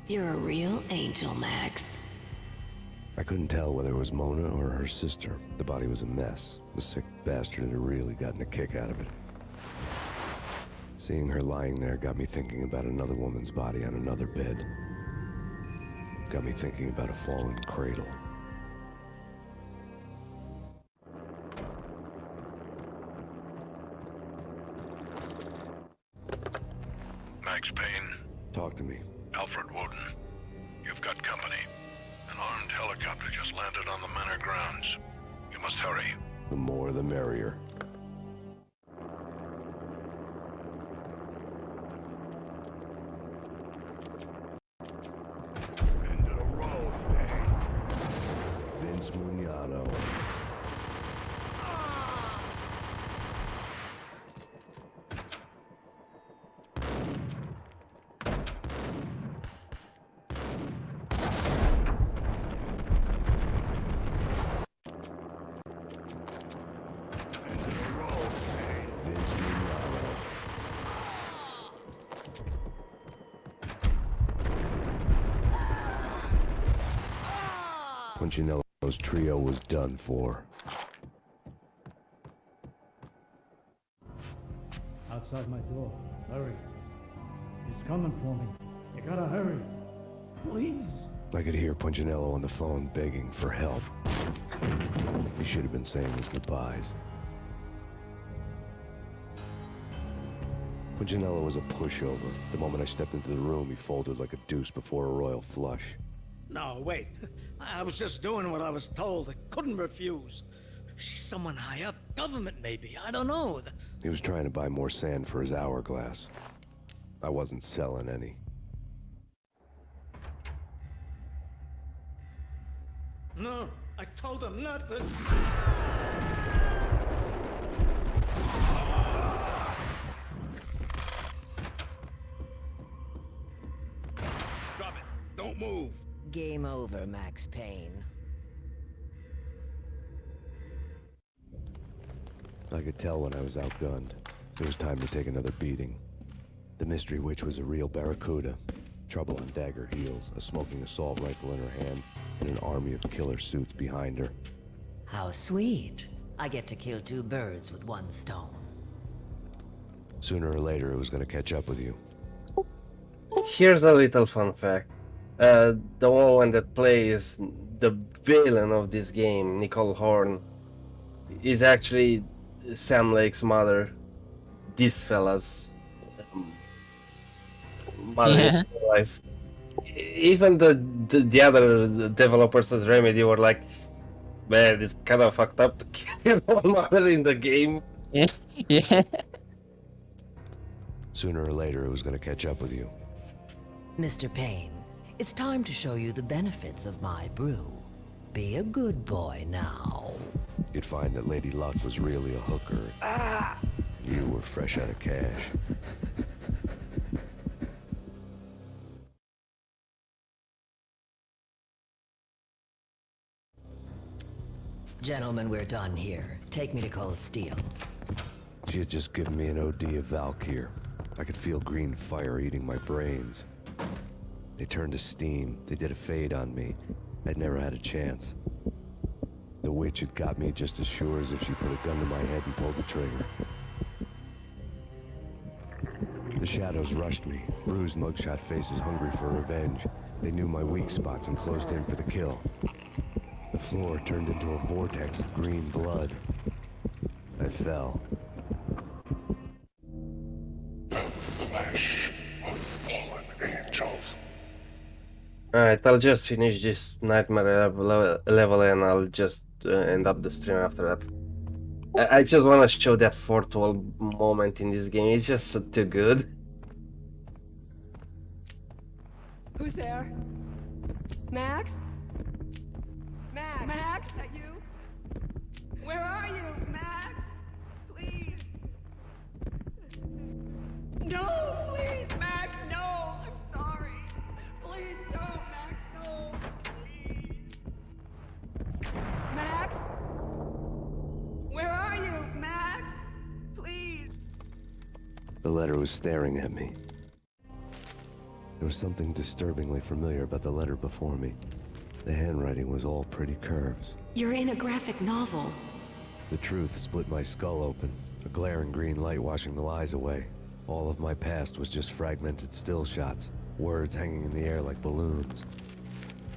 You're a real angel, Max. I couldn't tell whether it was Mona or her sister. The body was a mess. The sick bastard had really gotten a kick out of it. Seeing her lying there got me thinking about another woman's body on another bed. Got me thinking about a fallen cradle. Max Payne. Talk to me. Alfred Woden. You've got company. An armed helicopter just landed on the manor grounds. You must hurry. The more the merrier. End of the road, Payne. Vince Mugnano. Punchinello's trio was done for. Outside my door. Hurry. He's coming for me. You gotta hurry. Please. I could hear Punchinello on the phone begging for help. He should have been saying his goodbyes. Punchinello was a pushover. The moment I stepped into the room, he folded like a deuce before a royal flush. No, wait. I was just doing what I was told. I couldn't refuse. She's someone high up. Government, maybe. I don't know. He was trying to buy more sand for his hourglass. I wasn't selling any. No, I told him not to. Drop it. Don't move. Game over, Max Payne. I could tell when I was outgunned. It was time to take another beating. The mystery witch was a real barracuda. Trouble on dagger heels, a smoking assault rifle in her hand, and an army of killer suits behind her. How sweet. I get to kill two birds with one stone. Sooner or later, it was gonna catch up with you. Here's a little fun fact. The one that plays the villain of this game, Nicole Horn, is actually Sam Lake's mother. This fella's mother in real life. Even the other developers at Remedy were like, man, it's kind of fucked up to kill your own mother in the game. Yeah. Sooner or later, it was gonna catch up with you. Mr. Payne, it's time to show you the benefits of my brew. Be a good boy now. You'd find that Lady Luck was really a hooker. You were fresh out of cash. Gentlemen, we're done here. Take me to Cold Steel. She had just given me an OD of Valkyr. I could feel green fire eating my brains. They turned to steam. They did a fade on me. I'd never had a chance. The witch had got me just as sure as if she put a gun to my head and pulled the trigger. The shadows rushed me, bruised mugshot faces hungry for revenge. They knew my weak spots and closed in for the kill. The floor turned into a vortex of green blood. I fell. Flesh of fallen angels. Alright, I'll just finish this nightmare level and I'll just end up the stream after that. I just want to show that fourth wall moment in this game. It's just too good. Who's there? Max? Max? Max? Is that you? Where are you, Max? Please. No, please, Max, no. I'm sorry. Please don't, Max, no. Please. Max? Where are you, Max? Please. The letter was staring at me. There was something disturbingly familiar about the letter before me. The handwriting was all pretty curves. You're in a graphic novel. The truth split my skull open, a glaring green light washing the lies away. All of my past was just fragmented still shots, words hanging in the air like balloons.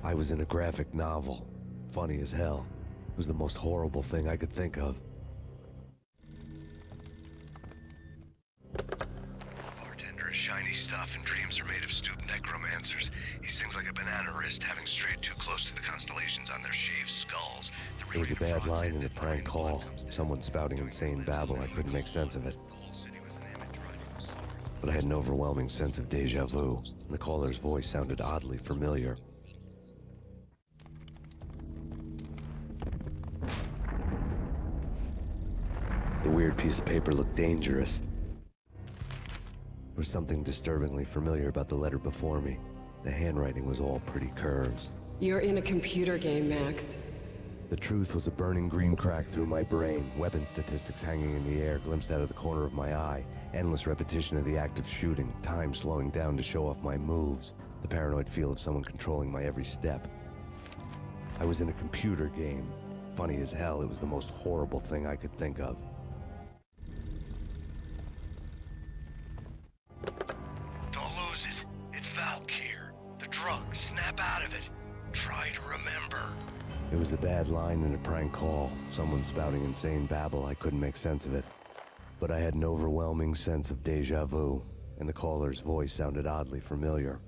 I was in a graphic novel. Funny as hell. It was the most horrible thing I could think of. Bartender is shiny stuff, and dreams are made of stupid necromancers. He sings like a banana wrist, having strayed too close to the constellations on their shaved skulls. It was a bad line in a prank call. Someone spouting insane babble. I couldn't make sense of it. But I had an overwhelming sense of deja vu, and the caller's voice sounded oddly familiar. The weird piece of paper looked dangerous. There was something disturbingly familiar about the letter before me. The handwriting was all pretty curves. You're in a computer game, Max. The truth was a burning green crack through my brain, weapon statistics hanging in the air glimpsed out of the corner of my eye, endless repetition of the act of shooting, time slowing down to show off my moves, the paranoid feel of someone controlling my every step. I was in a computer game. Funny as hell, it was the most horrible thing I could think of. Don't lose it. It's Valk here. The drug. Snap out of it. Try to remember. It was a bad line in a prank call, someone spouting insane babble. I couldn't make sense of it. But I had an overwhelming sense of deja vu, and the caller's voice sounded oddly familiar.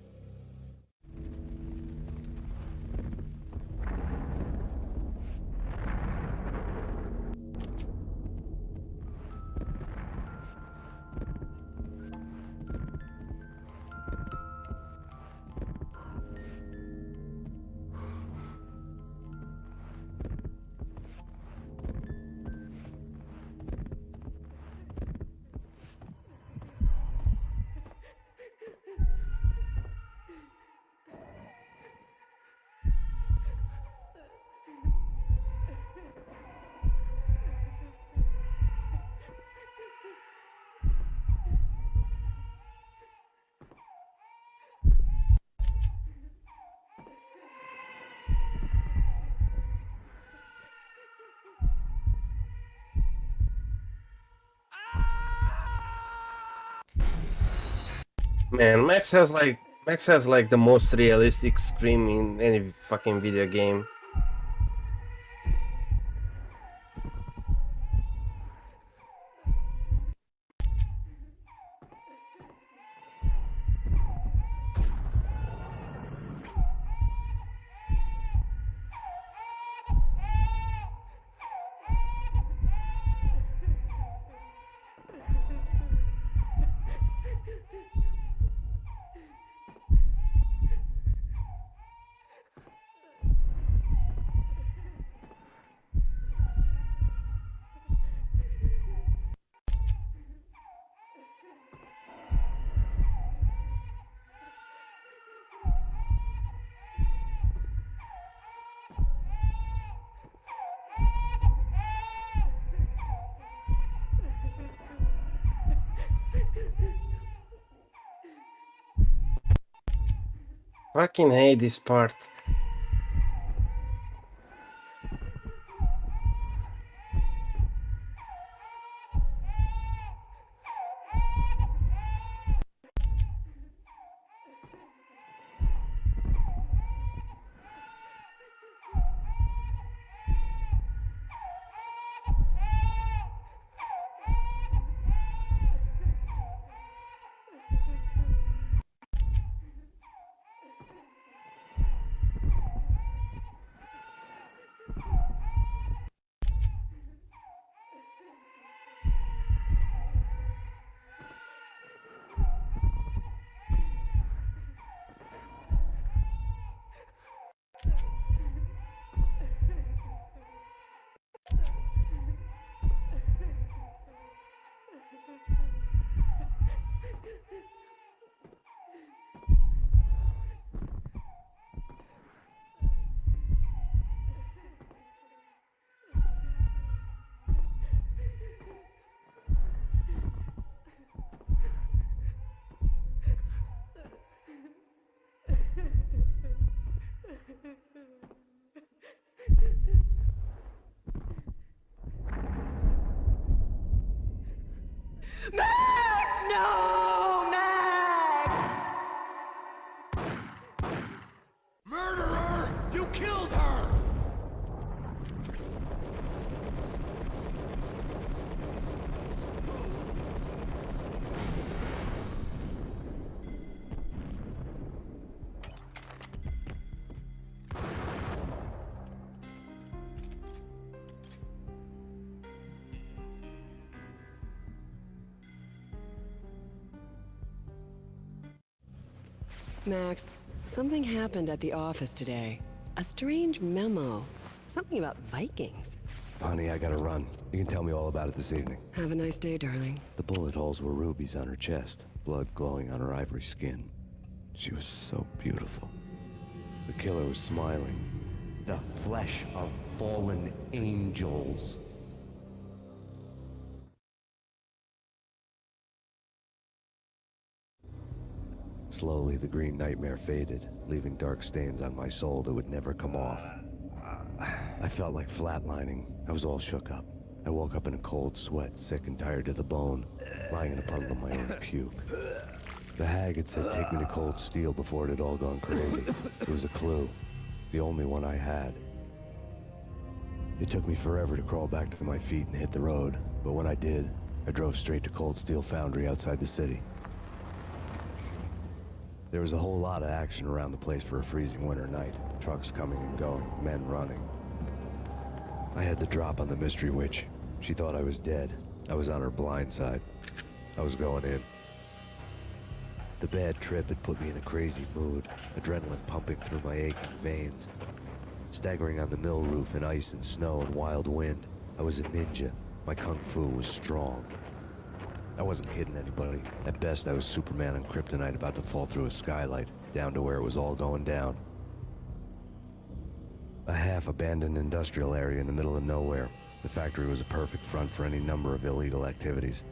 Man, Max has like the most realistic scream in any fucking video game. Fucking hate this part. Max! No! Max! Murderer! You killed her! Max, something happened at the office today. A strange memo. Something about Vikings. Honey, I gotta run. You can tell me all about it this evening. Have a nice day, darling. The bullet holes were rubies on her chest, blood glowing on her ivory skin. She was so beautiful. The killer was smiling. The flesh of fallen angels. Slowly, the green nightmare faded, leaving dark stains on my soul that would never come off. I felt like flatlining. I was all shook up. I woke up in a cold sweat, sick and tired to the bone, lying in a puddle of my own puke. The hag had said take me to Cold Steel before it had all gone crazy. It was a clue, the only one I had. It took me forever to crawl back to my feet and hit the road, but when I did, I drove straight to Cold Steel Foundry outside the city. There was a whole lot of action around the place for a freezing winter night. Trucks coming and going, men running. I had the drop on the mystery witch. She thought I was dead. I was on her blind side. I was going in. The bad trip had put me in a crazy mood, adrenaline pumping through my aching veins. Staggering on the mill roof in ice and snow and wild wind, I was a ninja. My kung fu was strong. I wasn't kidding anybody. At best, I was Superman on Kryptonite about to fall through a skylight, down to where it was all going down. A half-abandoned industrial area in the middle of nowhere. The factory was a perfect front for any number of illegal activities.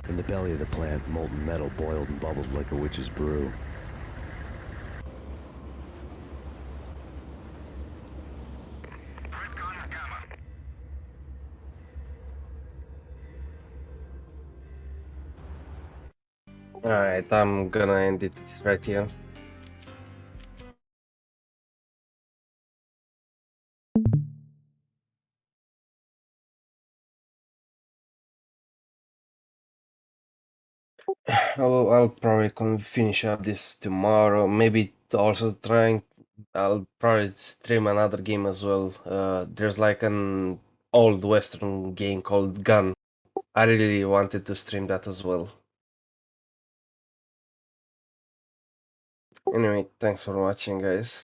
In the belly of the plant, molten metal boiled and bubbled like a witch's brew. Alright, I'm gonna end it right here. I'll probably finish up this tomorrow. Maybe also trying. I'll probably stream another game as well. There's like an old Western game called Gun. I really wanted to stream that as well. Anyway, thanks for watching, guys.